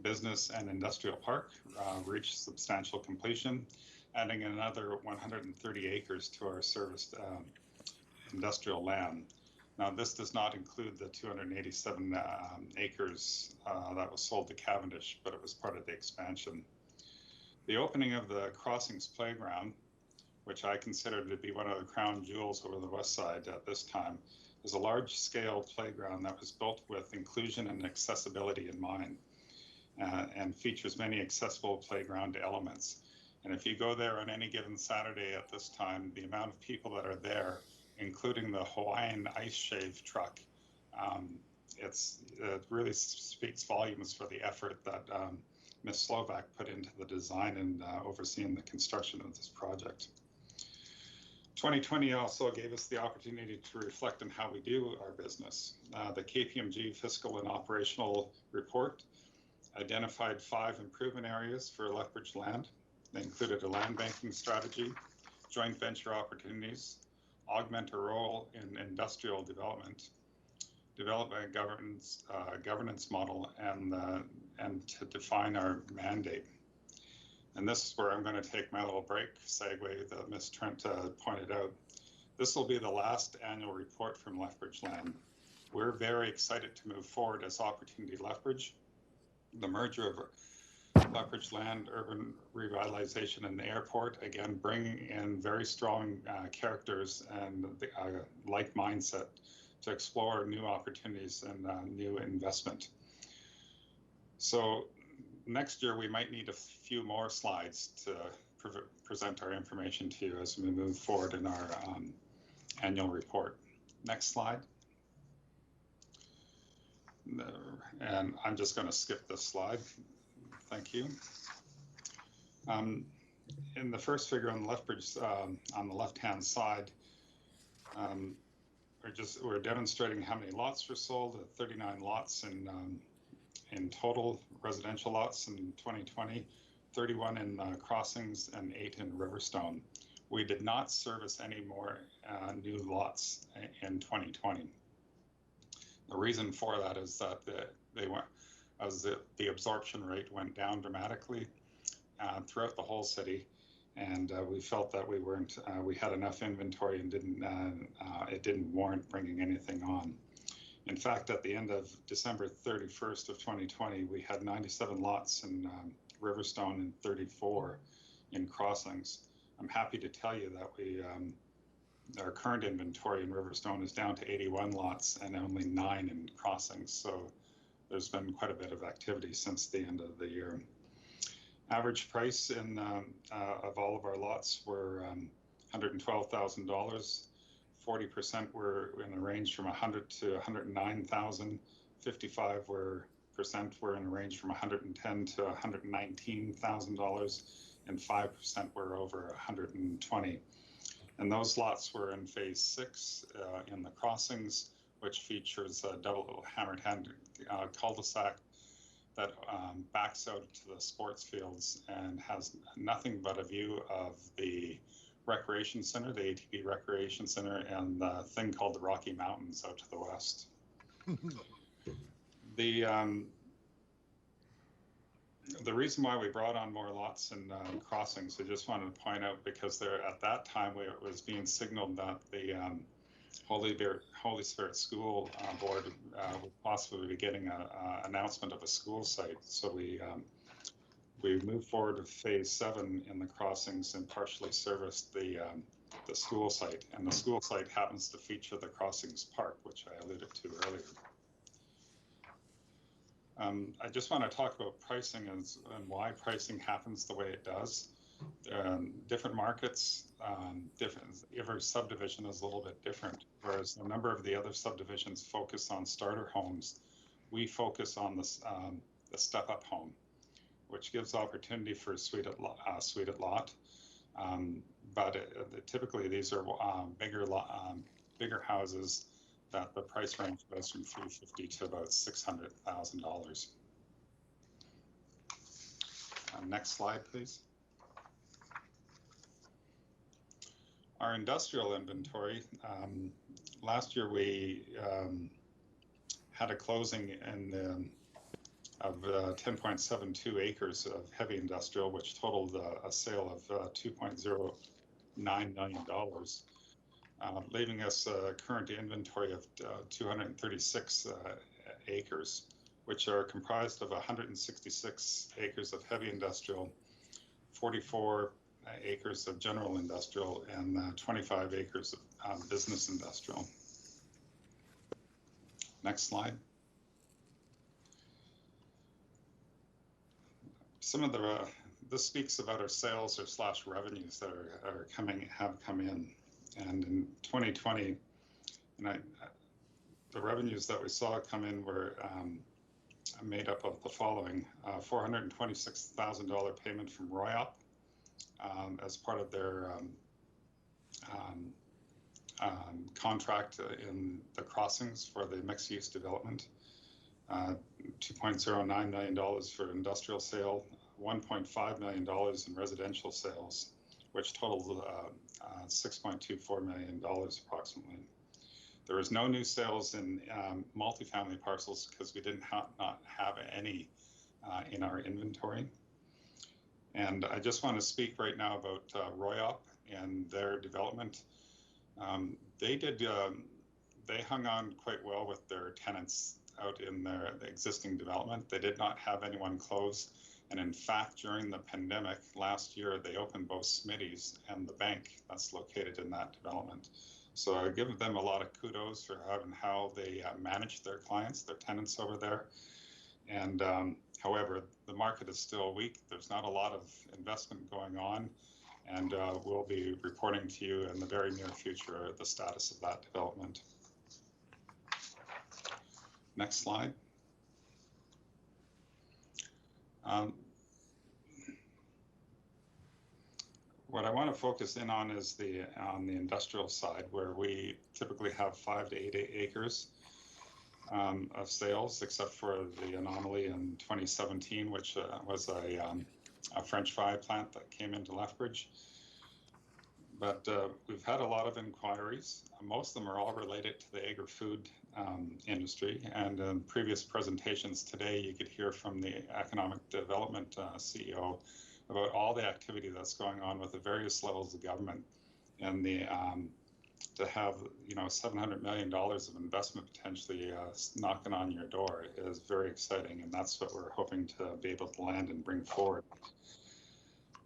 Business and Industrial Park reach substantial completion, adding another 130 acres to our serviced industrial land. Now, this does not include the 287 acres that was sold to Cavendish, but it was part of the expansion. The opening of the Crossings Playground, which I consider to be one of the crown jewels over the west side at this time, is a large-scale playground that was built with inclusion and accessibility in mind, and features many accessible playground elements. And if you go there on any given Saturday at this time, the amount of people that are there, including the Hawaiian ice shave truck, it really speaks volumes for the effort that Ms. Slovak put into the design and overseeing the construction of this project. 2020 also gave us the opportunity to reflect on how we do our business. The Kpmg Fiscal and Operational Report identified 5 improvement areas for Lethbridge land. They included a land banking strategy, joint venture opportunities, augment a role in industrial development, develop a governance model, and to define our mandate. And this is where I'm going to take my little break segue that Ms. Trent pointed out. This will be the last annual report from Lethbridge Land. We're very excited to move forward as Opportunity Lethbridge. The merger of Lethbridge Land, Urban Revitalization, and the airport, again, bringing in very strong characters and like mindset to explore new opportunities and new investment. So next year, we might need a few more slides to present our information to you as we move forward in our annual report. Next slide. And I'm just going to skip this slide. Thank you. In the first figure on Lethbridge, on the left-hand side, we're demonstrating how many lots were sold. 39 lots in total residential lots in 2020, 31 in Crossings, and 8 in Riverstone. We did not service any more new lots in 2020. The reason for that is that the absorption rate went down dramatically throughout the whole city, and we felt that we had enough inventory and it didn't warrant bringing anything on. In fact, at the end of December 31st of 2020, we had 97 lots in Riverstone and 34 in Crossings. I'm happy to tell you that our current inventory in Riverstone is down to 81 lots and only 9 in Crossings. So there's been quite a bit of activity since the end of the year. Average price of all of our lots were $112,000. 40% were in a range from 100 to 109,000. 55% were in a range from 110 to 119,000 dollars, and 5% were over 120. And those lots were in phase 6 in the Crossings, which features a double hammered hand cul-de-sac that backs out to the sports fields and has nothing but a view of the recreation center, the ATP Recreation Center, and the thing called the Rocky Mountains out to the west. The reason why we brought on more lots in Crossings, I just wanted to point out, because at that time it was being signaled that the Holy Spirit School Board would possibly be getting an announcement of a school site. So we moved forward with phase 7 in the Crossings and partially serviced the school site. And the school site happens to feature the Crossings Park, which I alluded to earlier. I just want to talk about pricing and why pricing happens the way it does. Different markets, every subdivision is a little bit different. Whereas a number of the other subdivisions focus on starter homes, we focus on the step-up home, which gives opportunity for a suite at lot. But typically these are bigger houses that the price range goes from $350,000 to about $600,000. Next slide, please. Our industrial inventory, last year we had a closing of 10.72 acres of heavy industrial, which totaled a sale of $2.09 million, leaving us a current inventory of 236 acres, which are comprised of 166 acres of heavy industrial, 44 acres of general industrial, and 25 acres of business industrial. Next slide. Some of this speaks about our sales or slash revenues that have come in. And in 2020, the revenues that we saw come in were made up of the following: $426,000 payment from Royop as part of their contract in the crossings for the mixed-use development, $2.09 million for industrial sale, $1.5 million in residential sales, which totaled $6.24 million approximately. There was no new sales in multifamily parcels because we did not have any in our inventory. And I just want to speak right now about Royop and their development. They hung on quite well with their tenants out in the existing development. They did not have anyone close. And in fact, during the pandemic last year, they opened both Smitty's and the bank that's located in that development. So I give them a lot of kudos for how they manage their clients, their tenants over there. And however, the market is still weak. There's not a lot of investment going on. And we'll be reporting to you in the very near future the status of that development. Next slide. What I want to focus in on is on the industrial side, where we typically have 5 to 8 acres of sales, except for the anomaly in 2017, which was a French fry plant that came into Lethbridge. But we've had a lot of inquiries. Most of them are all related to the agri-food industry. And in previous presentations today, you could hear from the Economic Development CEO about all the activity that's going on with the various levels of government, and to have $700 million of investment potentially knocking on your door is very exciting, and that's what we're hoping to be able to land and bring forward.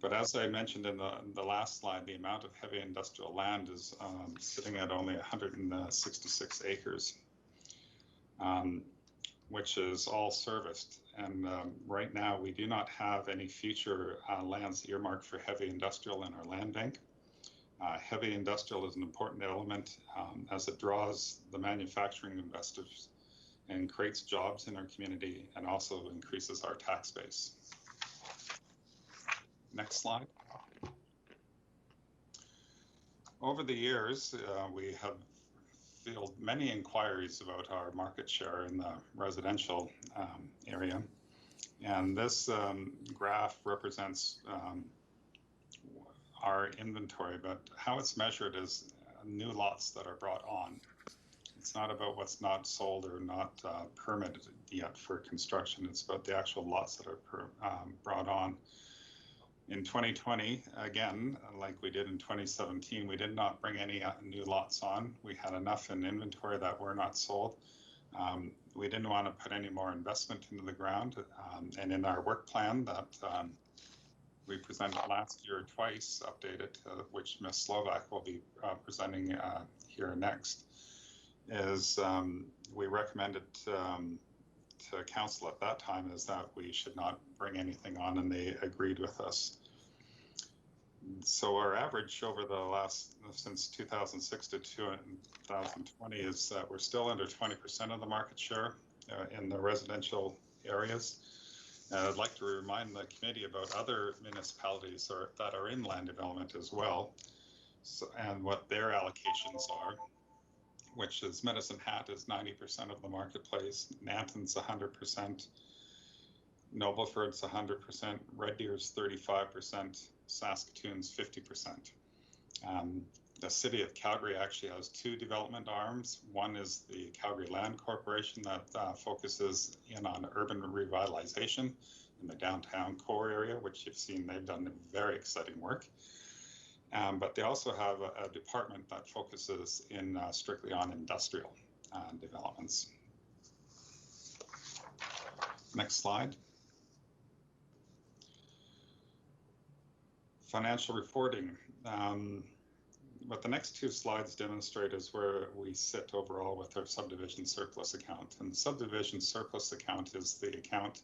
But as I mentioned in the last slide, the amount of heavy industrial land is sitting at only 166 acres, which is all serviced. And right now, we do not have any future lands earmarked for heavy industrial in our land bank. Heavy industrial is an important element as it draws the manufacturing investors and creates jobs in our community, and also increases our tax base. Next slide. Over the years, we have fielded many inquiries about our market share in the residential area. And this graph represents our inventory, but how it's measured is new lots that are brought on. It's not about what's not sold or not permitted yet for construction. It's about the actual lots that are brought on. In 2020, again, like we did in 2017, we did not bring any new lots on. We had enough in inventory that were not sold. We didn't want to put any more investment into the ground. And in our work plan that we presented last year twice, updated, which Ms. Slovak will be presenting here next, is we recommended to council at that time is that we should not bring anything on, and they agreed with us. So our average over the since 2006 to 2020 is that we're still under 20% of the market share in the residential areas. And I'd like to remind the committee about other municipalities that are in land development as well, and what their allocations are, which is Medicine Hat is 90% of the marketplace, Nanton's 100%, Nobleford's 100%, Red Deer's 35%, Saskatoon's 50%. The city of Calgary actually has two development arms. One is the Calgary Land Corporation that focuses in on urban revitalization in the downtown core area, which you've seen they've done very exciting work. But they also have a department that focuses in strictly on industrial developments. Next slide. Financial reporting. What the next two slides demonstrate is where we sit overall with our subdivision surplus account. And the subdivision surplus account is the account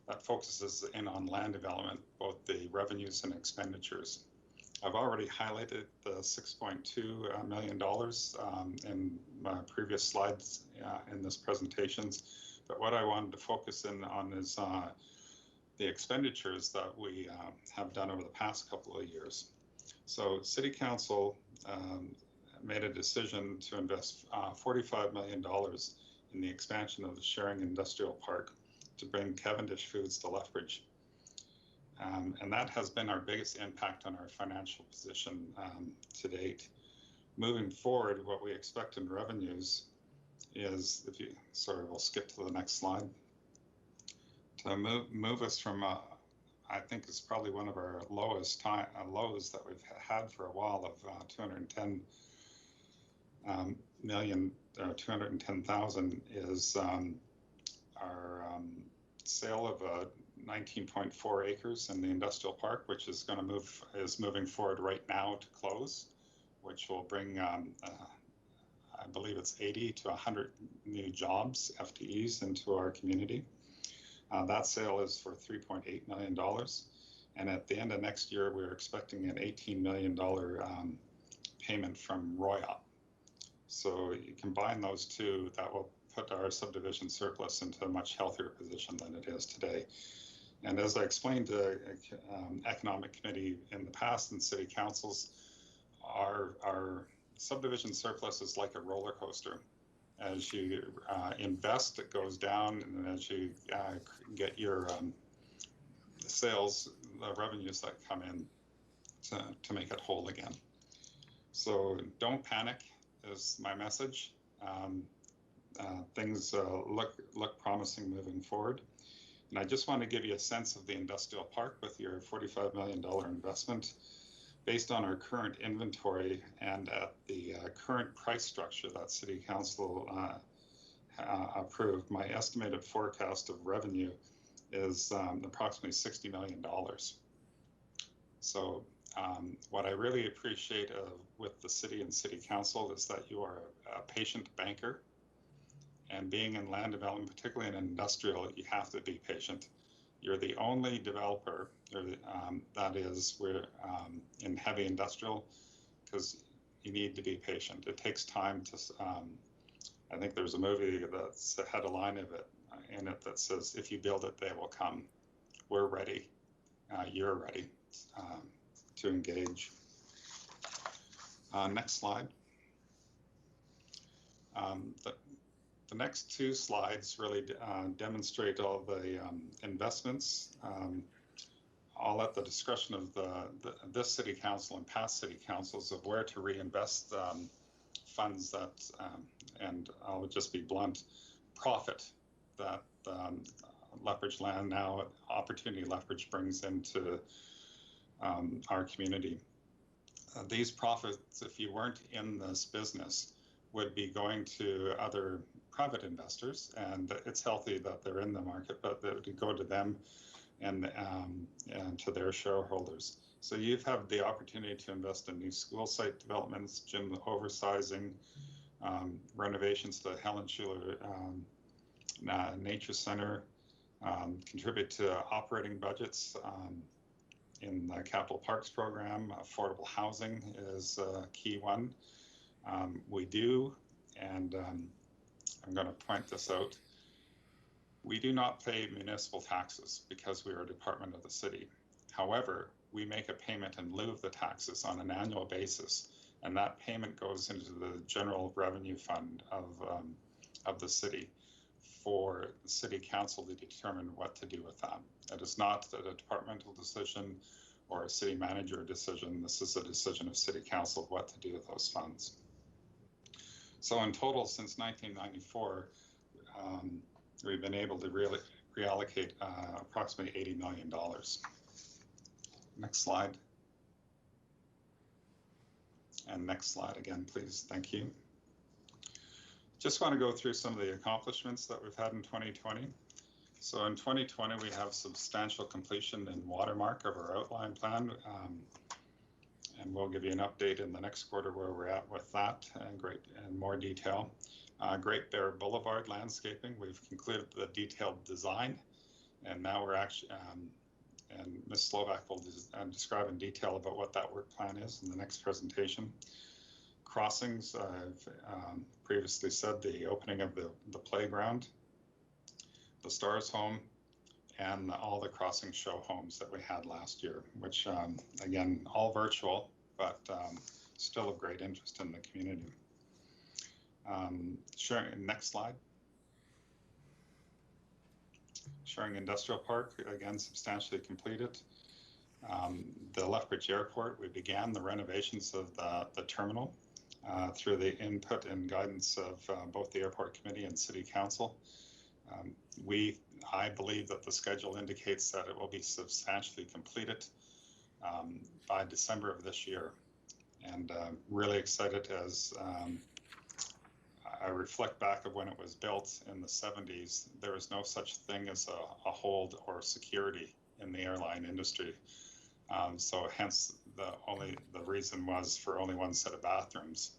that focuses in on land development, both the revenues and expenditures. I've already highlighted the $6.2 million in my previous slides in this presentation, but what I wanted to focus in on is the expenditures that we have done over the past couple of years. So City Council made a decision to invest $45 million in the expansion of the Sharing Industrial Park to bring Cavendish Foods to Lethbridge. And that has been our biggest impact on our financial position to date. Moving forward, what we expect in revenues is, if you, sorry, we'll skip to the next slide. To move us from, I think it's probably one of our lowest lows that we've had for a while of 210 million, 210,000 is our sale of 19.4 acres in the industrial park, which is going to moving forward right now to close, which will bring, I believe it's 80 to 100 new jobs, FTEs, into our community. That sale is for $3.8 million. And at the end of next year, we're expecting an $18 million payment from Royop. So you combine those two, that will put our subdivision surplus into a much healthier position than it is today. And as I explained to Economic Committee in the past and City Councils, our subdivision surplus is like a roller coaster. As you invest, it goes down, and as you get your sales, the revenues that come in to make it whole again. So don't panic is my message. Things look promising moving forward. And I just want to give you a sense of the industrial park with your $45 million investment. Based on our current inventory and at the current price structure that City Council approved, my estimated forecast of revenue is approximately $60 million. So what I really appreciate with the city and City Council is that you are a patient banker. And being in land development, particularly in industrial, you have to be patient. You're the only developer that is in heavy industrial, because you need to be patient. It takes time to, I think there's a movie that's had a line of it in it that says, if you build it, they will come. We're ready. You're ready to engage. Next slide. The next two slides really demonstrate all the investments, all at the discretion of this City Council and past City Councils of where to reinvest funds that, and I'll just be blunt, profit that Lethbridge Land now, Opportunity Lethbridge brings into our community. These profits, if you weren't in this business, would be going to other private investors, and it's healthy that they're in the market, but they would go to them and to their shareholders. So you've had the opportunity to invest in new school site developments, gym oversizing, renovations to Helen Schuler Nature Center, contribute to operating budgets in the Capital Parks program. Affordable housing is a key one. We do, and I'm going to point this out, we do not pay municipal taxes because we are a department of the city. However, we make a payment in lieu of the taxes on an annual basis, and that payment goes into the general revenue fund of the city for the City Council to determine what to do with that. It is not a departmental decision or a city manager decision. This is a decision of city council of what to do with those funds. So in total, since 1994, we've been able to really reallocate approximately $80 million. Next slide. And next slide again, please. Thank you. Just want to go through some of the accomplishments that we've had in 2020. So in 2020, we have substantial completion and watermark of our outline plan. And we'll give you an update in the next quarter where we're at with that and more detail. Great Bear Boulevard landscaping, we've concluded the detailed design, and now we're actually, and Ms. Slovak will describe in detail about what that work plan is in the next presentation. Crossings, I've previously said the opening of the playground, the Stars Home, and all the crossing show homes that we had last year, which again, all virtual, but still of great interest in the community. Next slide. Shoring Industrial Park, again, substantially completed. The Lethbridge Airport, we began the renovations of the terminal through the input and guidance of both the Airport Committee and City Council. I believe that the schedule indicates that it will be substantially completed by December of this year. And really excited as I reflect back of when it was built in the 70s, there was no such thing as a hold or security in the airline industry. So hence the reason was for only one set of bathrooms.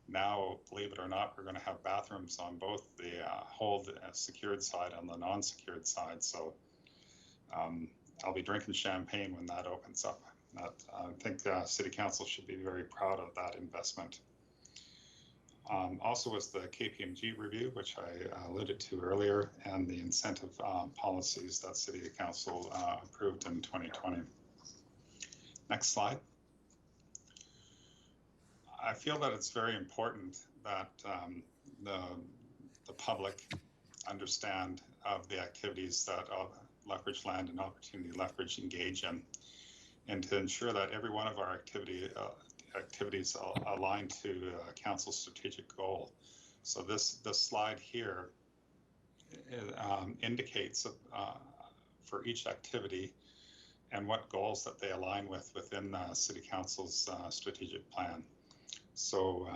Now, believe it or not, we're going to have bathrooms on both the hold secured side and the non-secured side. So I'll be drinking champagne when that opens up. I think City Council should be very proud of that investment. Also was the Kpmg review, which I alluded to earlier, and the incentive policies that City Council approved in 2020. Next slide. I feel that it's very important that the public understand of the activities that Lethbridge Land and Opportunity Lethbridge engage in, and to ensure that every one of our activities align to council's strategic goal. So this slide here indicates for each activity and what goals that they align with within City Council's strategic plan. So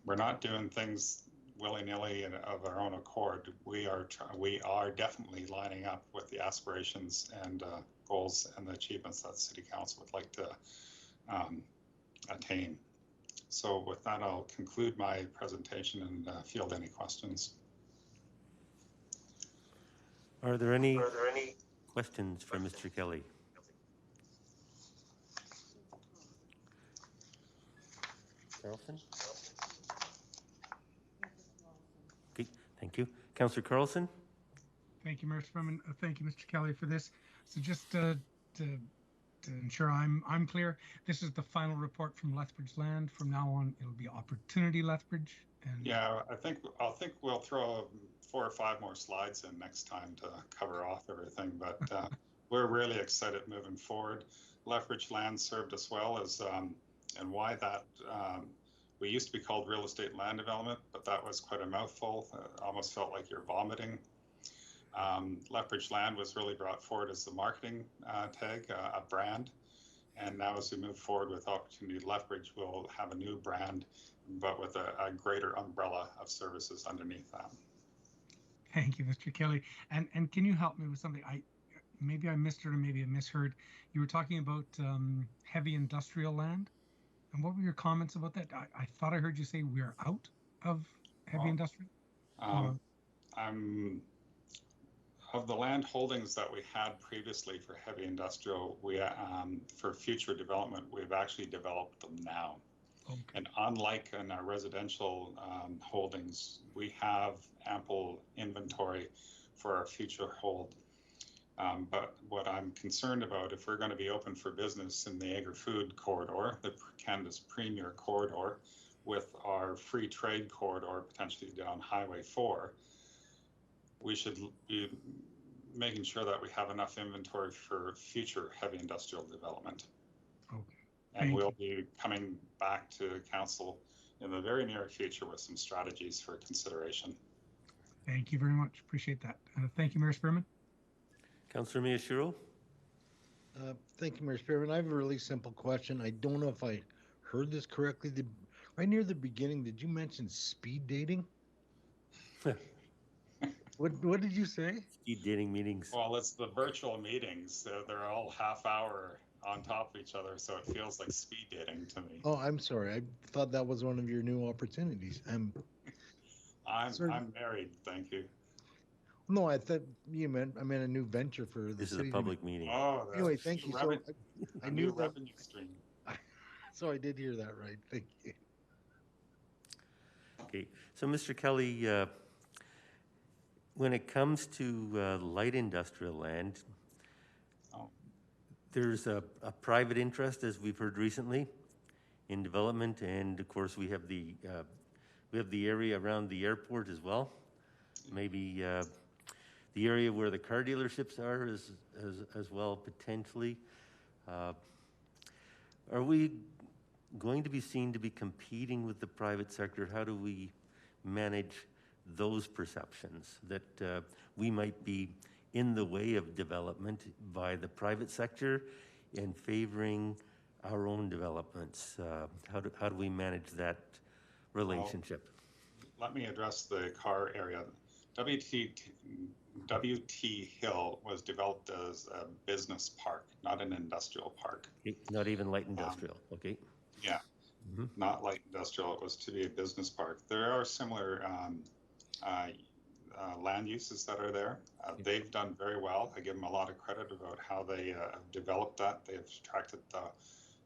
we're not doing things willy-nilly and of our own accord. We are definitely lining up with the aspirations and goals and the achievements that City Council would like to attain. So with that, I'll conclude my presentation and field any questions. Are there any questions for Mr. Kelly? Carlson? Okay, thank you. Councillor Carlson? Thank you, Mayor Sperman. Thank you, Mr. Kelly, for this. So just to ensure I'm clear, this is the final report from Lethbridge Land. From now on, it'll be Opportunity Lethbridge. And yeah, I think we'll throw 4 or 5 more slides in next time to cover off everything. But we're really excited moving forward. Lethbridge Land served us well as and why that we used to be called Real Estate Land Development, but that was quite a mouthful. Almost felt like you're vomiting. Lethbridge Land was really brought forward as the marketing tag, a brand. And now as we move forward with Opportunity Lethbridge, we'll have a new brand, but with a greater umbrella of services underneath that. Thank you, Mr. Kelly. And can you help me with something? Maybe I missed it or maybe I misheard. You were talking about heavy industrial land. And what were your comments about that? I thought I heard you say we're out of heavy industrial. Of the land holdings that we had previously for heavy industrial, we for future development, we've actually developed them now. Okay. And unlike in our residential holdings, we have ample inventory for our future hold. But what I'm concerned about, if we're going to be open for business in the agri-food corridor, the Canada's premier corridor, with our free trade corridor potentially down Highway 4, we should be making sure that we have enough inventory for future heavy industrial development. Okay. And we'll be coming back to council in the very near future with some strategies for consideration. Thank you very much. Appreciate that. Thank you, Mayor Spearman. Councillor Miyashiro? Thank you, Mayor Spearman. I have a really simple question. I don't know if I heard this correctly. Right near the beginning, did you mention speed dating? What did you say? Speed dating meetings. Well, it's the virtual meetings. They're all half hour on top of each other, so it feels like speed dating to me. Oh, I'm sorry. I thought that was one of your new opportunities. I'm married, thank you. No, I thought you meant I meant a new venture for the This city. is a public meeting. Oh, anyway, thank you. So I knew that. Revenue stream. So I did hear that right. Thank you. Okay, so Mr. Kelly, when it comes to light industrial land, there's a private interest, as we've heard recently, in development, and of course we have the area around the airport as well. Maybe the area where the car dealerships are as well, potentially. Are we going to be seen to be competing with the private sector? How do we manage those perceptions that we might be in the way of development by the private sector and favoring our own developments? How do we manage that relationship? Well, let me address the car area. WT Hill was developed as a business park, not an industrial park. Not even light industrial, okay. Yeah, not light industrial. It was to be a business park. There are similar land uses that are there. They've done very well. I give them a lot of credit about how they developed that. They've attracted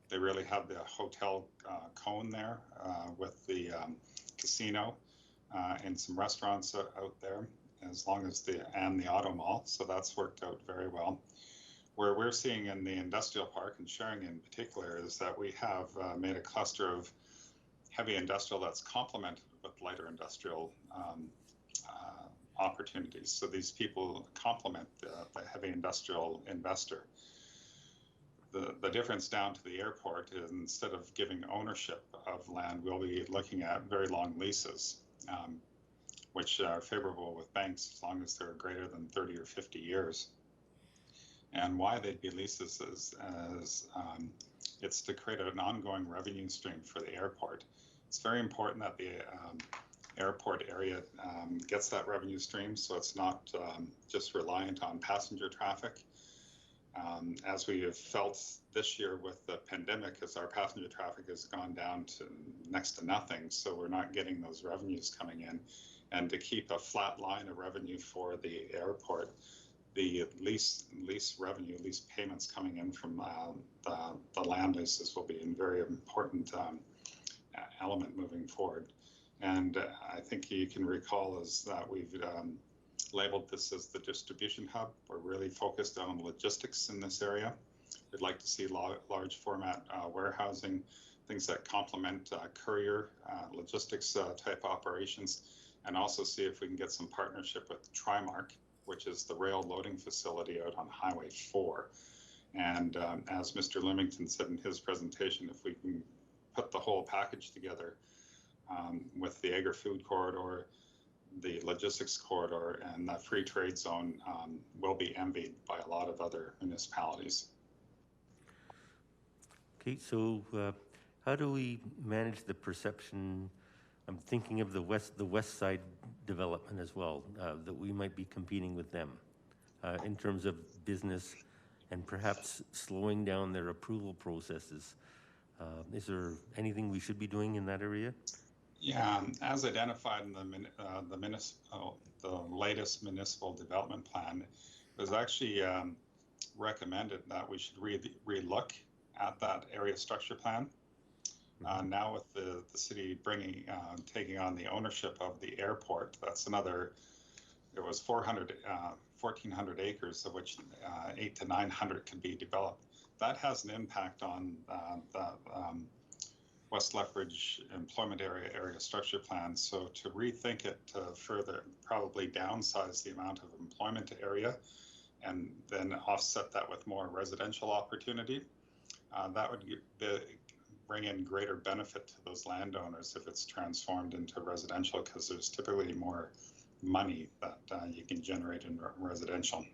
they really have the hotel cone there with the casino and some restaurants out there, as long as the auto mall. So that's worked out very well. Where we're seeing in the industrial park, and Sheringham in particular, is that we have made a cluster of heavy industrial that's complemented with lighter industrial opportunities. So these people complement the heavy industrial investor. The difference down to the airport is, instead of giving ownership of land, we'll be looking at very long leases, which are favorable with banks as long as they're greater than 30 or 50 years. And why they'd be leases is it's to create an ongoing revenue stream for the airport. It's very important that the airport area gets that revenue stream, so it's not just reliant on passenger traffic. As we have felt this year with the pandemic, as our passenger traffic has gone down to next to nothing, so we're not getting those revenues coming in. And to keep a flat line of revenue for the airport, the lease revenue, lease payments coming in from the land leases will be a very important element moving forward. And I think you can recall is that we've labeled this as the distribution hub. We're really focused on logistics in this area. We'd like to see large format warehousing, things that complement courier logistics type operations, and also see if we can get some partnership with Trimark, which is the rail loading facility out on Highway 4. And as Mr. Limington said in his presentation, if we can put the whole package together with the agri-food corridor, the logistics corridor, and that free trade zone, will be envied by a lot of other municipalities. Okay, so how do we manage the perception? I'm thinking of the west side development as well, that we might be competing with them in terms of business and perhaps slowing down their approval processes. Is there anything we should be doing in that area? Yeah, as identified in the latest municipal development plan, it was actually recommended that we should re-look at that area structure plan. Now with the city taking on the ownership of the airport, that's another, it was 1,400 acres, of which 800 to 900 can be developed. That has an impact on the West Lethbridge employment area structure plan. So to rethink it further, probably downsize the amount of employment area and then offset that with more residential opportunity, that would bring in greater benefit to those landowners if it's transformed into residential, because there's typically more money that you can generate in residential.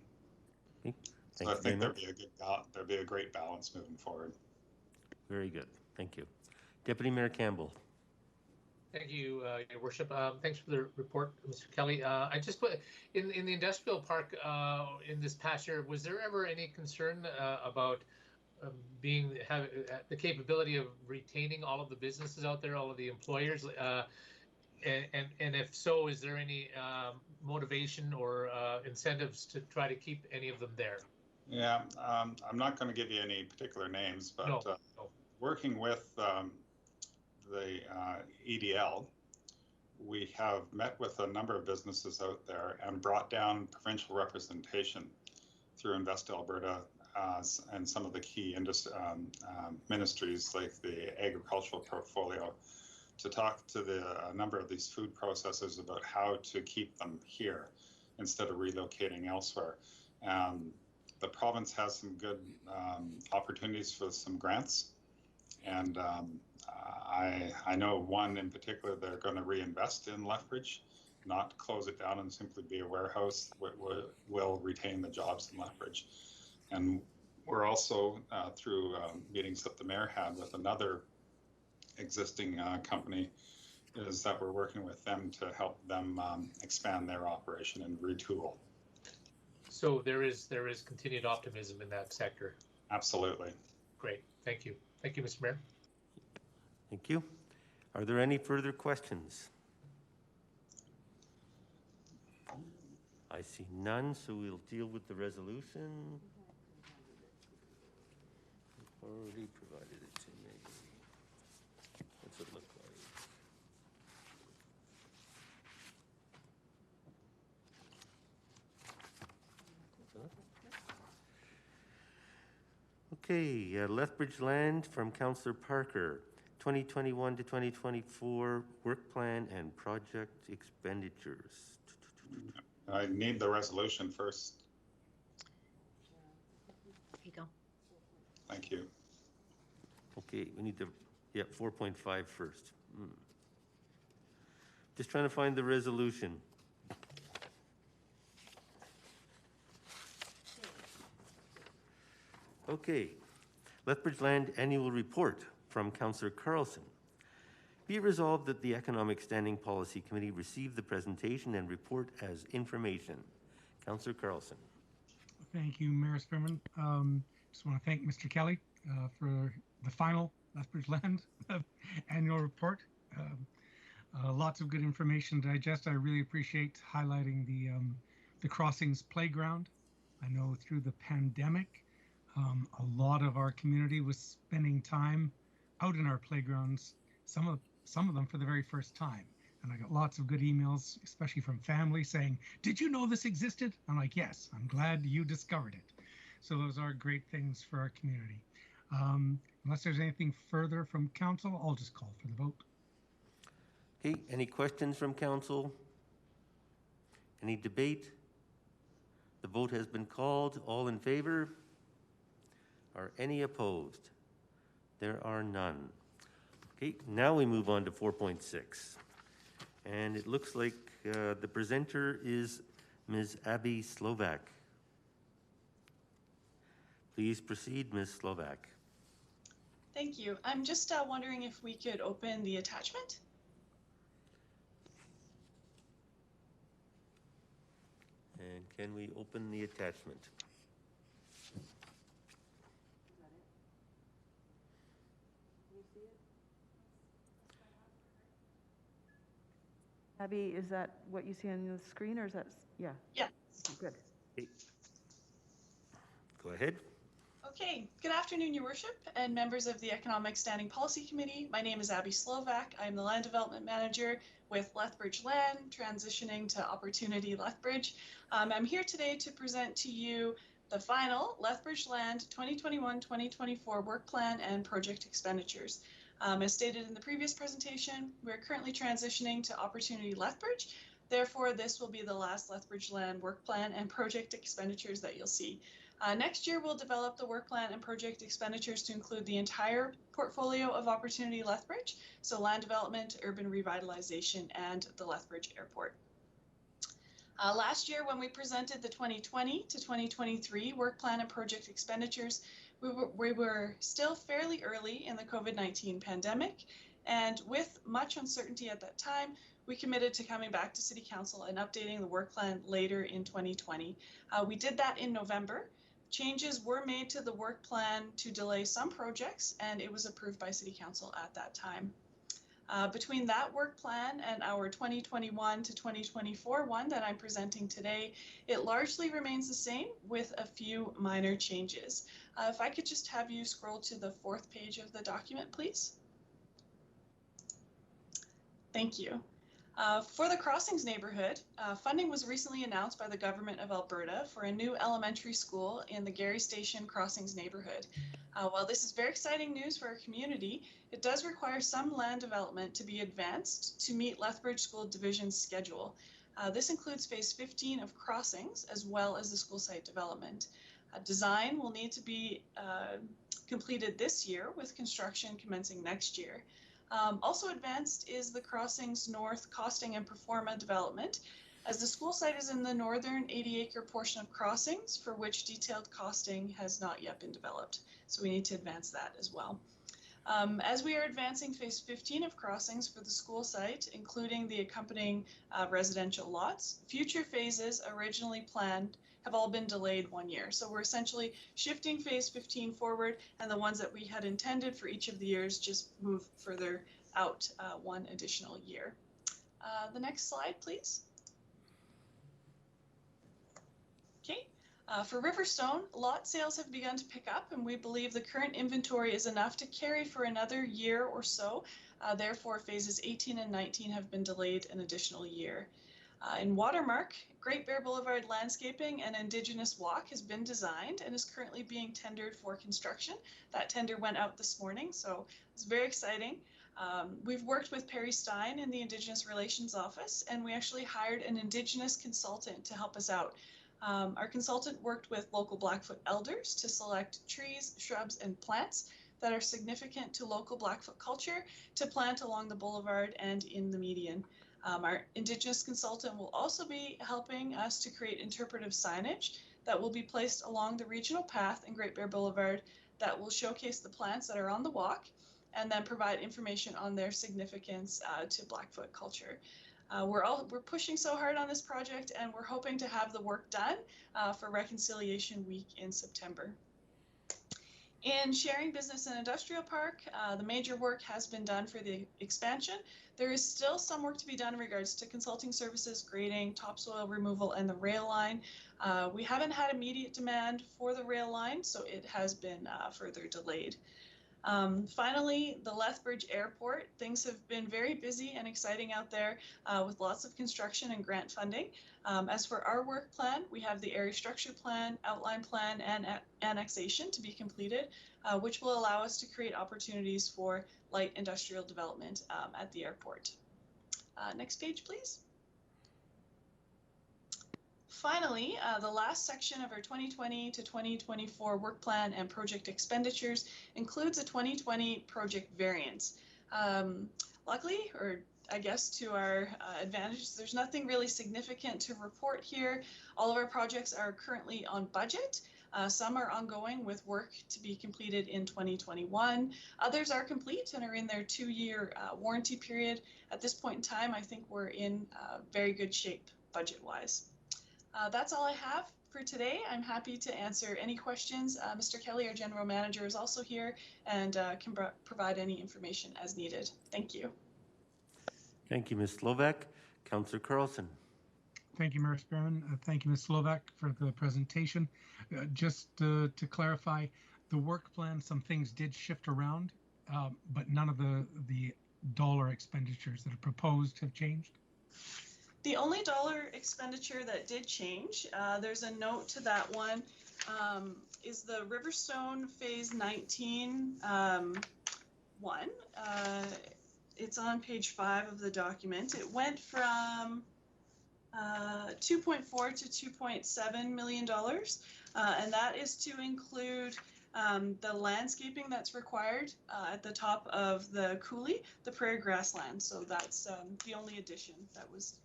Okay. So I think there'd be a great balance moving forward. Very good. Thank you. Deputy Mayor Campbell. Thank you, Your Worship. Thanks for the report, Mr. Kelly. I just put in the industrial park in this past year, was there ever any concern about the capability of retaining all of the businesses out there, all of the employers? And if so, is there any motivation or incentives to try to keep any of them there? Yeah, I'm not going to give you any particular names, but no. Working with the EDL, we have met with a number of businesses out there and brought down provincial representation through Invest Alberta and some of the key ministries like the agricultural portfolio to talk to a number of these food processors about how to keep them here instead of relocating elsewhere. The province has some good opportunities for some grants, and I know one in particular they're going to reinvest in Lethbridge, not close it down and simply be a warehouse. Will retain the jobs in Lethbridge. And we're also, through meetings that the mayor had with another existing company, is that we're working with them to help them expand their operation and retool. So there is continued optimism in that sector. Absolutely. Great. Thank you. Thank you, Mr. Mayor. Thank you. Are there any further questions? I see none, so we'll deal with the resolution. Already provided it to me. What's it look like? Okay, Lethbridge land from Councillor Parker, 2021 to 2024 work plan and project expenditures. I need the resolution first. Here you go. Thank you. Okay, we need to, 4.5 first. Just trying to find the resolution. Okay, Lethbridge Land Annual Report from Councillor Carlson. Be it resolved that the Economic Standing Policy Committee receive the presentation and report as information. Councillor Carlson. Thank you, Mayor Spearman. Just want to thank Mr. Kelly for the final Lethbridge Land annual report. Lots of good information to digest. I really appreciate highlighting the Crossings playground. I know through the pandemic, a lot of our community was spending time out in our playgrounds, some of them for the very first time. And I got lots of good emails, especially from family saying, "Did you know this existed?" I'm like, "Yes, I'm glad you discovered it." So those are great things for our community. Unless there's anything further from council, I'll just call for the vote. Okay, any questions from council? Any debate? The vote has been called. All in favor? Are any opposed? There are none. Okay, now we move on to 4.6. And it looks like the presenter is Ms. Abby Slovak. Please proceed, Ms. Slovak. Thank you. I'm just wondering if we could open the attachment. And can we open the attachment? Abby, is that what you see on the screen, or is that, yeah? Yeah. Good. Okay. Go ahead. Okay, good afternoon, Your Worship, and members of the Economic Standing Policy Committee. My name is Abby Slovak. I'm the Land Development Manager with Lethbridge Land, transitioning to Opportunity Lethbridge. I'm here today to present to you the final Lethbridge Land 2021-2024 work plan and project expenditures. As stated in the previous presentation, we're currently transitioning to Opportunity Lethbridge. Therefore, this will be the last Lethbridge Land work plan and project expenditures that you'll see. Next year, we'll develop the work plan and project expenditures to include the entire portfolio of Opportunity Lethbridge, so land development, urban revitalization, and the Lethbridge Airport. Last year, when we presented the 2020 to 2023 work plan and project expenditures, we were still fairly early in the COVID-19 pandemic, and with much uncertainty at that time, we committed to coming back to City Council and updating the work plan later in 2020. We did that in November. Changes were made to the work plan to delay some projects, and it was approved by City Council at that time. Between that work plan and our 2021 to 2024 one that I'm presenting today, it largely remains the same with a few minor changes. If I could just have you scroll to the 4th page of the document, please. Thank you. For the Crossings neighborhood, funding was recently announced by the Government of Alberta for a new elementary school in the Gary Station Crossings neighborhood. While this is very exciting news for our community, it does require some land development to be advanced to meet Lethbridge School Division's schedule. This includes phase 15 of Crossings as well as the school site development. Design will need to be completed this year with construction commencing next year. Also advanced is the Crossings North costing and performa development, as the school site is in the northern 80-acre portion of Crossings, for which detailed costing has not yet been developed. So we need to advance that as well. As we are advancing phase 15 of Crossings for the school site, including the accompanying residential lots, future phases originally planned have all been delayed 1 year. So we're essentially shifting phase 15 forward, and the ones that we had intended for each of the years just move further out 1 additional year. The next slide, please. Okay. For Riverstone, lot sales have begun to pick up, and we believe the current inventory is enough to carry for another year or so. Therefore, phases 18 and 19 have been delayed an additional year. In Watermark, Great Bear Boulevard landscaping and Indigenous walk has been designed and is currently being tendered for construction. That tender went out this morning, so it's very exciting. We've worked with Perry Stein in the Indigenous Relations Office, and we actually hired an Indigenous consultant to help us out. Our consultant worked with local Blackfoot elders to select trees, shrubs, and plants that are significant to local Blackfoot culture to plant along the boulevard and in the median. Our Indigenous consultant will also be helping us to create interpretive signage that will be placed along the regional path in Great Bear Boulevard that will showcase the plants that are on the walk and then provide information on their significance to Blackfoot culture. We're pushing so hard on this project, and we're hoping to have the work done for Reconciliation Week in September. In Sharing Business and Industrial Park, the major work has been done for the expansion. There is still some work to be done in regards to consulting services, grading, topsoil removal, and the rail line. We haven't had immediate demand for the rail line, so it has been further delayed. Finally, the Lethbridge Airport. Things have been very busy and exciting out there with lots of construction and grant funding. As for our work plan, we have the area structure plan, outline plan, and annexation to be completed, which will allow us to create opportunities for light industrial development at the airport. Next page, please. Finally, the last section of our 2020 to 2024 work plan and project expenditures includes a 2020 project variance. Luckily, or I guess to our advantage, there's nothing really significant to report here. All of our projects are currently on budget. Some are ongoing with work to be completed in 2021. Others are complete and are in their 2-year warranty period. At this point in time, I think we're in very good shape budget-wise. That's all I have for today. I'm happy to answer any questions. Mr. Kelly, our General Manager, is also here and can provide any information as needed. Thank you. Thank you, Ms. Slovak. Councillor Carlson. Thank you, Mayor Spearman. Thank you, Ms. Slovak, for the presentation. Just to clarify, the work plan, some things did shift around, but none of the dollar expenditures that are proposed have changed? The only dollar expenditure that did change, there's a note to that one, is the Riverstone Phase 19 one. It's on page 5 of the document. It went from 2.4 to $2.7 million, and that is to include the landscaping that's required at the top of the coulee, the prairie grassland. So that's the only addition that was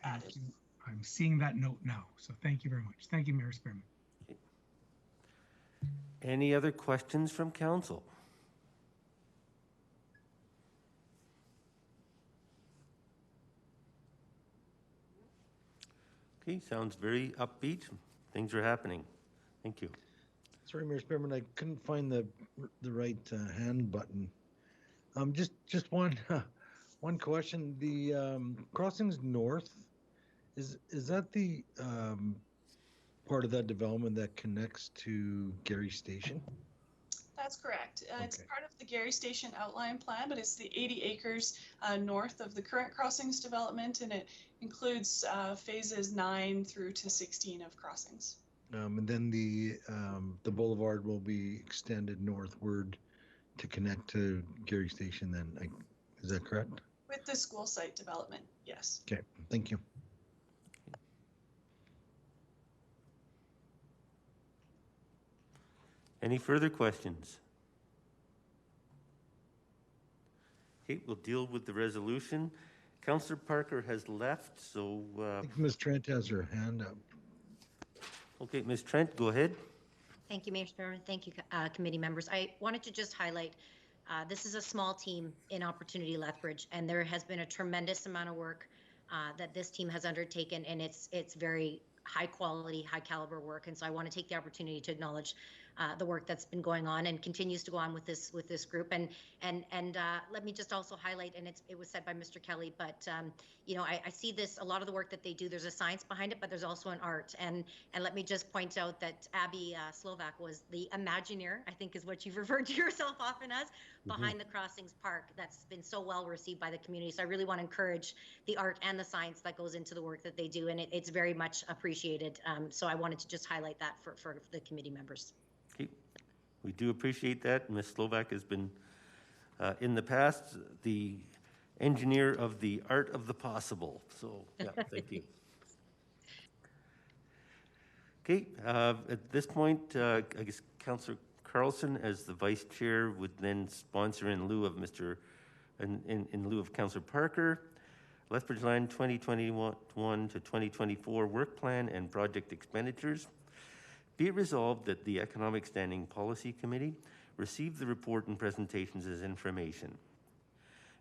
added. Thank you. I'm seeing that note now. So thank you very much. Thank you, Mayor Spearman. Any other questions from council? Okay, sounds very upbeat. Things are happening. Thank you. Sorry, Mayor Spearman, I couldn't find the right hand button. Just one one question. The crossings north, is that the part of that development that connects to Gary Station? That's correct. It's part of the Gary Station outline plan, but it's the 80 acres north of the current crossings development, and it includes phases 9 through to 16 of crossings. And then the boulevard will be extended northward to connect to Gary Station then, is that correct? With the school site development, yes. Okay, thank you. Any further questions? Okay, we'll deal with the resolution. Councillor Parker has left, so... I think Ms. Trent has her hand up. Okay, Ms. Trent, go ahead. Thank you, Mayor Spearman. Thank you, committee members. I wanted to just highlight, this is a small team in Opportunity Lethbridge, and there has been a tremendous amount of work that this team has undertaken, and it's very high quality, high caliber work. And so I want to take the opportunity to acknowledge the work that's been going on and continues to go on with this group. And let me just also highlight, and it was said by Mr. Kelly, but you know, I see this, a lot of the work that they do, there's a science behind it, but there's also an art. And let me just point out that Abby Slovak was the Imagineer, I think is what you've referred to yourself often as, behind the Crossings Park. That's been so well received by the community. So I really want to encourage the art and the science that goes into the work that they do, and it's very much appreciated. So I wanted to just highlight that for the committee members. Okay. We do appreciate that. Ms. Slovak has been, in the past, the engineer of the art of the possible. So, yeah, thank you. Okay, at this point, I guess Councillor Carlson, as the vice chair, would then sponsor in lieu of in lieu of Councillor Parker, Lethbridge Land 2021 to 2024 work plan and project expenditures. Be it resolved that the Economic Standing Policy Committee receive the report and presentations as information.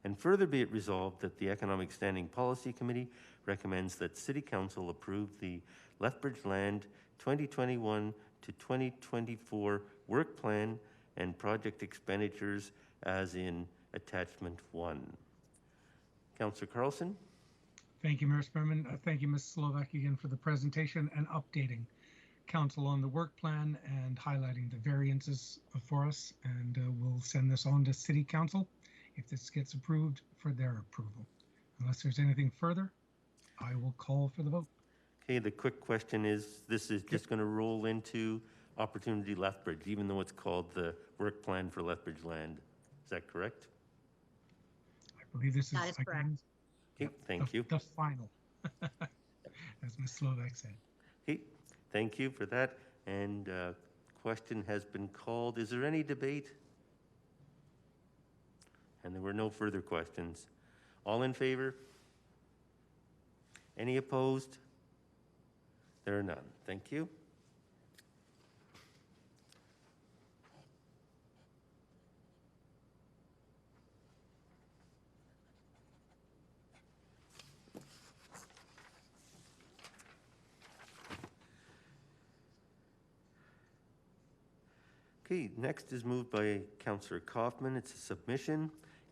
And further be it resolved that the Economic Standing Policy Committee recommends that City Council approve the Lethbridge Land 2021 to 2024 work plan and project expenditures as in Attachment 1. Councillor Carlson. Thank you, Mayor Spearman. Thank you, Ms. Slovak, again for the presentation and updating Council on the work plan and highlighting the variances for us. And we'll send this on to City Council if this gets approved for their approval. Unless there's anything further, I will call for the vote. Okay, the quick question is, this is just going to roll into Opportunity Lethbridge, even though it's called the work plan for Lethbridge Land. Is that correct? I believe this is correct. Okay, thank you. The final, as Ms. Slovak said. Okay, thank you for that. And question has been called. Is there any debate? And there were no further questions. All in favor? Any opposed? There are none. Thank you. Okay, next is moved by Councillor Kaufman. It's a submission.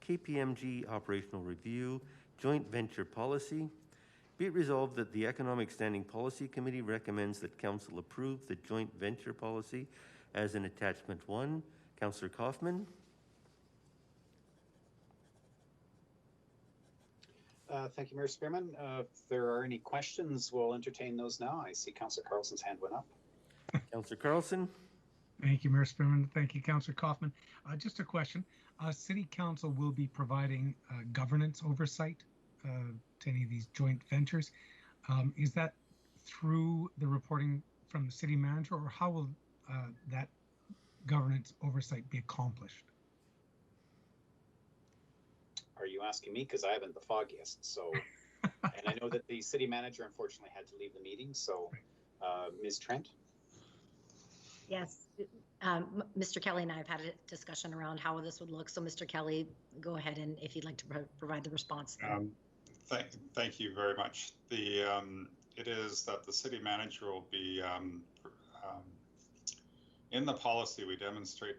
Kpmg Operational Review, Joint Venture Policy. Be it resolved that the Economic Standing Policy Committee recommends that Council approve the Joint Venture Policy as in Attachment 1. Councillor Kaufman. Thank you, Mayor Spearman. If there are any questions, we'll entertain those now. I see Councillor Carlson's hand went up. Councillor Carlson. Thank you, Mayor Spearman. Thank you, Councillor Kaufman. Just a question. City Council will be providing governance oversight to any of these joint ventures. Is that through the reporting from the city manager, or how will that governance oversight be accomplished? Are you asking me? Because I haven't the foggiest. So, and I know that the city manager unfortunately had to leave the meeting. So, Ms. Trent? Yes. Mr. Kelly and I have had a discussion around how this would look. So Mr. Kelly, go ahead, and if you'd like to provide the response. Thank you very much. It is that the city manager will be in the policy. We demonstrate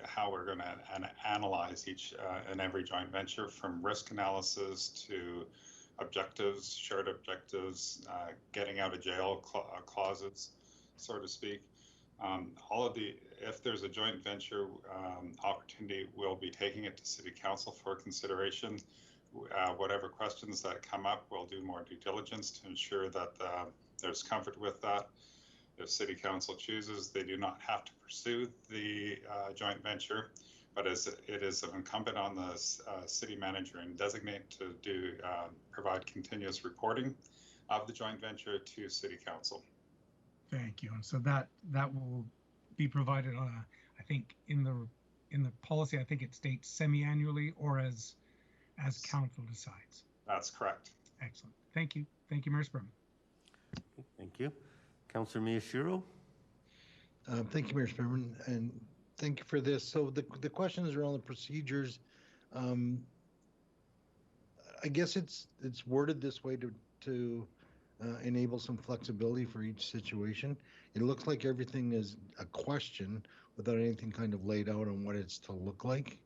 how we're going to analyze each and every joint venture, from risk analysis to objectives, shared objectives, getting out of jail clauses, so to speak. If there's a joint venture opportunity, we'll be taking it to City Council for consideration. Whatever questions that come up, we'll do more due diligence to ensure that there's comfort with that. If City Council chooses, they do not have to pursue the joint venture, but it is incumbent on the city manager and designate to provide continuous reporting of the joint venture to City Council. Thank you. And so that will be provided on I think in the policy, I think it states semi-annually or as council decides. That's correct. Excellent. Thank you. Thank you, Mayor Sperman. Thank you. Councillor Miyashiro. Thank you, Mayor Sperman, and thank you for this. So the question is around the procedures. I guess it's worded this way to enable some flexibility for each situation. It looks like everything is a question without anything kind of laid out on what it's to look like.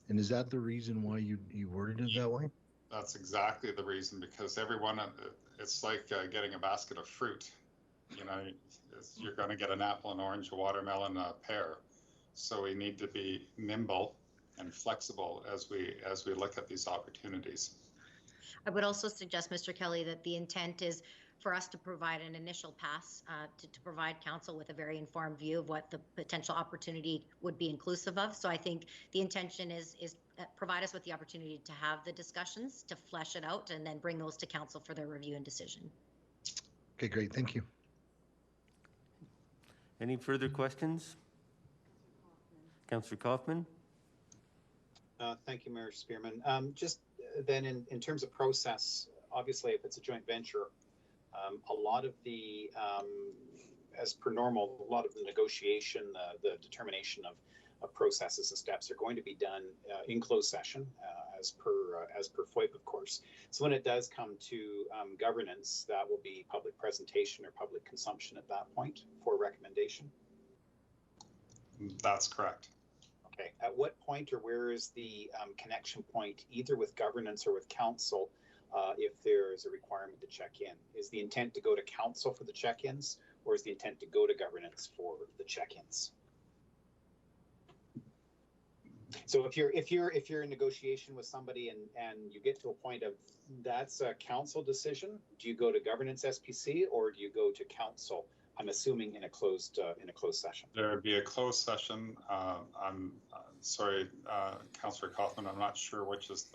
And is that the reason why you worded it that way? That's exactly the reason, because everyone, it's like getting a basket of fruit. You know, you're going to get an apple, an orange, a watermelon, a pear. So we need to be nimble and flexible as we look at these opportunities. I would also suggest, Mr. Kelly, that the intent is for us to provide an initial pass to provide council with a very informed view of what the potential opportunity would be inclusive of. So I think the intention is provide us with the opportunity to have the discussions, to flesh it out, and then bring those to council for their review and decision. Okay, great. Thank you. Any further questions? Councillor Kaufman. Thank you, Mayor Spearman. Just then in terms of process, obviously if it's a joint venture, a lot of the, as per normal, a lot of the negotiation, the determination of processes and steps are going to be done in closed session, as per FOIP, of course. So when it does come to governance, that will be public presentation or public consumption at that point for recommendation. That's correct. Okay. At what point or where is the connection point, either with governance or with council, if there is a requirement to check in? Is the intent to go to council for the check-ins, or is the intent to go to governance for the check-ins? So if you're in negotiation with somebody and you get to a point of that's a council decision, do you go to governance SPC or do you go to council? I'm assuming in a closed session. There would be a closed session. I'm sorry, Councillor Kaufman, I'm not sure which is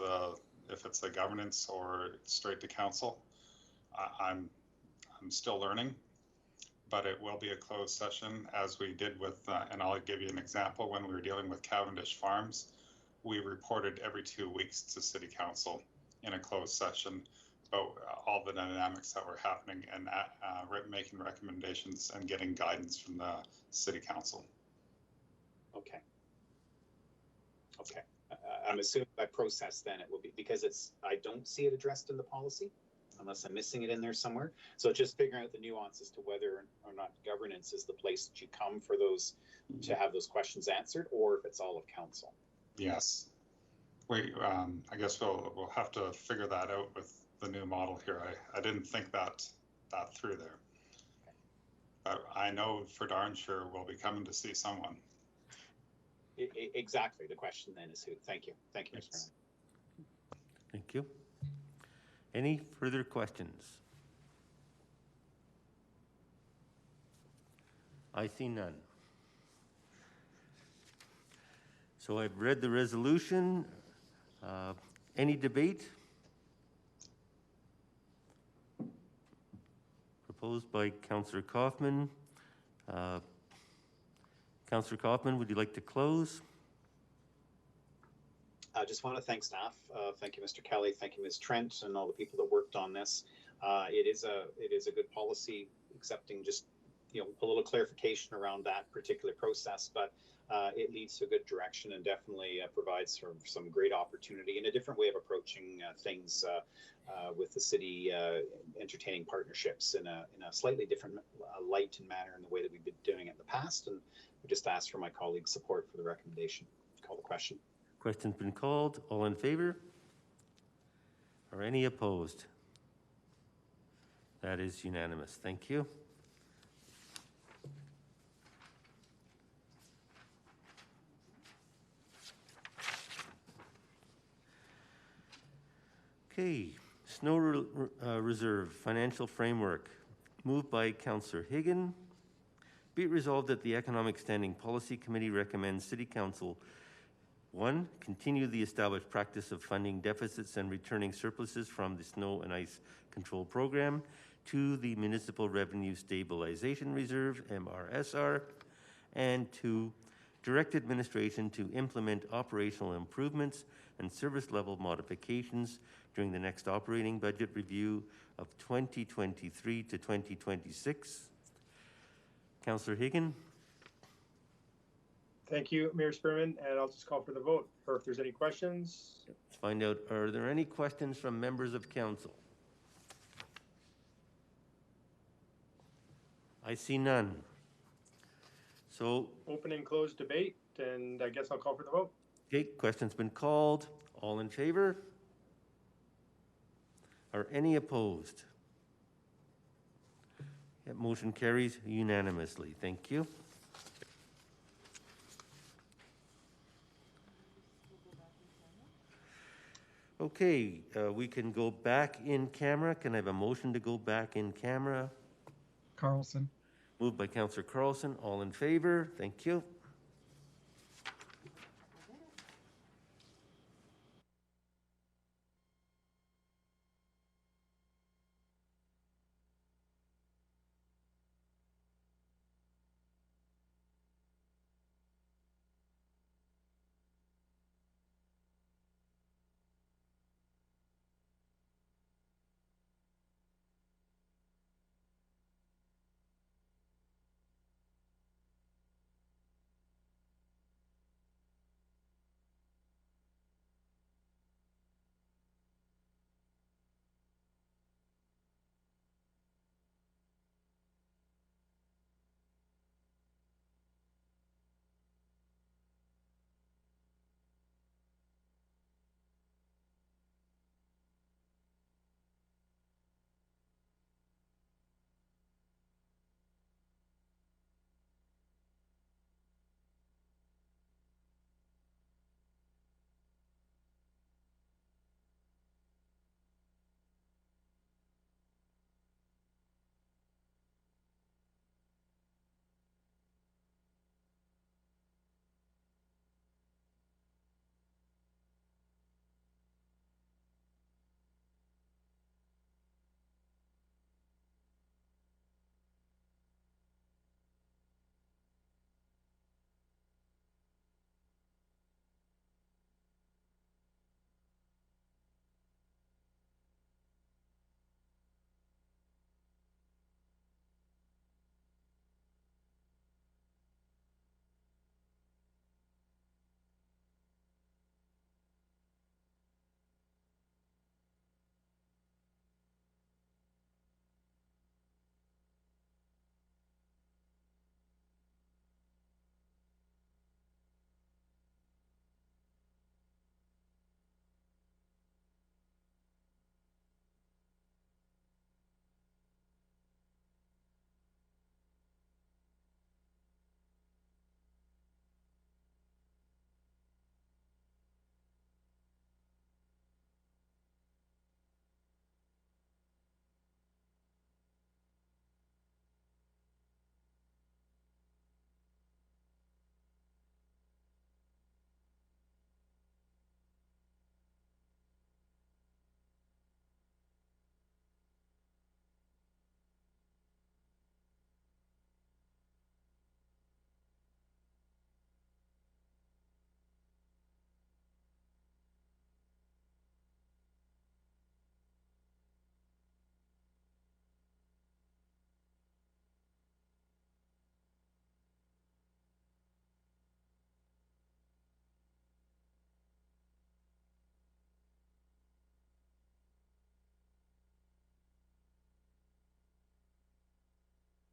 if it's the governance or straight to council. I'm still learning, but it will be a closed session, as we did with, and I'll give you an example. When we were dealing with Cavendish Farms, we reported every 2 weeks to City Council in a closed session about all the dynamics that were happening and making recommendations and getting guidance from the City Council. Okay. Okay. I'm assuming by process then it will be, because I don't see it addressed in the policy unless I'm missing it in there somewhere. So just figuring out the nuance as to whether or not governance is the place that you come for those, to have those questions answered, or if it's all of council. Yes. I guess we'll have to figure that out with the new model here. I didn't think that through there. But I know for darn sure we'll be coming to see someone. Exactly. The question then is who. Thank you. Thank you, Mr. Chairman. Thank you. Any further questions? I see none. So I've read the resolution. Opposed by Councillor Kaufman. Councillor Kaufman, would you like to close? I just want to thank staff. Thank you, Mr. Kelly. Thank you, Ms. Trent, and all the people that worked on this. It is a good policy, accepting just a little clarification around that particular process, but it leads to a good direction and definitely provides some great opportunity and a different way of approaching things with the city entertaining partnerships in a slightly different light and manner in the way that we've been doing it in the past. And we just ask for my colleagues' support for the recommendation. Call the question. Question's been called. All in favor? Or any opposed? That is unanimous. Thank you. Okay, Snow Reserve Financial Framework, moved by Councillor Higgin. Be it resolved that the Economic Standing Policy Committee recommends City Council 1. Continue the established practice of funding deficits and returning surpluses from the Snow and Ice Control Program to the Municipal Revenue Stabilization Reserve, MRSR, and 2. Direct administration to implement operational improvements and service level modifications during the next operating budget review of 2023 to 2026. Councillor Higgin. Thank you, Mayor Spearman, and I'll just call for the vote, or if there's any questions. Let's find out, are there any questions from members of council? I see none. So open and closed debate, and I guess I'll call for the vote. Okay, question's been called. All in favor? Are any opposed? That motion carries unanimously. Thank you. Okay, we can go back in camera. Can I have a motion to go back in camera? Carlson. Moved by Councillor Carlson. All in favor? Thank you.